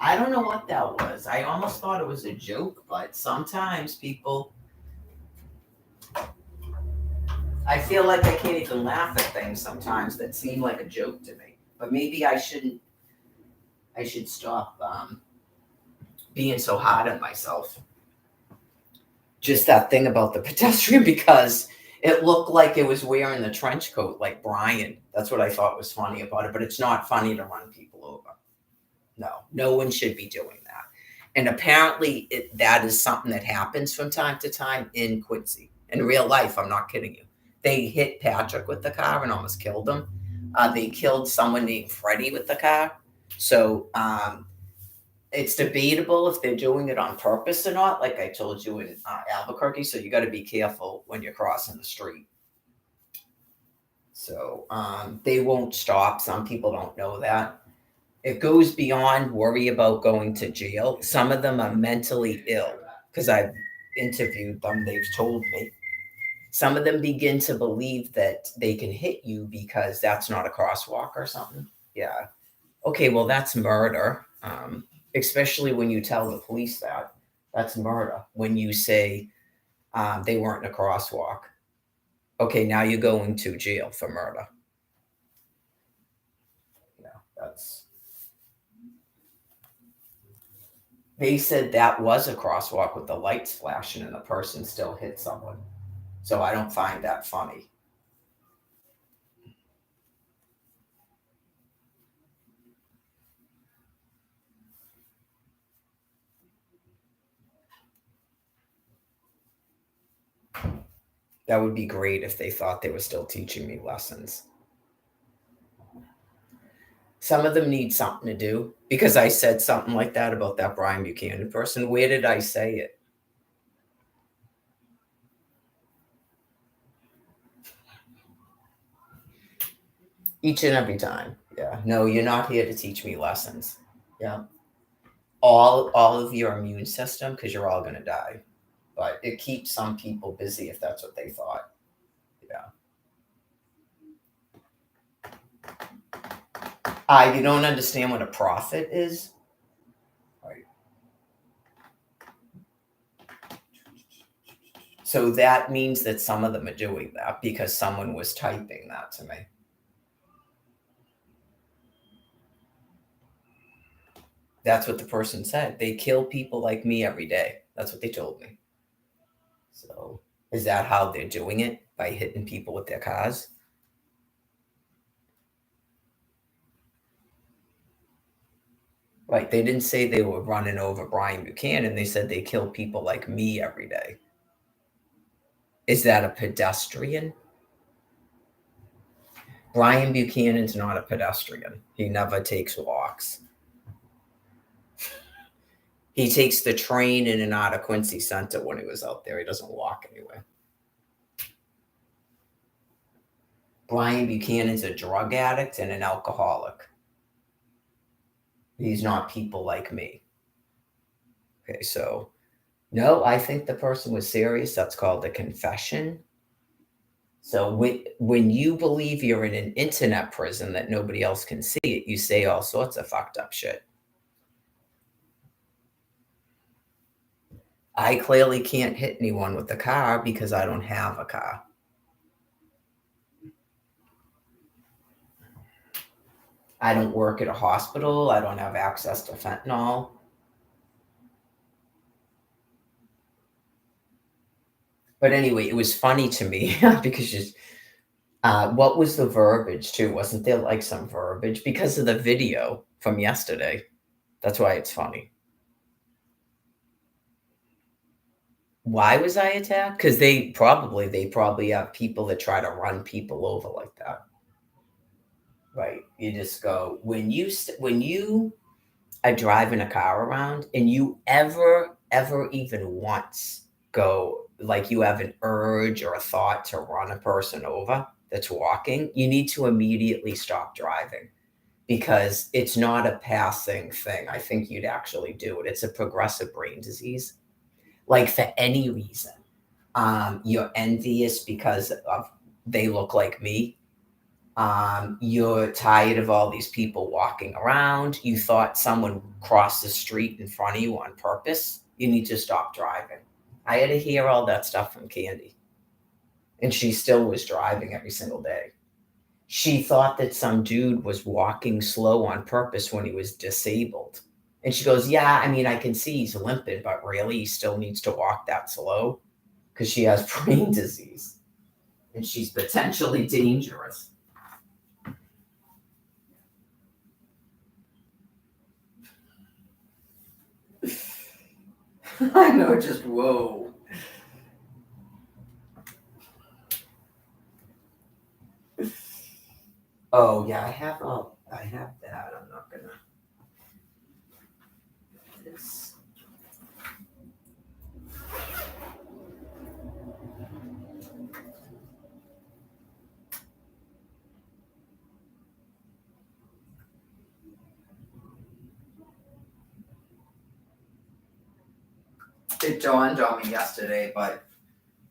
I don't know what that was. I almost thought it was a joke, but sometimes people, I feel like I can't even laugh at things sometimes that seem like a joke to me. But maybe I shouldn't, I should stop being so hard on myself. Just that thing about the pedestrian, because it looked like it was wearing the trench coat like Brian. That's what I thought was funny about it, but it's not funny to run people over. No one should be doing that. And apparently that is something that happens from time to time in Quincy. In real life, I'm not kidding you. They hit Patrick with the car and almost killed him. They killed someone named Freddie with the car. So it's debatable if they're doing it on purpose or not, like I told you in Albuquerque. So you got to be careful when you're crossing the street. So they won't stop. Some people don't know that. It goes beyond worry about going to jail. Some of them are mentally ill because I've interviewed them. They've told me. Some of them begin to believe that they can hit you because that's not a crosswalk or something. Yeah. Okay, well, that's murder. Especially when you tell the police that. That's murder. When you say they weren't in a crosswalk. Okay, now you're going to jail for murder. Yeah, that's. They said that was a crosswalk with the lights flashing and the person still hit someone. So I don't find that funny. That would be great if they thought they were still teaching me lessons. Some of them need something to do because I said something like that about that Brian Buchanan person. Where did I say it? Each and every time. Yeah. No, you're not here to teach me lessons. Yeah. All of your immune system, because you're all gonna die. But it keeps some people busy if that's what they thought. Yeah. You don't understand what a prophet is? Right. So that means that some of them are doing that because someone was typing that to me. That's what the person said. They kill people like me every day. That's what they told me. So is that how they're doing it? By hitting people with their cars? Like they didn't say they were running over Brian Buchanan. They said they kill people like me every day. Is that a pedestrian? Brian Buchanan's not a pedestrian. He never takes walks. He takes the train in and out of Quincy Center when he was out there. He doesn't walk anywhere. Brian Buchanan's a drug addict and an alcoholic. He's not people like me. Okay, so no, I think the person was serious. That's called a confession. So when you believe you're in an internet prison that nobody else can see it, you say all sorts of fucked up shit. I clearly can't hit anyone with a car because I don't have a car. I don't work at a hospital. I don't have access to fentanyl. But anyway, it was funny to me because just what was the verbiage too? Wasn't there like some verbiage because of the video from yesterday? That's why it's funny. Why was I attacked? Because they probably have people that try to run people over like that. Right. You just go when you are driving a car around and you ever even once go like you have an urge or a thought to run a person over that's walking, you need to immediately stop driving because it's not a passing thing. I think you'd actually do it. It's a progressive brain disease. Like for any reason, you're envious because of they look like me. You're tired of all these people walking around. You thought someone crossed the street in front of you on purpose. You need to stop driving. I had to hear all that stuff from Candy. And she still was driving every single day. She thought that some dude was walking slow on purpose when he was disabled. And she goes, yeah, I mean, I can see he's limping, but really he still needs to walk that slow because she has brain disease and she's potentially dangerous. I know, just whoa. Oh yeah, I have that. I'm not gonna. This. It dawned on me yesterday, but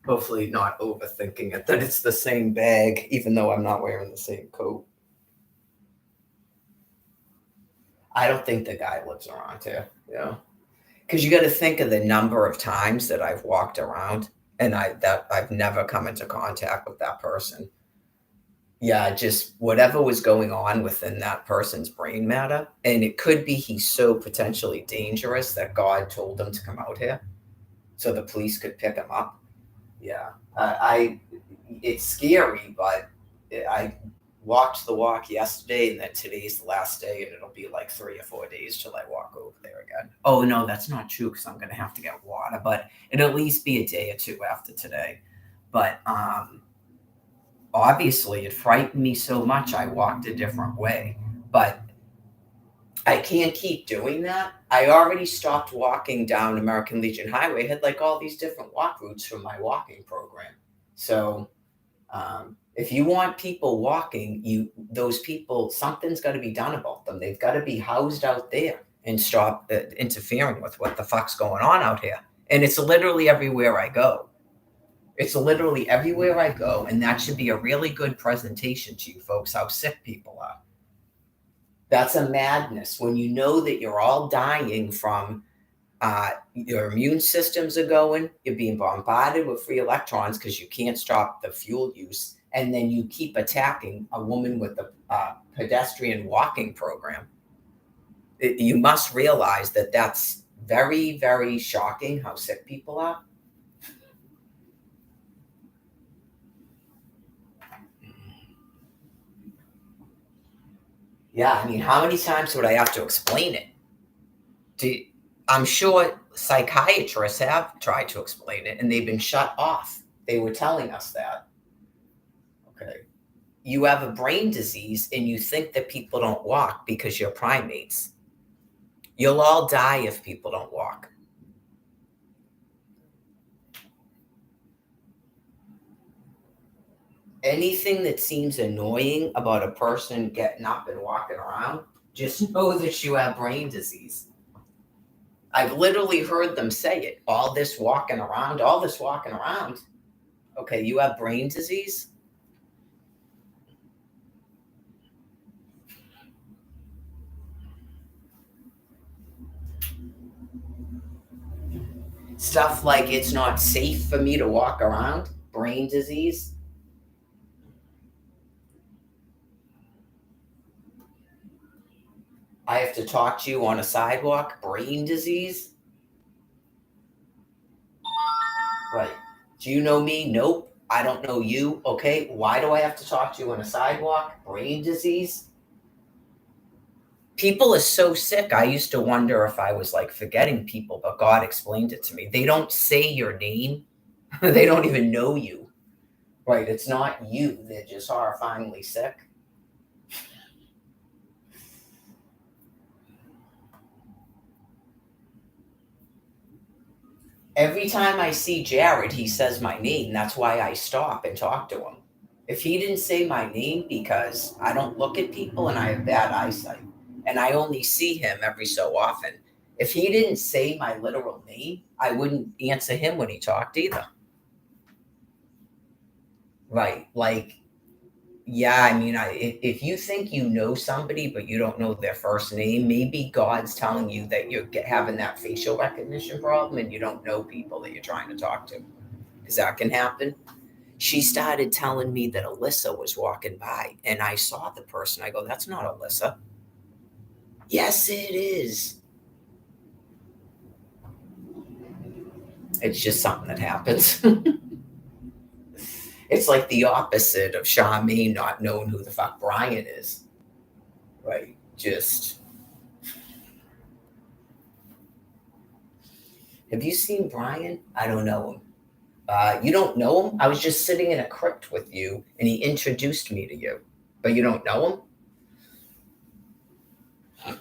hopefully not overthinking it, that it's the same bag, even though I'm not wearing the same coat. I don't think the guy lives around here, because you got to think of the number of times that I've walked around and I've never come into contact with that person. Yeah, just whatever was going on within that person's brain matter. And it could be he's so potentially dangerous that God told him to come out here so the police could pick him up. Yeah. It's scary, but I walked the walk yesterday, and then today's the last day, and it'll be like 3 or 4 days till I walk over there again. Oh, no, that's not true because I'm going to have to get water, but it'll at least be a day or two after today. But, obviously it frightened me so much I walked a different way, but I can't keep doing that. I already stopped walking down American Legion Highway. I had like all these different walk routes from my walking program. So if you want people walking, those people, something's got to be done about them. They've got to be housed out there and stop interfering with what the fuck's going on out here. And it's literally everywhere I go. It's literally everywhere I go, and that should be a really good presentation to you folks, how sick people are. That's a madness when you know that you're all dying from your immune systems are going, you're being bombarded with free electrons because you can't stop the fuel use, and then you keep attacking a woman with a pedestrian walking program. You must realize that that's very, very shocking how sick people are. Yeah, I mean, how many times would I have to explain it? I'm sure psychiatrists have tried to explain it, and they've been shut off. They were telling us that. Okay. You have a brain disease, and you think that people don't walk because you're primates. You'll all die if people don't walk. Anything that seems annoying about a person getting up and walking around, just know that you have brain disease. I've literally heard them say it. All this walking around. Okay, you have brain disease? Stuff like it's not safe for me to walk around. Brain disease. I have to talk to you on a sidewalk. Brain disease. Right. Do you know me? Nope. I don't know you. Okay. Why do I have to talk to you on a sidewalk? Brain disease. People are so sick. I used to wonder if I was like forgetting people, but God explained it to me. They don't say your name. They don't even know you. Right. It's not you. They're just horrifyingly sick. Every time I see Jared, he says my name. That's why I stop and talk to him. If he didn't say my name, because I don't look at people and I have bad eyesight, and I only see him every so often. If he didn't say my literal name, I wouldn't answer him when he talked either. Right. Like, yeah, I mean, if you think you know somebody, but you don't know their first name, maybe God's telling you that you're having that facial recognition problem and you don't know people that you're trying to talk to. Because that can happen. She started telling me that Alyssa was walking by, and I saw the person. I go, that's not Alyssa. Yes, it is. It's just something that happens. It's like the opposite of Charmaine not knowing who the fuck Brian is. Right. Just. Have you seen Brian? I don't know him. You don't know him? I was just sitting in a crypt with you, and he introduced me to you. But you don't know him?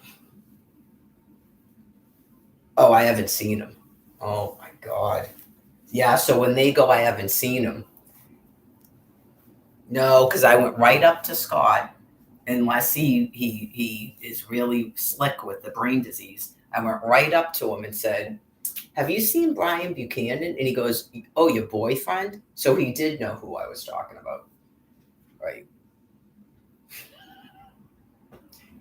Oh, I haven't seen him. Oh, my God. Yeah, so when they go, I haven't seen him. No, because I went right up to Scott, unless he is really slick with the brain disease. I went right up to him and said, have you seen Brian Buchanan? And he goes, oh, your boyfriend? So he did know who I was talking about. Right.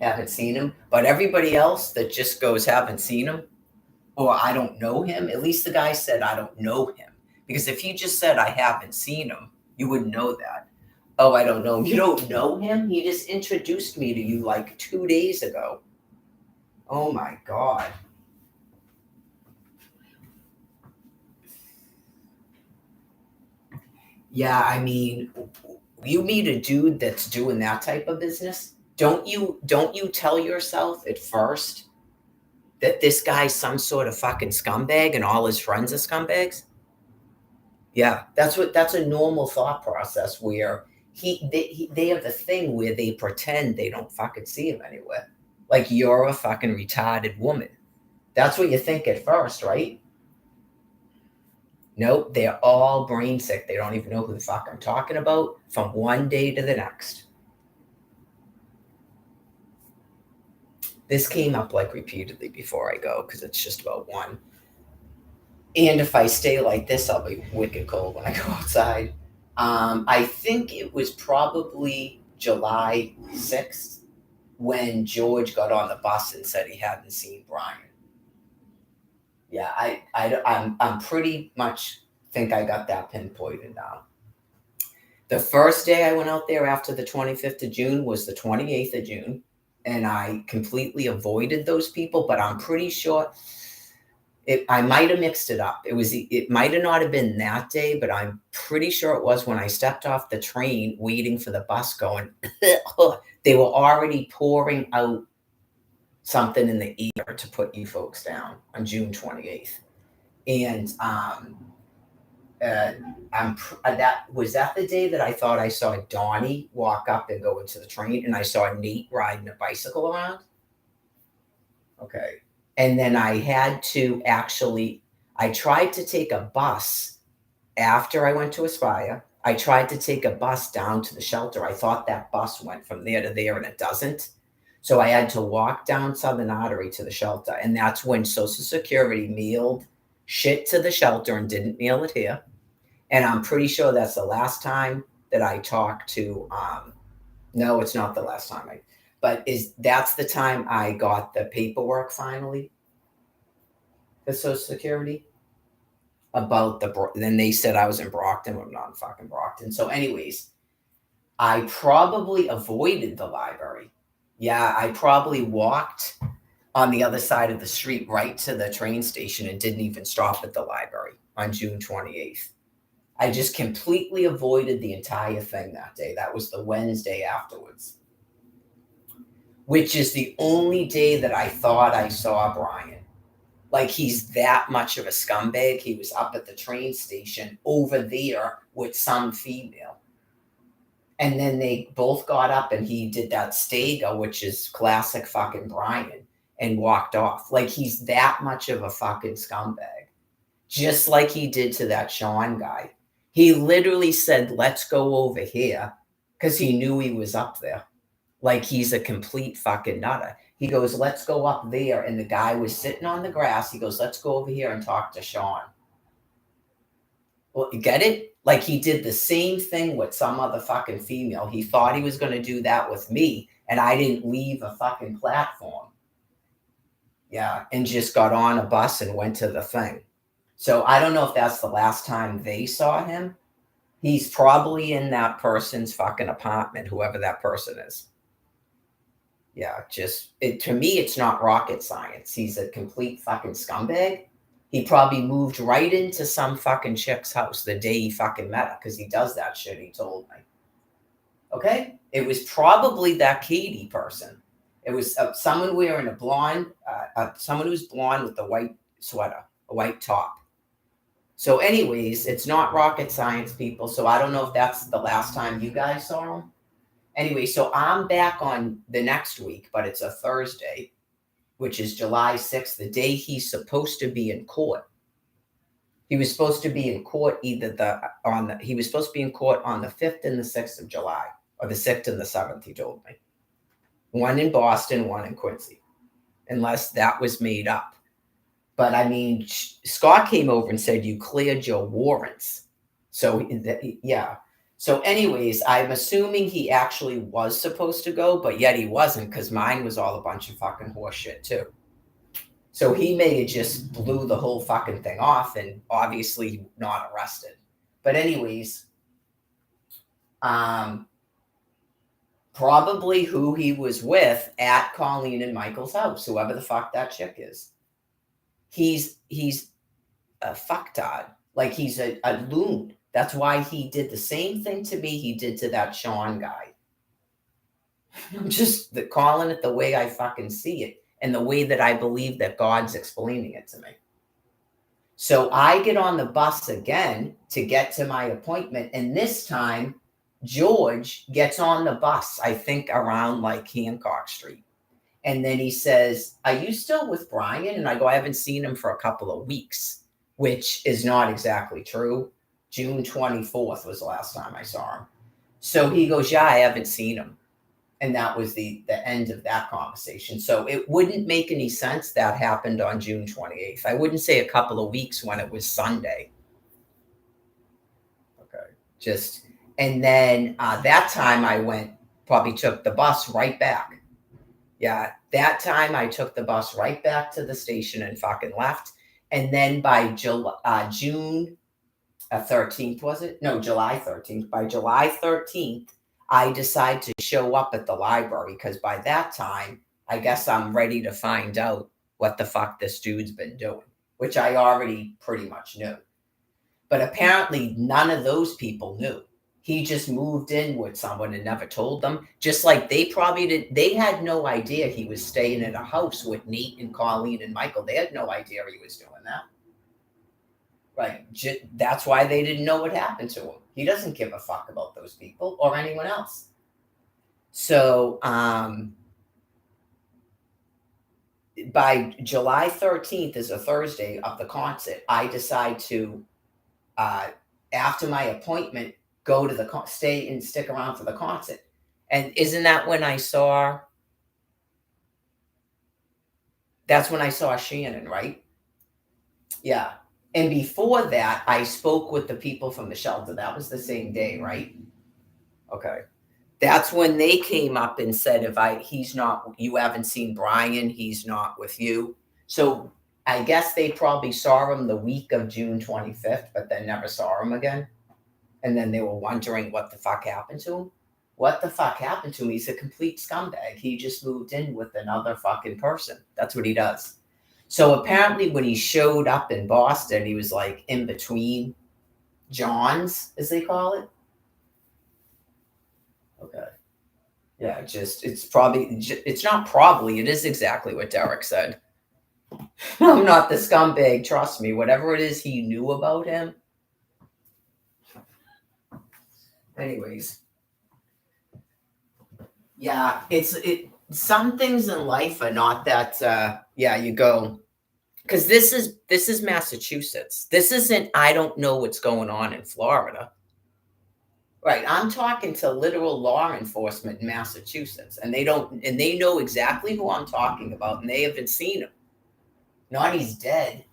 Haven't seen him. But everybody else that just goes, haven't seen him, or I don't know him, at least the guy said, I don't know him. Because if you just said, I haven't seen him, you wouldn't know that. Oh, I don't know him. You don't know him? He just introduced me to you like 2 days ago. Oh my God. Yeah, I mean, you meet a dude that's doing that type of business, don't you tell yourself at first that this guy's some sort of fucking scumbag and all his friends are scumbags? Yeah, that's a normal thought process where they have the thing where they pretend they don't fucking see him anywhere. Like you're a fucking retarded woman. That's what you think at first, right? Nope, they're all brain sick. They don't even know who the fuck I'm talking about from one day to the next. This came up like repeatedly before I go because it's just about one. And if I stay like this, I'll be wicked cold when I go outside. I think it was probably July 6th when George got on the bus and said he hadn't seen Brian. Yeah, I'm pretty much think I got that pinpointed now. The first day I went out there after the 25th of June was the 28th of June, and I completely avoided those people, but I'm pretty sure I might have mixed it up. It might have not have been that day, but I'm pretty sure it was when I stepped off the train waiting for the bus going. They were already pouring out something in the ear to put you folks down on June 28th. And that the day that I thought I saw Donnie walk up and go into the train, and I saw Nate riding a bicycle around. Okay. And then I tried to take a bus after I went to Aspire. I tried to take a bus down to the shelter. I thought that bus went from there to there, and it doesn't. So I had to walk down Southern Artery to the shelter. And that's when Social Security mailed shit to the shelter and didn't mail it here. And I'm pretty sure that's the last time that I talked to, no, it's not the last time that's the time I got the paperwork finally for Social Security about then they said I was in Brockton. I'm not in fucking Brockton. So anyways, I probably avoided the library. Yeah, I probably walked on the other side of the street right to the train station and didn't even stop at the library on June 28th. I just completely avoided the entire thing that day. That was the Wednesday afterwards, which is the only day that I thought I saw Brian. Like he's that much of a scumbag. He was up at the train station over there with some female. And then they both got up and he did that Stega, which is classic fucking Brian, and walked off. Like he's that much of a fucking scumbag. Just like he did to that Sean guy. He literally said, let's go over here, because he knew he was up there. Like he's a complete fucking nutter. He goes, let's go up there. And the guy was sitting on the grass. He goes, let's go over here and talk to Sean. Well, you get it? Like he did the same thing with some other fucking female. He thought he was going to do that with me, and I didn't leave a fucking platform. Yeah, and just got on a bus and went to the thing. So I don't know if that's the last time they saw him. He's probably in that person's fucking apartment, whoever that person is. Yeah, to me, it's not rocket science. He's a complete fucking scumbag. He probably moved right into some fucking chick's house the day he fucking met her, because he does that shit, he told me. Okay? It was probably that Katie person. It was someone wearing a blonde, someone who's blonde with a white sweater, a white top. So anyways, it's not rocket science, people. So I don't know if that's the last time you guys saw him. Anyway, so I'm back on the next week, but it's a Thursday, which is July 6th, the day he's supposed to be in court. He was supposed to be in court he was supposed to be in court on the 5th and the 6th of July, or the 6th and the 7th, he told me. One in Boston, one in Quincy, unless that was made up. But I mean, Scott came over and said, you cleared your warrants. So, yeah. So anyways, I'm assuming he actually was supposed to go, but yet he wasn't, because mine was all a bunch of fucking horse shit too. So he may have just blew the whole fucking thing off and obviously not arrested. But anyways, Probably who he was with at Colleen and Michael's house, whoever the fuck that chick is. He's a fucktard. Like he's a loon. That's why he did the same thing to me he did to that Sean guy. I'm just calling it the way I fucking see it and the way that I believe that God's explaining it to me. So I get on the bus again to get to my appointment. And this time, George gets on the bus, I think around like Hancock Street. And then he says, "Are you still with Brian?" And I go, "I haven't seen him for a couple of weeks," which is not exactly true. June 24th was the last time I saw him. So he goes, "Yeah, I haven't seen him." And that was the end of that conversation. So it wouldn't make any sense that happened on June 28th. I wouldn't say a couple of weeks when it was Sunday. Okay. And then that time I probably took the bus right back. Yeah, that time I took the bus right back to the station and fucking left. And then by June 13th, was it? No, July 13th. By July 13th, I decide to show up at the library because by that time, I guess I'm ready to find out what the fuck this dude's been doing, which I already pretty much knew. But apparently none of those people knew. He just moved in with someone and never told them. Just like they probably did. They had no idea he was staying in a house with Nate and Colleen and Michael. They had no idea he was doing that. Right. That's why they didn't know what happened to him. He doesn't give a fuck about those people or anyone else. So by July 13th is a Thursday of the concert. I decide to, after my appointment, go to the stay and stick around for the concert. And isn't that when I saw? That's when I saw Shannon, right? Yeah. And before that, I spoke with the people from the shelter. That was the same day, right? Okay. That's when they came up and said, you haven't seen Brian, he's not with you. So I guess they probably saw him the week of June 25th, but then never saw him again. And then they were wondering what the fuck happened to him. What the fuck happened to him? He's a complete scumbag. He just moved in with another fucking person. That's what he does. So apparently when he showed up in Boston, he was like in between Johns, as they call it. Okay. Yeah, it is exactly what Derek said. I'm not the scumbag, trust me. Whatever it is he knew about him. Anyways. Yeah, some things in life are not that you go, because this is Massachusetts. This isn't, I don't know what's going on in Florida. Right, I'm talking to literal law enforcement in Massachusetts, and they know exactly who I'm talking about, and they haven't seen him. Not he's dead.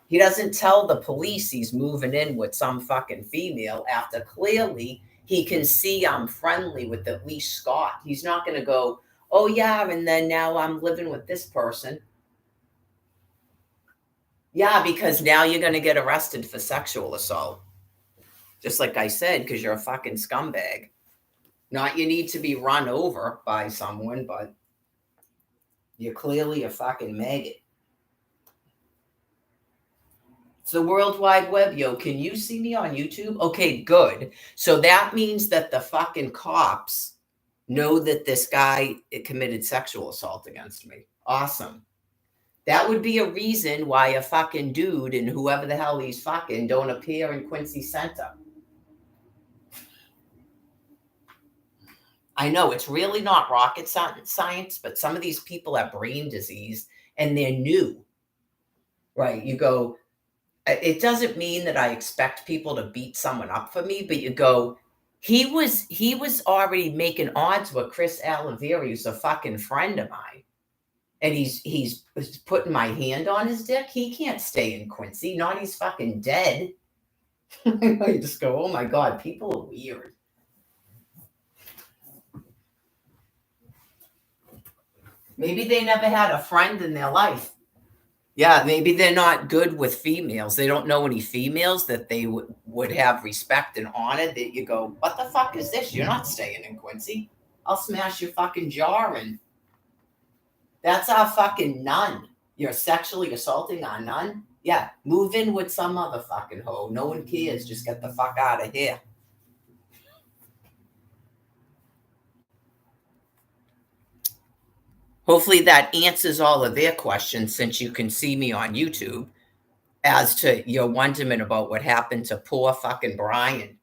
He doesn't tell the police he's moving in with some fucking female after clearly he can see I'm friendly with at least Scott. He's not going to go, "Oh yeah, and then now I'm living with this person." Yeah, because now you're going to get arrested for sexual assault. Just like I said, because you're a fucking scumbag. Not you need to be run over by someone, but you're clearly a fucking maggot. It's the World Wide Web, yo. Can you see me on YouTube? Okay, good. So that means that the fucking cops know that this guy committed sexual assault against me. Awesome. That would be a reason why a fucking dude and whoever the hell he's fucking don't appear in Quincy Center. I know it's really not rocket science, but some of these people have brain disease and they're new. Right? You go, it doesn't mean that I expect people to beat someone up for me, but you go, he was already making odds with Chris Alaveri, who's a fucking friend of mine. And he's putting my hand on his dick. He can't stay in Quincy. Not he's fucking dead. You just go, oh my God, people are weird. Maybe they never had a friend in their life. Yeah, maybe they're not good with females. They don't know any females that they would have respect and honor, that you go, what the fuck is this? You're not staying in Quincy. I'll smash your fucking jaw in. That's our fucking nun. You're sexually assaulting our nun? Yeah, move in with some other fucking hoe. No one cares. Just get the fuck out of here. Hopefully that answers all of their questions, since you can see me on YouTube, as to your wonderment about what happened to poor fucking Brian.